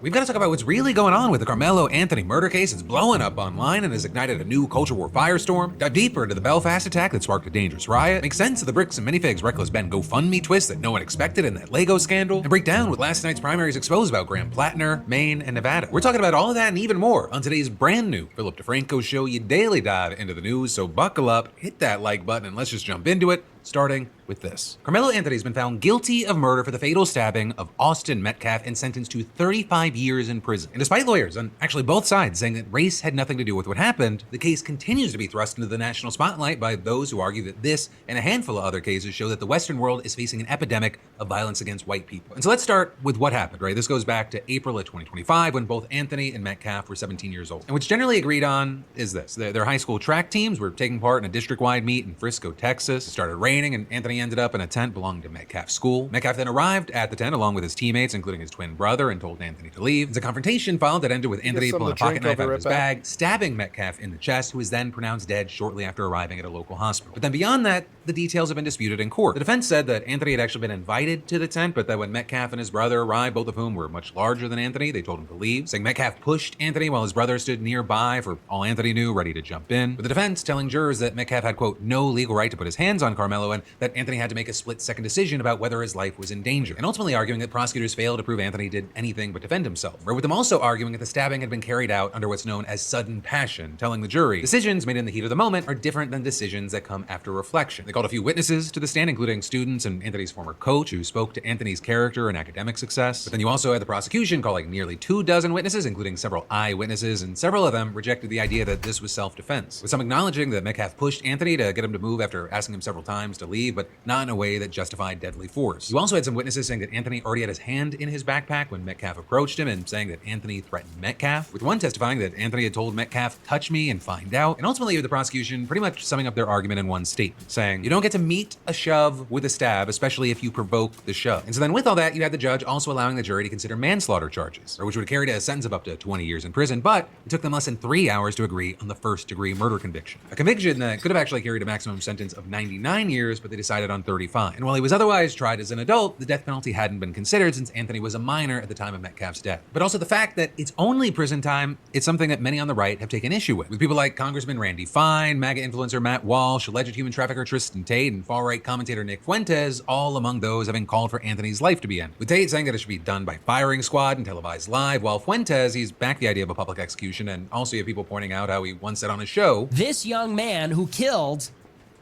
Speaker 3: We've got to talk about what's really going on with the Carmelo Anthony murder case. It's blowing up online and has ignited a new culture war firestorm. Dive deeper into the Belfast attack that sparked a dangerous riot. Make sense of the Bricks and Minifigs Reckless Ben GoFundMe twist that no one expected in that Lego scandal. And break down what last night's primaries exposed about Graham Plattner, Maine, and Nevada. We're talking about all of that and even more on today's brand new Philip DeFranco show. You daily dive into the news, so buckle up, hit that like button, and let's just jump into it. Starting with this. Carmelo Anthony's been found guilty of murder for the fatal stabbing of Austin Metcalf and sentenced to 35 years in prison. And despite lawyers on actually both sides saying that race had nothing to do with what happened, the case continues to be thrust into the national spotlight by those who argue that this and a handful of other cases show that the Western world is facing an epidemic of violence against white people. And so let's start with what happened, right? This goes back to April of 2025 when both Anthony and Metcalf were 17 years old. And what's generally agreed on is this. Their high school track teams were taking part in a district-wide meet in Frisco, Texas. It started raining and Anthony ended up in a tent belonging to Metcalf's school. Metcalf then arrived at the tent along with his teammates, including his twin brother, and told Anthony to leave. It's a confrontation followed that ended with Anthony pulling a pocket knife out of his bag, stabbing Metcalf in the chest, who was then pronounced dead shortly after arriving at a local hospital. But then beyond that, the details have been disputed in court. The defense said that Anthony had actually been invited to the tent, but that when Metcalf and his brother arrived, both of whom were much larger than Anthony, they told him to leave, saying Metcalf pushed Anthony while his brother stood nearby, for all Anthony knew, ready to jump in. With the defense telling jurors that Metcalf had, quote, no legal right to put his hands on Carmelo, and that Anthony had to make a split-second decision about whether his life was in danger, and ultimately arguing that prosecutors failed to prove Anthony did anything but defend himself. Or with them also arguing that the stabbing had been carried out under what's known as sudden passion, telling the jury decisions made in the heat of the moment are different than decisions that come after reflection. They called a few witnesses to the stand, including students and Anthony's former coach, who spoke to Anthony's character and academic success. But then you also had the prosecution calling nearly 24 witnesses, including several eyewitnesses, and several of them rejected the idea that this was self-defense, with some acknowledging that Metcalf pushed Anthony to get him to move after asking him several times to leave, but not in a way that justified deadly force. You also had some witnesses saying that Anthony already had his hand in his backpack when Metcalf approached him, and saying that Anthony threatened Metcalf, with one testifying that Anthony had told Metcalf, touch me and find out. And ultimately, the prosecution pretty much summing up their argument in one statement, saying, you don't get to meet a shove with a stab, especially if you provoke the shove. And so then with all that, you had the judge also allowing the jury to consider manslaughter charges, or which would carry to a sentence of up to 20 years in prison, but it took them less than 3 hours to agree on the first-degree murder conviction. A conviction that could have actually carried a maximum sentence of 99 years, but they decided on 35. And while he was otherwise tried as an adult, the death penalty hadn't been considered since Anthony was a minor at the time of Metcalf's death. But also the fact that it's only prison time, it's something that many on the right have taken issue with people like Congressman Randy Fine, MAGA influencer Matt Walsh, alleged human trafficker Tristan Tate, and far-right commentator Nick Fuentes, all among those having called for Anthony's life to be ended. With Tate saying that it should be done by firing squad and televised live, while Fuentes, he's backed the idea of a public execution, and also you have people pointing out how he once said on his show,
Speaker 4: this young man who killed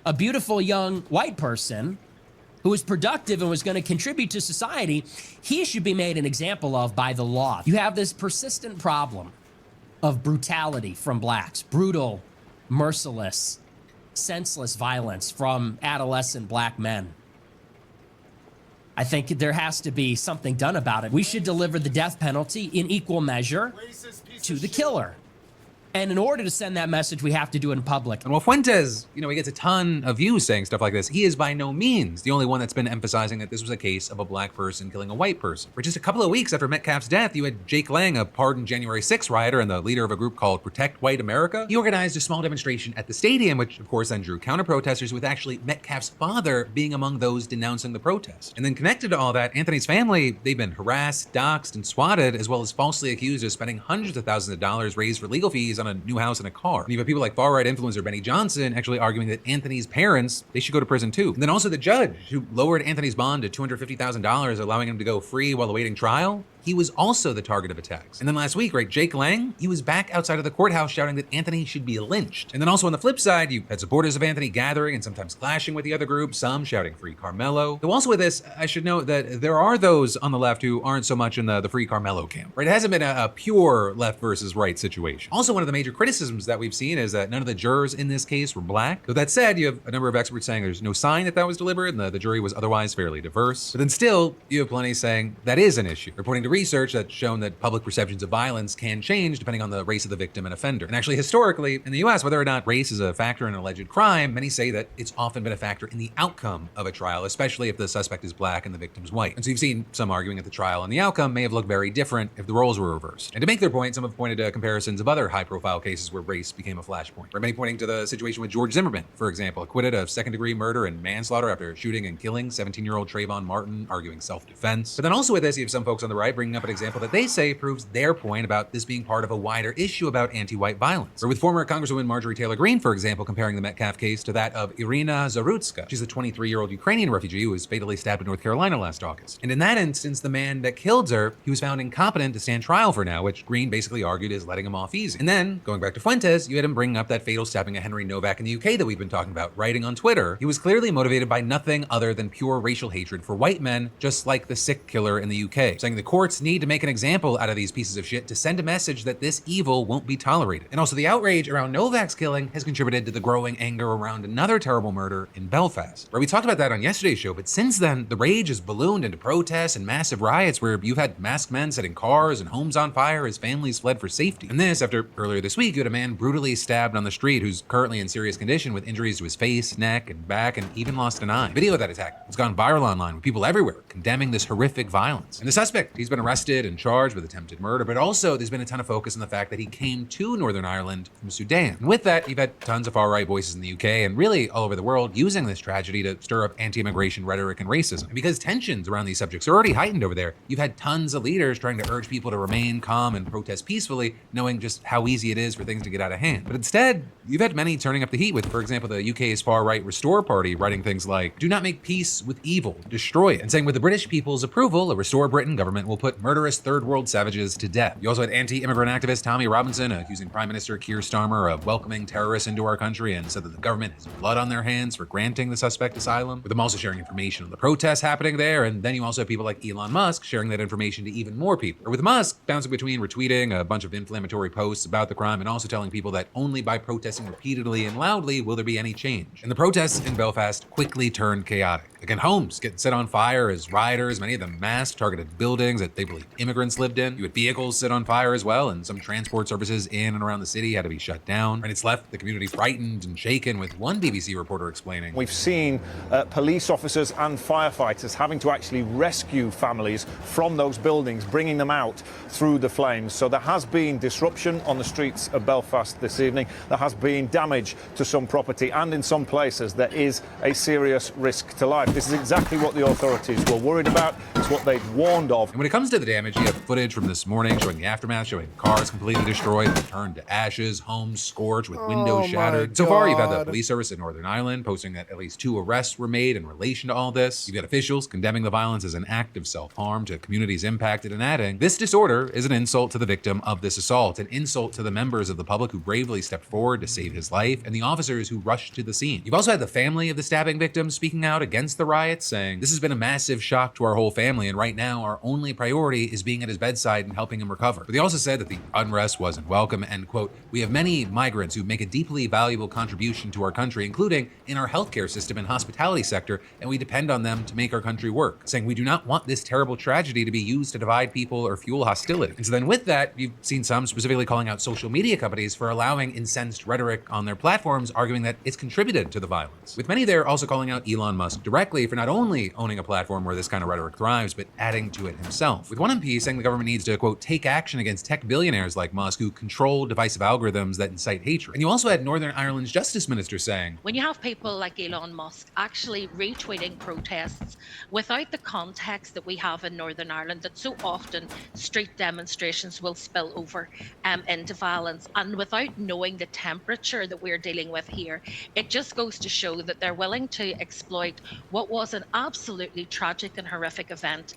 Speaker 4: a beautiful young white person who was productive and was going to contribute to society, he should be made an example of by the law. You have this persistent problem of brutality from blacks, brutal, merciless, senseless violence from adolescent black men. I think there has to be something done about it. We should deliver the death penalty in equal measure to the killer. And in order to send that message, we have to do it in public.
Speaker 3: And while Fuentes, he gets a ton of views saying stuff like this, he is by no means the only one that's been emphasizing that this was a case of a black person killing a white person. For just a couple of weeks after Metcalf's death, you had Jake Lang, a pardoned January 6th rioter and the leader of a group called Protect White America. He organized a small demonstration at the stadium, which of course then drew counter-protesters, with actually Metcalf's father being among those denouncing the protest. And then connected to all that, Anthony's family, they've been harassed, doxxed, and swatted, as well as falsely accused of spending hundreds of thousands of dollars raised for legal fees on a new house and a car. And you have people like far-right influencer Benny Johnson actually arguing that Anthony's parents, they should go to prison too. And then also the judge who lowered Anthony's bond to $250,000, allowing him to go free while awaiting trial. He was also the target of attacks. And then last week, right, Jake Lang, he was back outside of the courthouse shouting that Anthony should be lynched. And then also on the flip side, you had supporters of Anthony gathering and sometimes clashing with the other group, some shouting Free Carmelo. Though also with this, I should note that there are those on the left who aren't so much in the Free Carmelo camp, right? It hasn't been a pure left versus right situation. Also, one of the major criticisms that we've seen is that none of the jurors in this case were black. Though that said, you have a number of experts saying there's no sign that that was deliberate and the jury was otherwise fairly diverse. But then still, you have plenty saying that is an issue. They're pointing to research that's shown that public perceptions of violence can change depending on the race of the victim and offender. And actually, historically, in the US, whether or not race is a factor in an alleged crime, many say that it's often been a factor in the outcome of a trial, especially if the suspect is black and the victim's white. And so you've seen some arguing that the trial and the outcome may have looked very different if the roles were reversed. And to make their point, some have pointed to comparisons of other high-profile cases where race became a flashpoint. Right? Many pointing to the situation with George Zimmerman, for example, acquitted of second-degree murder and manslaughter after shooting and killing 17-year-old Trayvon Martin, arguing self-defense. But then also with this, you have some folks on the right bringing up an example that they say proves their point about this being part of a wider issue about anti-white violence. Or with former Congresswoman Marjorie Taylor Greene, for example, comparing the Metcalf case to that of Irina Zarutska. She's a 23-year-old Ukrainian refugee who was fatally stabbed in North Carolina last August. And in that instance, the man that killed her, he was found incompetent to stand trial for now, which Greene basically argued is letting him off easy. And then, going back to Fuentes, you had him bringing up that fatal stabbing of Henry Novak in the UK that we've been talking about, writing on Twitter. He was clearly motivated by nothing other than pure racial hatred for white men, just like the Sikh killer in the UK, saying the courts need to make an example out of these pieces of shit to send a message that this evil won't be tolerated. And also the outrage around Novak's killing has contributed to the growing anger around another terrible murder in Belfast. Right, we talked about that on yesterday's show, but since then, the rage has ballooned into protests and massive riots where you've had masked men setting cars and homes on fire as families fled for safety. And this, after earlier this week, you had a man brutally stabbed on the street who's currently in serious condition with injuries to his face, neck, and back, and even lost an eye. Video of that attack has gone viral online with people everywhere condemning this horrific violence. And the suspect, he's been arrested and charged with attempted murder, but also there's been a ton of focus on the fact that he came to Northern Ireland from Sudan. And with that, you've had tons of far-right voices in the UK and really all over the world using this tragedy to stir up anti-immigration rhetoric and racism. And because tensions around these subjects are already heightened over there, you've had tons of leaders trying to urge people to remain calm and protest peacefully, knowing just how easy it is for things to get out of hand. But instead, you've had many turning up the heat with, for example, the UK's far-right Restore Party writing things like, "Do not make peace with evil, destroy it," and saying with the British people's approval, a Restore Britain government will put murderous third world savages to death. You also had anti-immigrant activist Tommy Robinson accusing Prime Minister Keir Starmer of welcoming terrorists into our country and said that the government has blood on their hands for granting the suspect asylum, with them also sharing information on the protests happening there. And then you also have people like Elon Musk sharing that information to even more people. Or with Musk bouncing between retweeting a bunch of inflammatory posts about the crime and also telling people that only by protesting repeatedly and loudly will there be any change. And the protests in Belfast quickly turned chaotic. Again, homes getting set on fire as rioters, many of them masked, targeted buildings that they believed immigrants lived in. You had vehicles set on fire as well, and some transport services in and around the city had to be shut down. And it's left the community frightened and shaken, with one BBC reporter explaining,
Speaker 5: "We've seen police officers and firefighters having to actually rescue families from those buildings, bringing them out through the flames. So there has been disruption on the streets of Belfast this evening. There has been damage to some property, and in some places there is a serious risk to life. This is exactly what the authorities were worried about. It's what they've warned of."
Speaker 3: And when it comes to the damage, you have footage from this morning showing the aftermath, showing cars completely destroyed, turned to ashes, homes scorched with windows shattered. So far, you've had the police service in Northern Ireland posting that at least 2 arrests were made in relation to all this. You've got officials condemning the violence as an act of self-harm to communities impacted and adding, "This disorder is an insult to the victim of this assault, an insult to the members of the public who bravely stepped forward to save his life, and the officers who rushed to the scene." You've also had the family of the stabbing victim speaking out against the the riots, saying, "This has been a massive shock to our whole family, and right now our only priority is being at his bedside and helping him recover." But they also said that the unrest wasn't welcome and, quote, "We have many migrants who make a deeply valuable contribution to our country, including in our healthcare system and hospitality sector, and we depend on them to make our country work," saying, "We do not want this terrible tragedy to be used to divide people or fuel hostility." And so then with that, you've seen some specifically calling out social media companies for allowing incensed rhetoric on their platforms, arguing that it's contributed to the violence. With many there also calling out Elon Musk directly for not only owning a platform where this kind of rhetoric thrives, but adding to it himself. With one MP saying the government needs to, quote, "take action against tech billionaires like Musk who control divisive algorithms that incite hatred." And you also had Northern Ireland's Justice Minister saying,
Speaker 6: when you have people like Elon Musk actually retweeting protests without the context that we have in Northern Ireland, that so often street demonstrations will spill over into violence, and without knowing the temperature that we're dealing with here, it just goes to show that they're willing to exploit what was an absolutely tragic and horrific event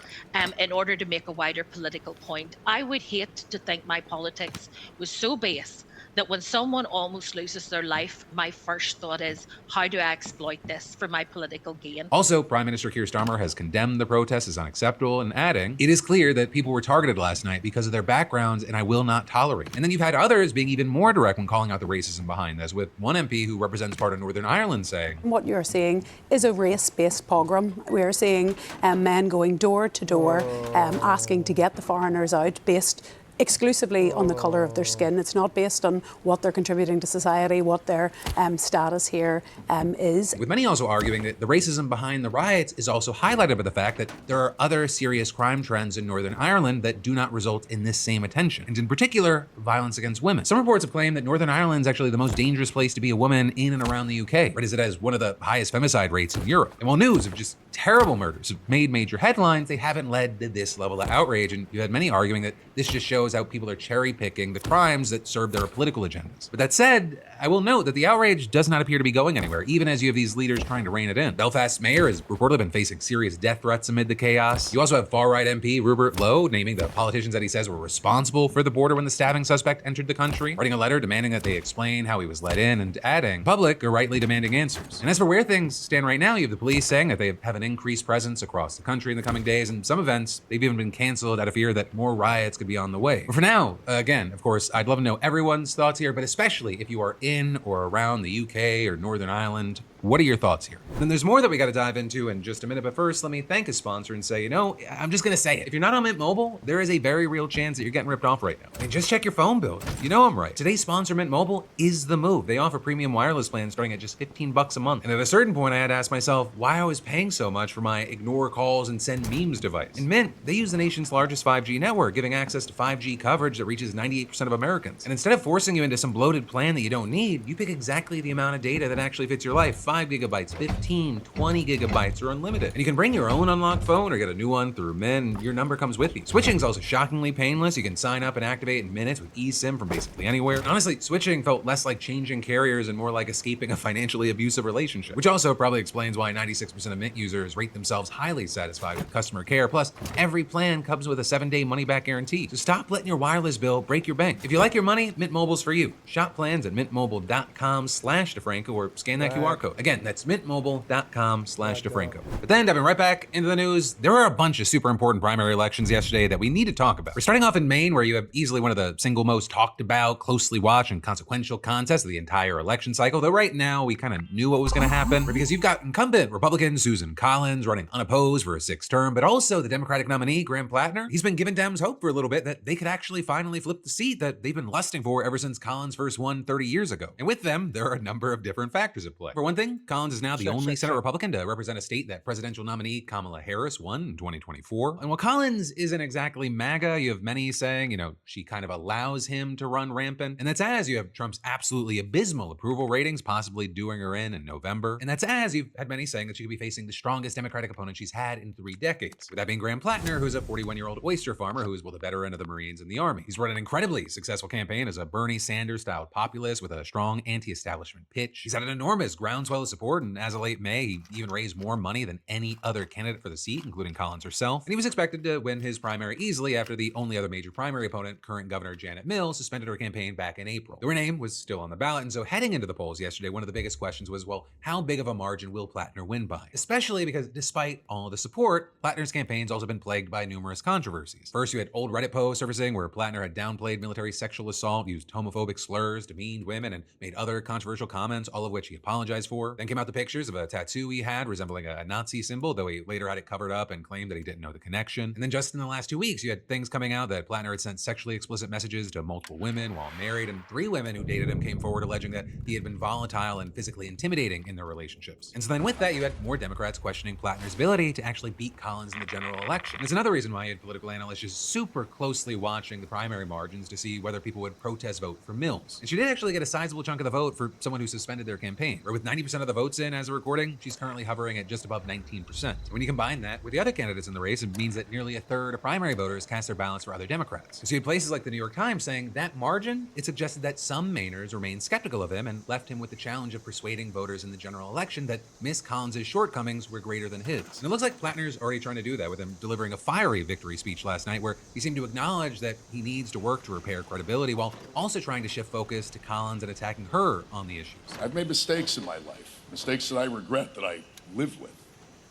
Speaker 6: in order to make a wider political point. I would hate to think my politics was so base that when someone almost loses their life, my first thought is, how do I exploit this for my political gain?
Speaker 3: Also, Prime Minister Keir Starmer has condemned the protests as unacceptable and adding, "It is clear that people were targeted last night because of their backgrounds and I will not tolerate." And then you've had others being even more direct when calling out the racism behind this, with one MP who represents part of Northern Ireland saying,
Speaker 7: "What you're seeing is a race-based pogrom. We're seeing men going door to door asking to get the foreigners out based exclusively on the colour of their skin. It's not based on what they're contributing to society, what their status here is."
Speaker 3: With many also arguing that the racism behind the riots is also highlighted by the fact that there are other serious crime trends in Northern Ireland that do not result in this same attention, and in particular, violence against women. Some reports have claimed that Northern Ireland is actually the most dangerous place to be a woman in and around the UK, right, as it has one of the highest femicide rates in Europe. And while news of just terrible murders have made major headlines, they haven't led to this level of outrage, and you had many arguing that this just shows how people are cherry picking the crimes that serve their political agendas. But that said, I will note that the outrage does not appear to be going anywhere, even as you have these leaders trying to rein it in. Belfast's mayor has reportedly been facing serious death threats amid the chaos. You also have far-right MP Rupert Lowe naming the politicians that he says were responsible for the border when the stabbing suspect entered the country, writing a letter demanding that they explain how he was let in, and adding, "The public are rightly demanding answers." And as for where things stand right now, you have the police saying that they have an increased presence across the country in the coming days, and some events, they've even been canceled out of fear that more riots could be on the way. But for now, again, of course, I'd love to know everyone's thoughts here, but especially if you are in or around the UK or Northern Ireland, what are your thoughts here? Then there's more that we got to dive into in just a minute, but first, let me thank a sponsor and say, I'm just going to say it. If you're not on Mint Mobile, there is a very real chance that you're getting ripped off right now. And just check your phone bill. You know I'm right. Today's sponsor, Mint Mobile, is the move. They offer premium wireless plans starting at just $15 a month. And at a certain point, I had to ask myself why I was paying so much for my ignore calls and send memes device. And Mint, they use the nation's largest 5G network, giving access to 5G coverage that reaches 98% of Americans. And instead of forcing you into some bloated plan that you don't need, you pick exactly the amount of data that actually fits your life. 5 gigabytes, 15, 20 gigabytes are unlimited. And you can bring your own unlocked phone or get a new one through Mint, and your number comes with you. Switching is also shockingly painless. You can sign up and activate in minutes with eSIM from basically anywhere. And honestly, switching felt less like changing carriers and more like escaping a financially abusive relationship, which also probably explains why 96% of Mint users rate themselves highly satisfied with customer care. Plus, every plan comes with a 7-day money-back guarantee. So stop letting your wireless bill break your bank. If you like your money, Mint Mobile's for you. Shop plans at mintmobile.com/DeFranco or scan that QR code. Again, that's mintmobile.com/DeFranco. But then diving right back into the news, there were a bunch of super important primary elections yesterday that we need to talk about. We're starting off in Maine, where you have easily one of the single most talked about, closely watched, and consequential contests of the entire election cycle. Though right now, we kind of knew what was going to happen, because you've got incumbent Republican Susan Collins running unopposed for a 6th term, but also the Democratic nominee, Graham Plattner. He's been giving Dems hope for a little bit that they could actually finally flip the seat that they've been lusting for ever since Collins first won 30 years ago. And with them, there are a number of different factors at play. For one thing, Collins is now the only Senate Republican to represent a state that presidential nominee Kamala Harris won in 2024. And while Collins isn't exactly MAGA, you have many saying, she kind of allows him to run rampant. And that's as you have Trump's absolutely abysmal approval ratings possibly doing her in November. And that's as you've had many saying that she could be facing the strongest Democratic opponent she's had in 3 decades. With that being Graham Plattner, who's a 41-year-old oyster farmer who is both a veteran of the Marines and the Army. He's run an incredibly successful campaign as a Bernie Sanders-style populist with a strong anti-establishment pitch. He's had an enormous groundswell groundswell of support, and as of late May, he even raised more money than any other candidate for the seat, including Collins herself. And he was expected to win his primary easily after the only other major primary opponent, current Governor Janet Mills, suspended her campaign back in April. Her name was still on the ballot, and so heading into the polls yesterday, one of the biggest questions was, well, how big of a margin will Plattner win by? Especially because despite all the support, Plattner's campaign's also been plagued by numerous controversies. First, you had old Reddit posts surfacing where Plattner had downplayed military sexual assault, used homophobic slurs, demeaned women, and made other controversial comments, all of which he apologized for. Then came out the pictures of a tattoo he had resembling a Nazi symbol, though he later had it covered up and claimed that he didn't know the connection. And then just in the last 2 weeks, you had things coming out that Plattner had sent sexually explicit messages to multiple women while married, and 3 women who dated him came forward alleging that he had been volatile and physically intimidating in their relationships. And so then with that, you had more Democrats questioning Plattner's ability to actually beat Collins in the general election. It's another reason why you had political analysts just super closely watching the primary margins to see whether people would protest vote for Mills. And she did actually get a sizable chunk of the vote for someone who suspended their campaign, where with 90% of the votes in as of recording, she's currently hovering at just above 19%. When you combine that with the other candidates in the race, it means that nearly a third of primary voters cast their ballots for other Democrats. So you had places like the New York Times saying that margin, it suggested that some Mainers remained skeptical of him and left him with the challenge of persuading voters in the general election that Miss Collins' shortcomings were greater than his. And it looks like Plattner's already trying to do that with him delivering a fiery victory speech last night where he seemed to acknowledge that he needs to work to repair credibility while also trying to shift focus to Collins and attacking her on the issues.
Speaker 8: I've made mistakes in my life, mistakes that I regret, that I live with,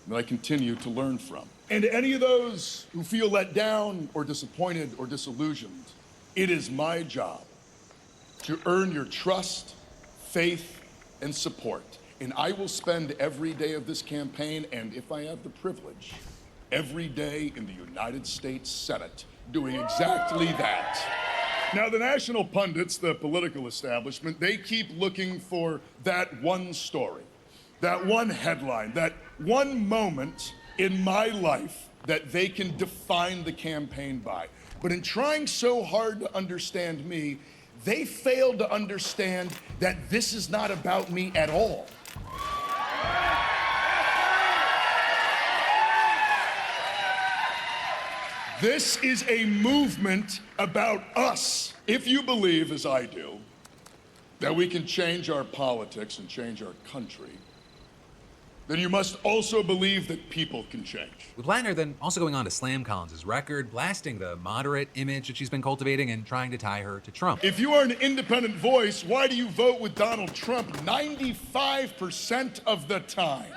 Speaker 8: and that I continue to learn from. And to any of those who feel let down or disappointed or disillusioned, it is my job to earn your trust, faith, and support. And I will spend every day of this campaign, and if I have the privilege, every day in the United States Senate doing exactly that. Now, the national pundits, the political establishment, they keep looking for that one story, that one headline, that one moment in my life that they can define the campaign by. But in trying so hard to understand me, they failed to understand that this is not about me at all. This is a movement about us. If you believe, as I do, that we can change our politics and change our country, then you must also believe that people can change.
Speaker 3: With Plattner then also going on to slam Collins' record, blasting the moderate image that she's been cultivating and trying to tie her to Trump.
Speaker 8: If you are an independent voice, why do you vote with Donald Trump 95% of the time?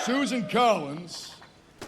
Speaker 8: Susan Collins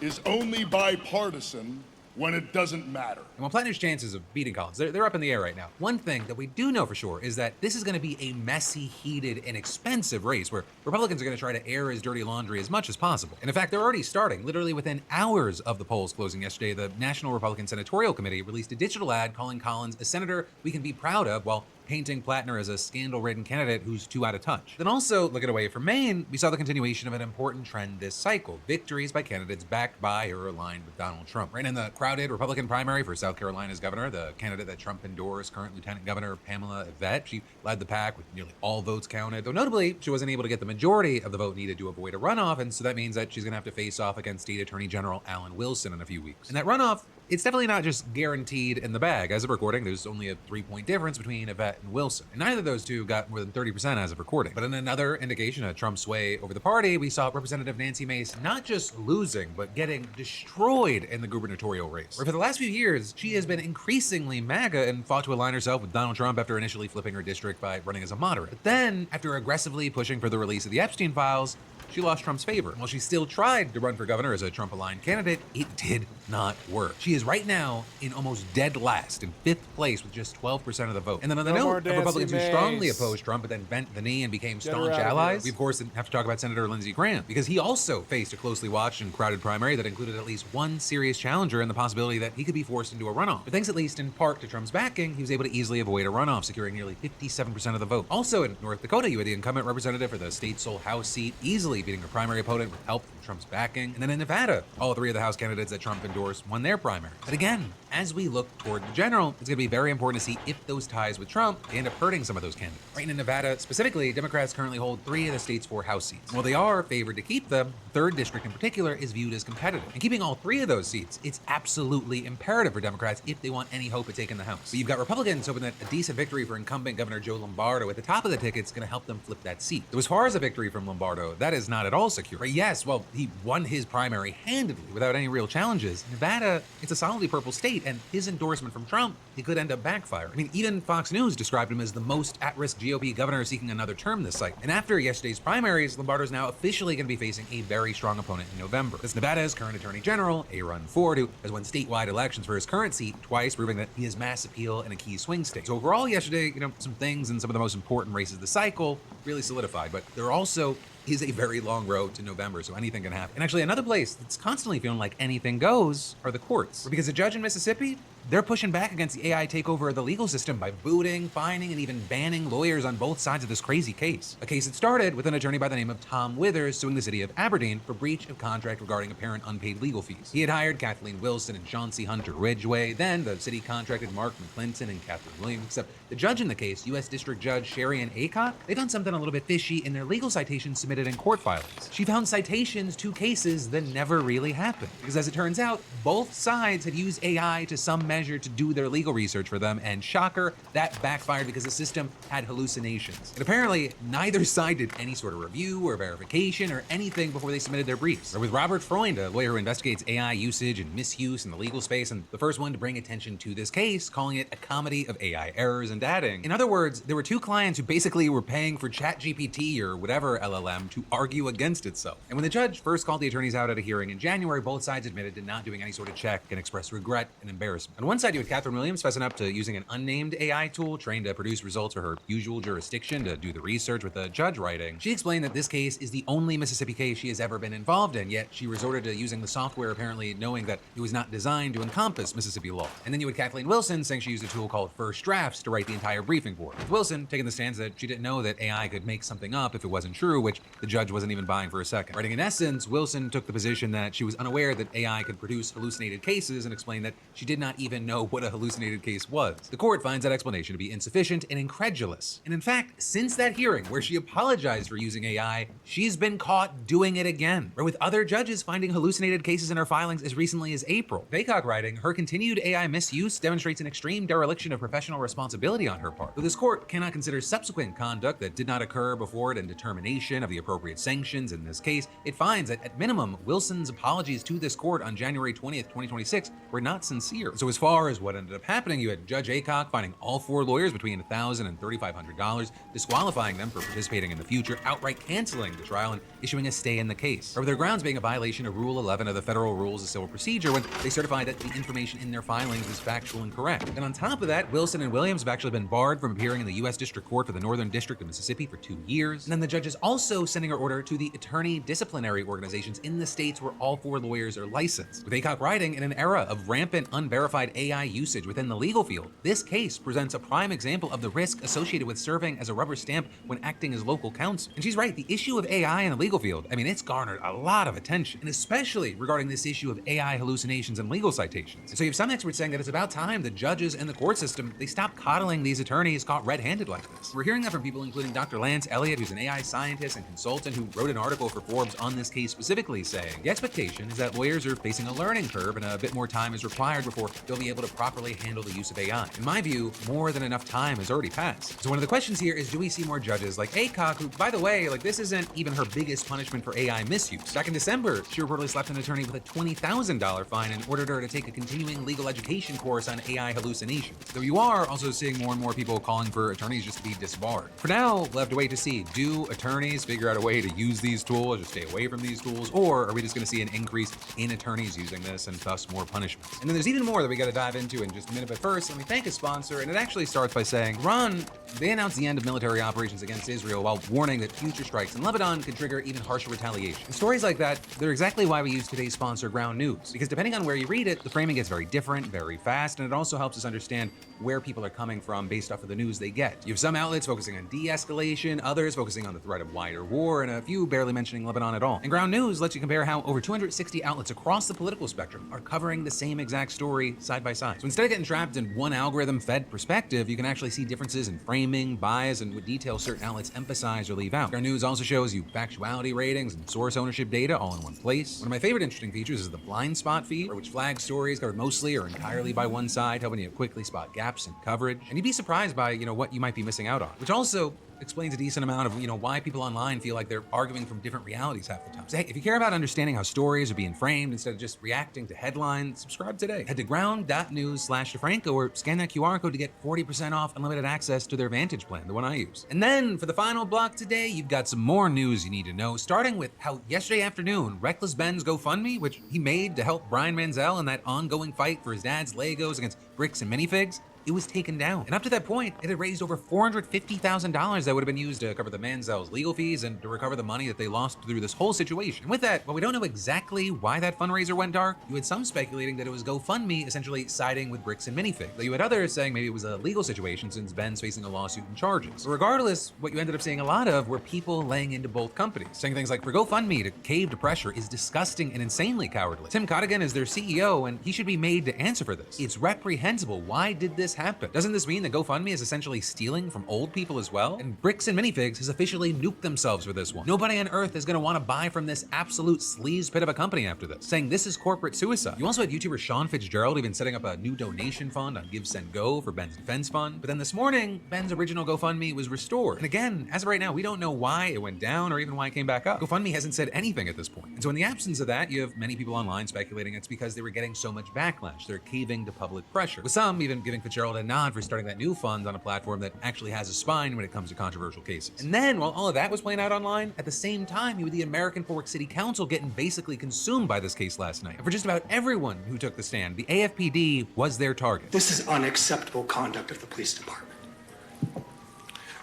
Speaker 8: is only bipartisan when it doesn't matter.
Speaker 3: And while Plattner's chances of beating Collins, they're up in the air right now. One thing that we do know for sure is that this is going to be a messy, heated, and expensive race where Republicans are going to try to air his dirty laundry as much as possible. And in fact, they're already starting. Literally within hours of the polls closing yesterday, the National Republican Senatorial Committee released a digital ad calling Collins a senator we can be proud of while painting Plattner as a scandal-ridden candidate who's too out of touch. Then also, looking away from Maine, we saw the continuation of an important trend this cycle. Victories by candidates backed by or aligned with Donald Trump. Right in the crowded Republican primary for South Carolina's governor, the candidate that Trump endorsed, current Lieutenant Governor Pamela Yvette, she led the pack with nearly all votes counted, though notably, she wasn't able to get the majority of the vote needed to avoid a runoff, and so that means that she's gonna have to face off against State Attorney General Alan Wilson in a few weeks. And that runoff, it's definitely not just guaranteed in the bag. As of recording, there's only a 3-point difference between Yvette and Wilson. And neither of those two got more than 30% as of recording. But in another indication of Trump's sway over the party, we saw Representative Nancy Mace not just losing, but getting destroyed in the gubernatorial race. Where for the last few years, she has been increasingly MAGA and fought to align herself with Donald Trump after initially flipping her district by running as a moderate. But then, after aggressively pushing for the release of the Epstein files, she lost Trump's favor. While she still tried to run for governor as a Trump-aligned candidate, it did not work. She is right now in almost dead last, in 5th place with just 12% of the vote. And then on the note of Republicans who strongly opposed Trump but then bent the knee and became staunch allies, we of course have to talk about Senator Lindsey Graham, because he also faced a closely watched and crowded primary that included at least one serious challenger and the possibility that he could be forced into a runoff. But thanks at least in part to Trump's backing, he was able to easily avoid a runoff, securing nearly 57% of the vote. Also in North Dakota, you had the incumbent representative for the state's sole House seat easily beating her primary opponent with help from Trump's backing. And then in Nevada, all 3 of the House candidates that Trump endorsed won their primary. primary. But again, as we look toward the general, it's going to be very important to see if those ties with Trump end up hurting some of those candidates. Right, in Nevada specifically, Democrats currently hold 3 of the state's 4 House seats. While they are favored to keep them, 3rd District in particular is viewed as competitive. And keeping all 3 of those seats, it's absolutely imperative for Democrats if they want any hope of taking the House. But you've got Republicans hoping that a decent victory for incumbent Governor Joe Lombardo at the top of the ticket is going to help them flip that seat. So as far as a victory from Lombardo, that is not at all secure. Right? Yes, well, he won his primary handedly without any real challenges. Nevada, it's a solidly purple state, and his endorsement from Trump, he could end up backfiring. I mean, even Fox News described him as the most at-risk GOP governor seeking another term this cycle. And after yesterday's primaries, Lombardo is now officially going to be facing a very strong opponent in November. That's Nevada's current Attorney General, Aaron Ford, who has won statewide elections for his current seat twice, proving that he has mass appeal in a key swing state. So overall, yesterday, some things in some of the most important races of the cycle really solidified, but there also is a very long road to November, so anything can happen. And actually, another place that's constantly feeling like anything goes are the courts. Because a judge in Mississippi, they're pushing back against the AI takeover of the legal system by booting, fining, and even banning lawyers on both sides of this crazy case. A case that started with an attorney by the name of Tom Withers suing the city of Aberdeen for breach of contract regarding apparent unpaid legal fees. He had hired Kathleen Wilson and Chauncey Hunter Ridgway. Then the city contracted Mark McClinton and Catherine Williams. Except the judge in the case, U.S. District Judge Sherry Ann Aycock, they found something a little bit fishy in their legal citations submitted in court filings. She found citations to cases that never really happened. Because as it turns out, both sides had used AI to some measure to do their legal research for them, and shocker, that backfired because the system had hallucinations. And apparently, neither side did any sort of review or verification or anything before they submitted their briefs. Or with Robert Freund, a lawyer who investigates AI usage and misuse in the legal space, and the first one to bring attention to this case, calling it a comedy of AI errors and adding. In other words, there were 2 clients who basically were paying for ChatGPT or whatever LLM to argue against itself. And when the judge first called the attorneys out at a hearing in January, both sides admitted to not doing any sort of check and expressed regret and embarrassment. On one side, you had Catherine Williams fessing up to using an unnamed AI tool trained to produce results for her usual jurisdiction to do the research with the judge writing. She explained that this case is the only Mississippi case she has ever been involved in, yet she resorted to using the software apparently knowing that it was not designed to encompass Mississippi law. And then you had Kathleen Wilson saying she used a tool called First Drafts to write the entire briefing for her. With Wilson taking the stance that she didn't know that AI could make something up if it wasn't true, which the judge wasn't even buying for a second. Writing in essence, Wilson took the position that she was unaware that AI could produce hallucinated cases and explained that she did not even know what a hallucinated case was. The court finds that explanation to be insufficient and incredulous. And in fact, since that hearing where she apologized for using AI, she's been caught doing it again. Or with other judges finding hallucinated cases in her filings as recently as April. Aycock writing, her continued AI misuse demonstrates an extreme dereliction of professional responsibility on her part. Though this court cannot consider subsequent conduct that did not occur before it and determination of the appropriate sanctions in this case, it finds that at minimum, Wilson's apologies to this court on January 20th, 2026 were not sincere. So as far as what ended up happening, you had Judge Aycock fining all 4 lawyers between $1,000 and $3,500, disqualifying them for participating in the future, outright canceling the trial, and issuing a stay in the case. Or with their grounds being a violation of Rule 11 of the Federal Rules of Civil Procedure when they certified that the information in their filings is factual and correct. And on top of that, Wilson and Williams have actually been barred from appearing in the U.S. District Court for the Northern District of Mississippi for 2 years. And then the judge is also sending her order to the attorney disciplinary organizations in the states where all 4 lawyers are licensed. With Aycock writing, in an era of rampant, unverified AI usage within the legal field, this case presents a prime example of the risk associated with serving as a rubber stamp when acting as local counsel. And she's right, the issue of AI in the legal field, it's garnered a lot of attention, and especially regarding this issue of AI hallucinations and legal citations. And so you have some experts saying that it's about time the judges and the court system, they stop coddling these attorneys caught red-handed like this. We're hearing that from people including Dr. Lance Elliott, who's an AI scientist and consultant who wrote an article for Forbes on this case specifically, saying the expectation is that lawyers are facing a learning curve and a bit more time is required before they'll be able to properly handle the use of AI. In my view, more than enough time has already passed. So one of the questions here is, do we see more judges like Aycock, who, by the way, this isn't even her biggest punishment for AI misuse. Back in December, she reportedly slapped an attorney with a $20,000 fine and ordered her to take a continuing legal education course on AI hallucinations. Though you are also seeing more and more people calling for attorneys just to be disbarred. For now, we'll have to wait to see, do attorneys figure out a way to use these tools or stay away from these tools, or are we just going to see an increase in attorneys using this and thus more punishment? And then there's even more that we got to dive into in just a minute, but first, let me thank a sponsor, and it actually starts by saying, Iran, they announced the end of military operations against Israel while warning that future strikes in Lebanon could trigger even harsher retaliation. And stories like that, they're exactly why we use today's sponsor, Ground News, because depending on where you read it, the framing gets very different, very fast, and it also helps us understand where people are coming from based off of the news they get. You have some outlets focusing on de-escalation, others focusing on the threat of wider war, and a few barely mentioning Lebanon at all. And Ground News lets you compare how over 260 outlets across the political spectrum are covering the same exact story side by side. So instead of getting trapped in one algorithm-fed perspective, you can actually see differences in framing, bias, and what details certain outlets emphasize or leave out. Ground News also shows you factuality ratings and source ownership data all in one place. One of my favorite interesting features is the blind spot feed, which flags stories covered mostly or entirely by one side, helping you quickly spot gaps in coverage. And you'd be surprised by, what you might be missing out on, which also explains a decent amount of, why people online feel like they're arguing from different realities half the time. So hey, if you care about understanding how stories are being framed instead of just reacting to headlines, subscribe today. Head to ground.news/DeFranco or scan that QR code to get 40% off unlimited access to their Vantage plan, the one I use. And then for the final block today, you've got some more news you need to know, starting with how yesterday afternoon, Reckless Ben's GoFundMe, which he made to help Brian Manziel in that ongoing fight for his dad's Legos against bricks and minifigs, it was taken down. And up to that point, it had raised over $450,000 that would have been used to cover the Manziel's legal fees and to recover the money that they lost through this whole situation. And with that, while we don't know exactly why that fundraiser went dark, you had some speculating that it was GoFundMe essentially siding with bricks and minifigs. Though you had others saying maybe it was a legal situation since Ben's facing a lawsuit and charges. But regardless, what you ended up seeing a lot of were people laying into both companies, saying things like, for GoFundMe to cave to pressure is disgusting and insanely cowardly. Tim Cottigan is their CEO, and he should be made to answer for this. It's reprehensible. Why did this happen? Doesn't this mean that GoFundMe is essentially stealing from old people as well? And Bricks and Minifigs has officially nuked themselves for this one. Nobody on earth is going to want to buy from this absolute sleaze pit of a company after this, saying this is corporate suicide. You also had YouTuber Sean Fitzgerald even setting up a new donation fund on Give Send Go for Ben's defense fund. But then this morning, Ben's original GoFundMe was restored. And again, as of right now, we don't know why it went down or even why it came back up. GoFundMe hasn't said anything at this point. And so in the absence of that, you have many people online speculating it's because they were getting so much backlash. They're caving to public pressure, with some even giving Fitzgerald a nod for starting that new fund on a platform that actually has a spine when it comes to controversial cases. And then, while all of that was playing out online, at the same time, you had the American Fork City Council getting basically consumed by this case last night. And for just about everyone who took the stand, the AFPD was their target.
Speaker 9: This is unacceptable conduct of the police department.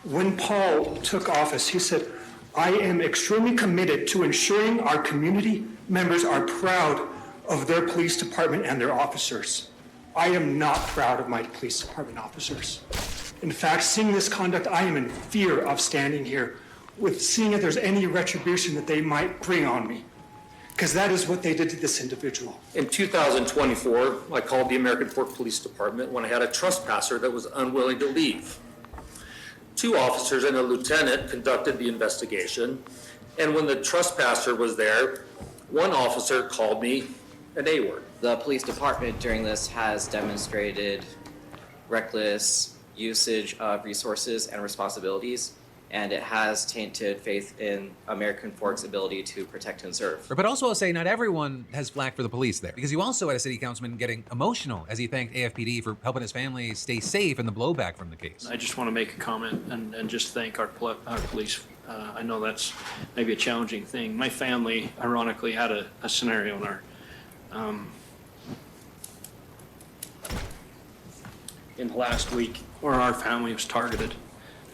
Speaker 9: When Paul took office, he said, I am extremely committed to ensuring our community members are proud of their police department and their officers. I am not proud of my police department officers. In fact, seeing this conduct, I am in fear of standing here with seeing if there's any retribution that they might bring on me, because that is what they did to this individual.
Speaker 10: In 2024, I called the American Fork Police Department when I had a trespasser that was unwilling to leave. 2 officers and a lieutenant conducted the investigation, and when the trespasser was there, 1 officer called me an A-word.
Speaker 11: The police department during this has demonstrated reckless usage of resources and responsibilities, and it has tainted faith in American Fork's ability to protect and serve.
Speaker 3: But also I'll say not everyone has flack for the police there, because you also had a city councilman getting emotional as he thanked AFPD for helping his family stay safe in the blowback from the case.
Speaker 12: I just want to make a comment and just thank our police. I know that's maybe a challenging thing. My family, ironically, had a scenario in in the last week where our family was targeted,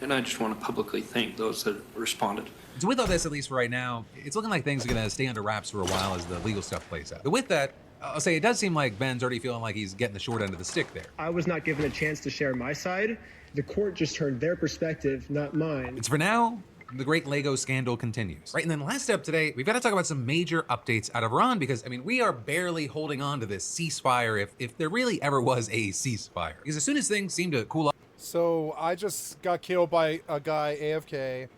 Speaker 12: and I just want to publicly thank those that responded.
Speaker 3: So with all this, at least for right now, it's looking like things are going to stay under wraps for a while as the legal stuff plays out. But with that, I'll say it does seem like Ben's already feeling like he's getting the short end of the stick there.
Speaker 13: I was not given a chance to share my side. The court just heard their perspective, not mine.
Speaker 3: It's for now. The great Lego scandal continues. Right, and then last up today, we've got to talk about some major updates out of Iran because, we are barely holding on to this ceasefire if there really ever was a ceasefire. Because as soon as things seem to cool off.
Speaker 1: So I just got killed by a guy AFK.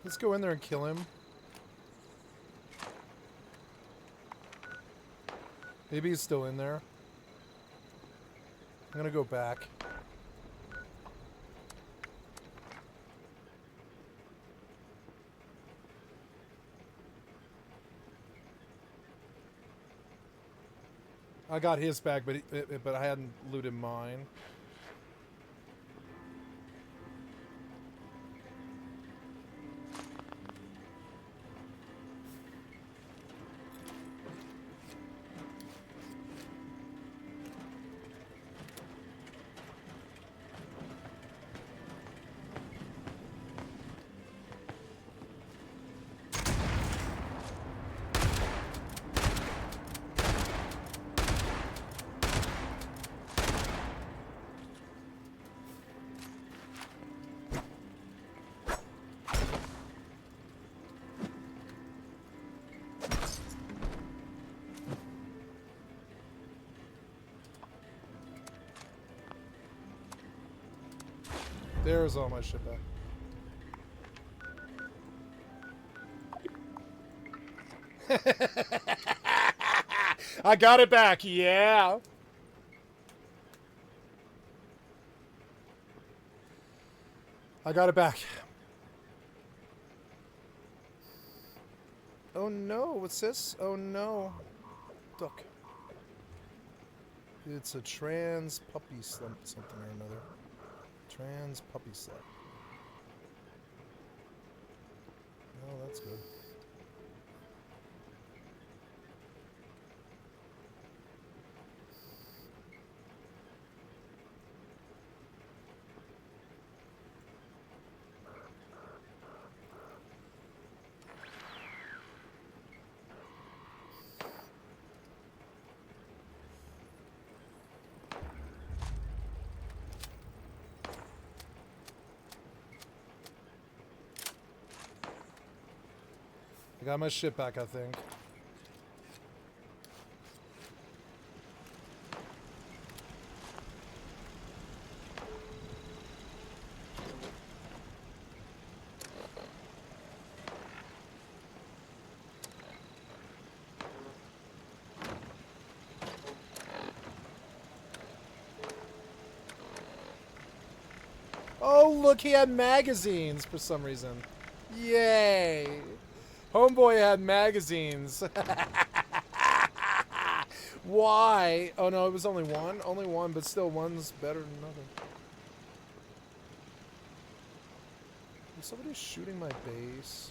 Speaker 1: Let's go in there and kill him. Maybe he's still in there. I'm gonna go back. I got his back, but I hadn't looted mine. There's all my shit back. I got it back, yeah. I got it back. Oh no, what's this? Oh no. Duck. It's a trans puppy something or another. Trans puppy set. Oh, that's good. I got my shit back, I think. Oh, look, he had magazines for some reason. Yay! Homeboy had magazines. Why? Oh no, it was only one? Only one, but still one's better than nothing. Is somebody shooting my base?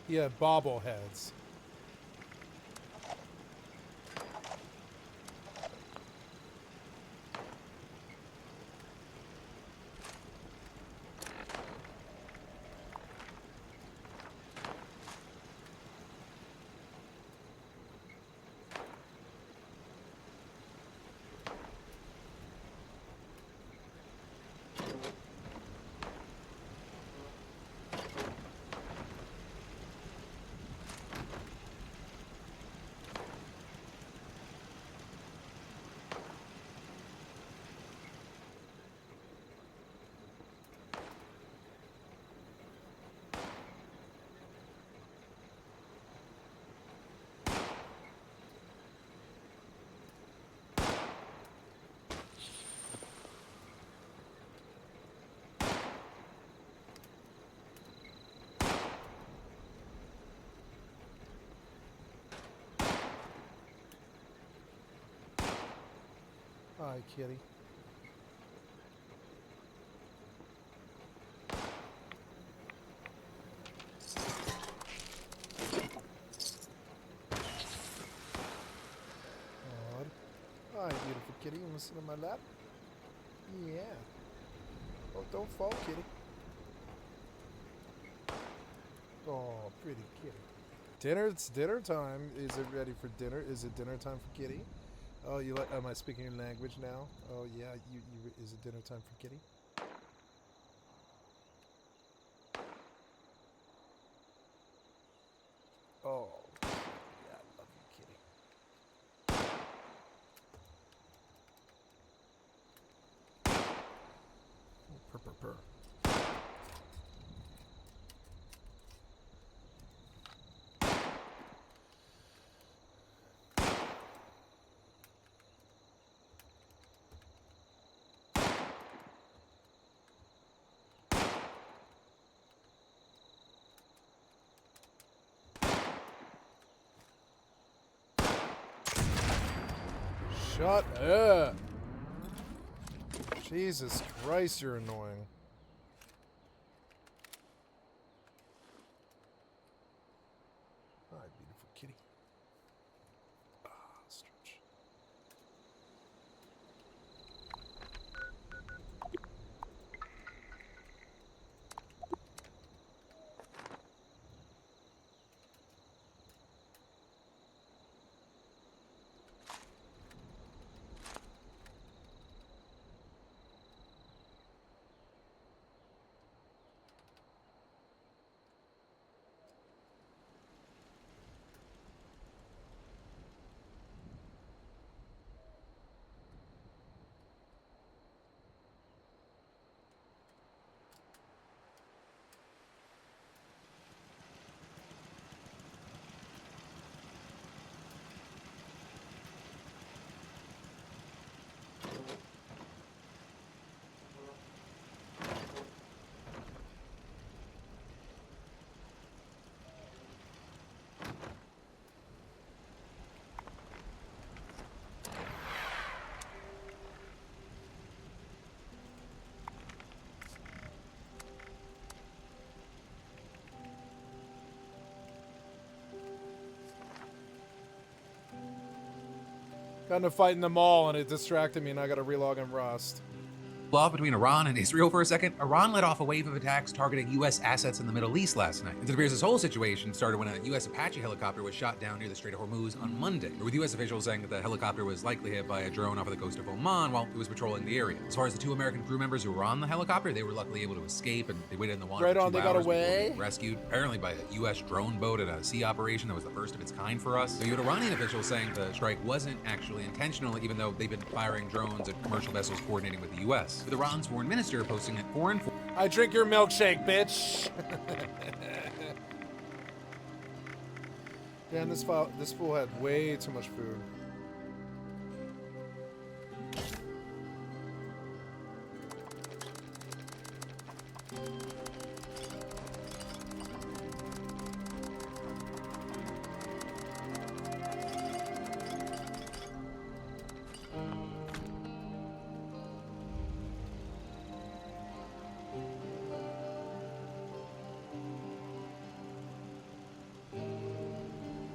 Speaker 1: He had bobbleheads. Hi, kitty. Odd. Hi, beautiful kitty. You want to sit on my lap? Yeah. Oh, don't fall, kitty. Oh, pretty kitty. Dinner. It's dinner time. Is it ready for dinner? Is it dinner time for kitty? Oh, you like? Am I speaking your language now? Oh yeah. You. Is it dinner time for kitty? Oh. Yeah, I love you, kitty. Purr, purr, purr. Shut up! Jesus Christ, you're annoying. Hi, beautiful kitty. Ah, stretch. Got in a fight in the mall and it distracted me and I gotta relog in Rust.
Speaker 3: Off between Iran and Israel for a second, Iran led off a wave of attacks targeting U.S. assets in the Middle East last night. It appears this whole situation started when a U.S. Apache helicopter was shot down near the Strait of Hormuz on Monday, with U.S. officials saying that the helicopter was likely hit by a drone off of the coast of Oman while it was patrolling the area. As far as the 2 American crew members who were on the helicopter, they were luckily able to escape and they waited in the water
Speaker 1: Right
Speaker 3: for
Speaker 1: on,
Speaker 3: 2
Speaker 1: they got
Speaker 3: hours before
Speaker 1: away?
Speaker 3: being rescued, apparently by a U.S. drone boat at a sea operation that was the first of its kind for us. So you had Iranian officials saying the strike wasn't actually intentional, even though they've been firing drones at commercial vessels coordinating with the U.S. With Iran's foreign minister posting that foreign...
Speaker 1: I drink your milkshake, bitch! Damn, this fool had way too much food.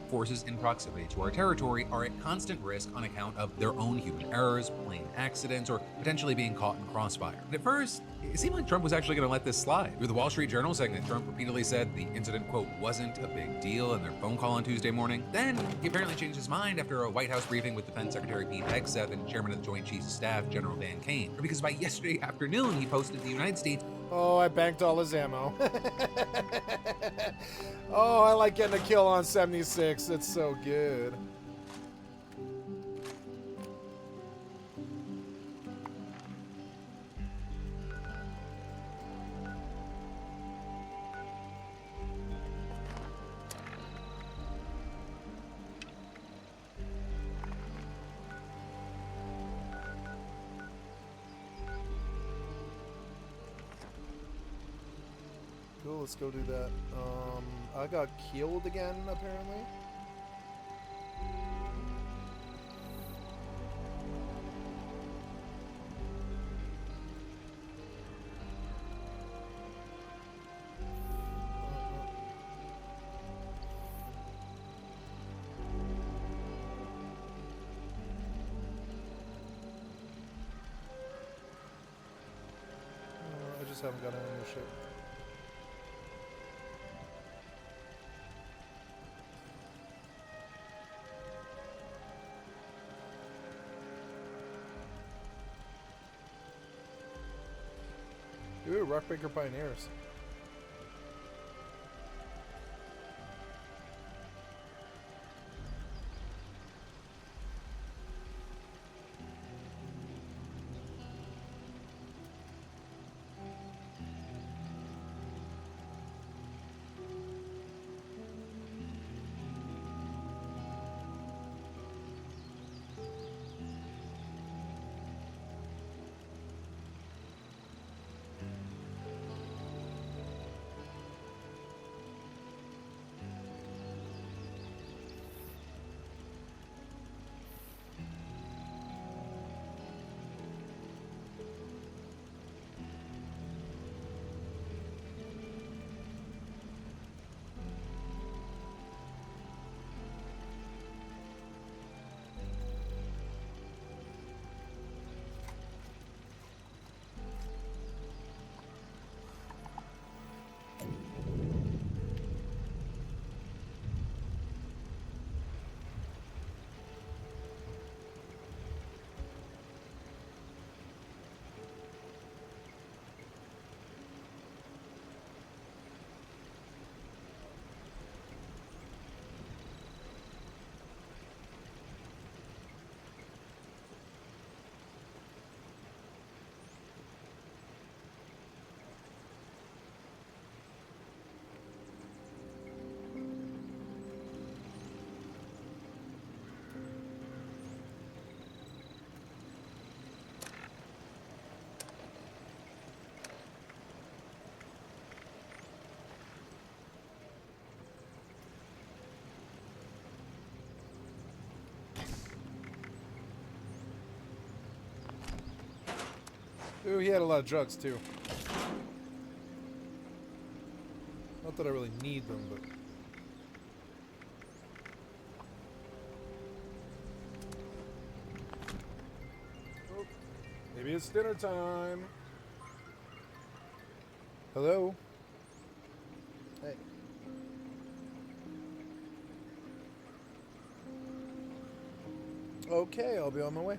Speaker 3: forces in proximity to our territory are at constant risk on account of their own human errors, plane accidents, or potentially being caught in crossfire. And at first, it seemed like Trump was actually going to let this slide. With the Wall Street Journal saying that Trump repeatedly said the incident, quote, wasn't a big deal in their phone call on Tuesday morning. Then he apparently changed his mind after a White House briefing with Defense Secretary Pete Hegseth and Chairman of the Joint Chiefs of Staff, General Dan Kane. Or because by yesterday afternoon, he posted the United States.
Speaker 1: Oh, I banked all his ammo. Oh, I like getting a kill on 76. It's so good. Cool, let's go do that. I got killed again, apparently. I just haven't got any shit. Ooh, Rockbreaker Pioneers. Ooh, he had a lot of drugs too. Not that I really need them, but... Oh, maybe it's dinner time. Hello? Hey. Okay, I'll be on my way.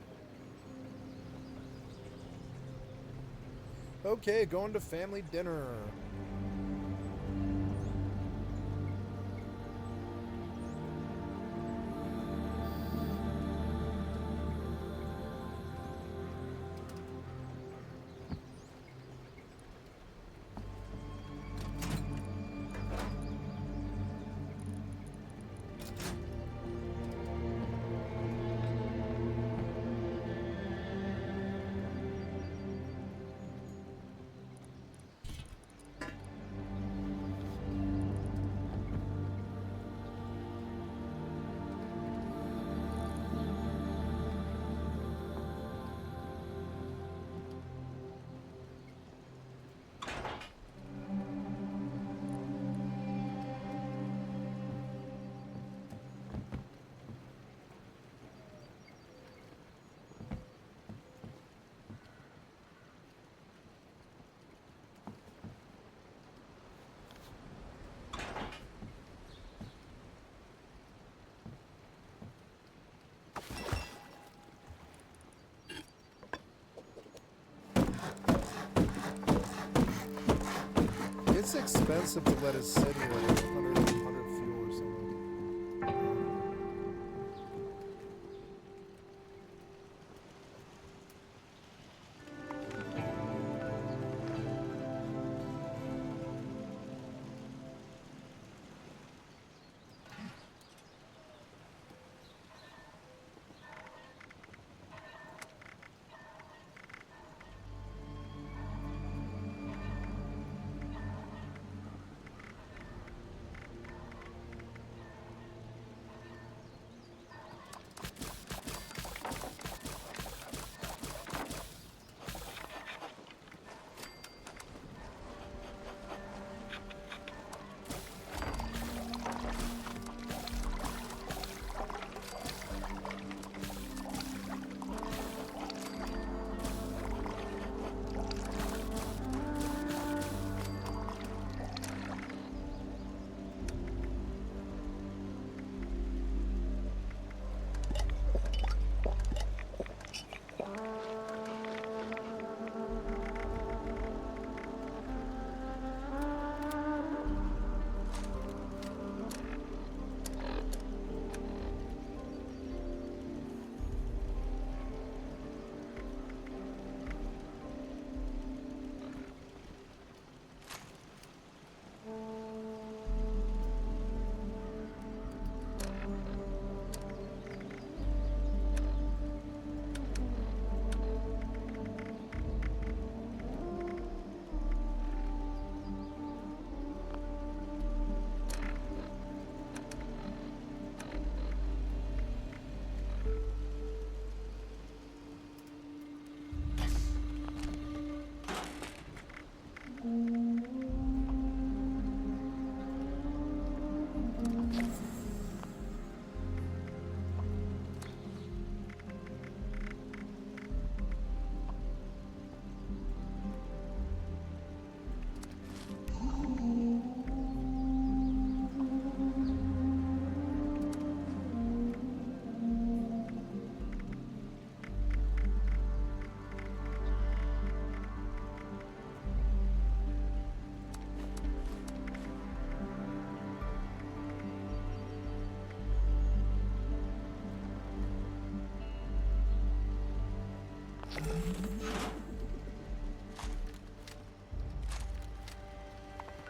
Speaker 1: Okay, going to family dinner. It's expensive to let it sit here with 100 fuel or something.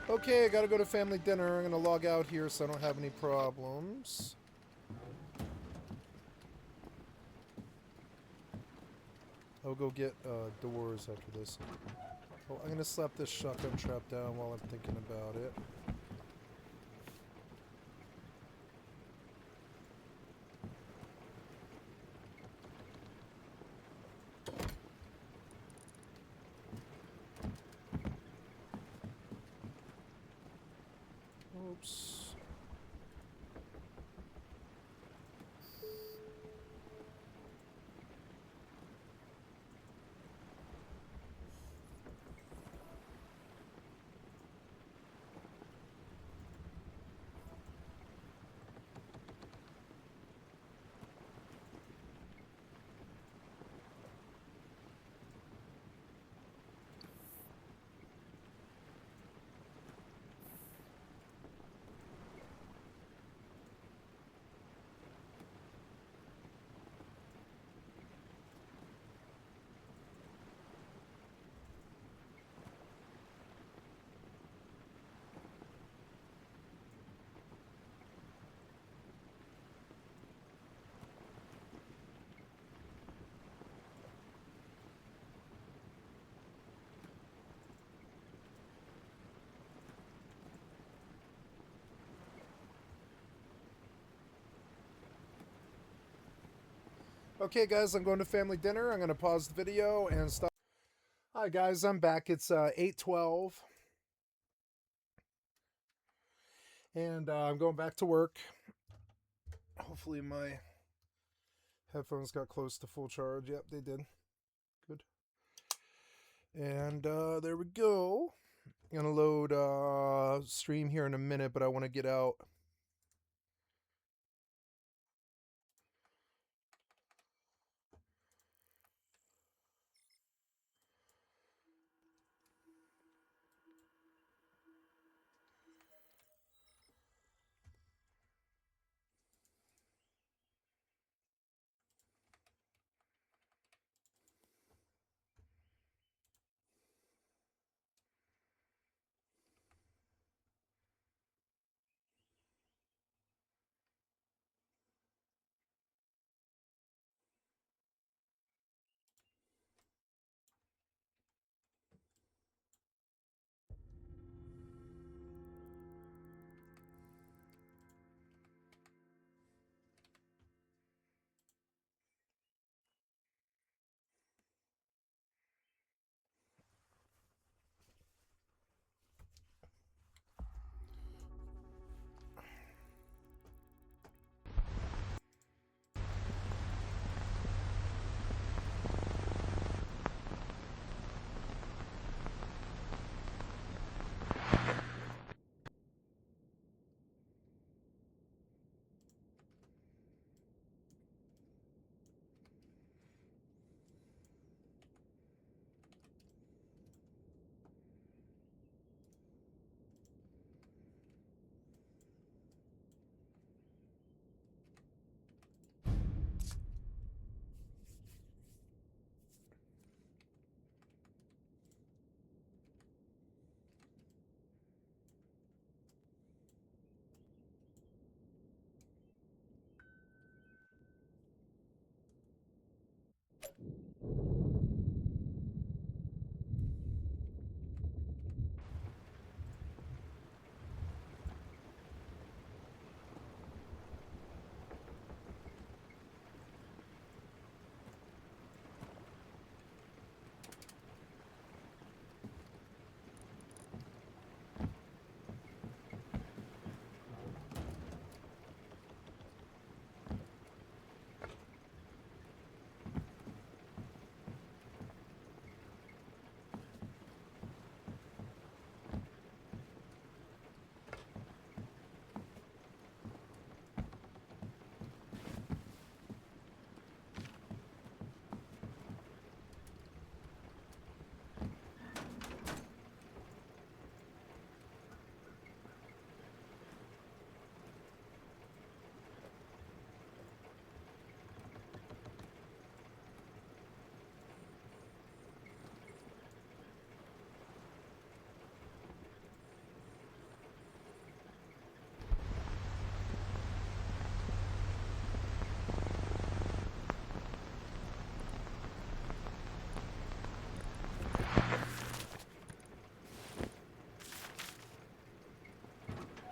Speaker 1: Okay, I gotta go to family dinner. I'm gonna log out here so I don't have any problems. I'll go get doors after this. Oh, I'm gonna slap this shotgun trap down while I'm thinking about it. Oops. Okay, guys, I'm going to family dinner. I'm going to pause the video and stop. Hi, guys, I'm back. It's 8:12. And I'm going back to work. Hopefully my headphones got close to full charge. Yep, they did. Good. And there we go. I'm going to load stream here in a minute, but I want to get out. it.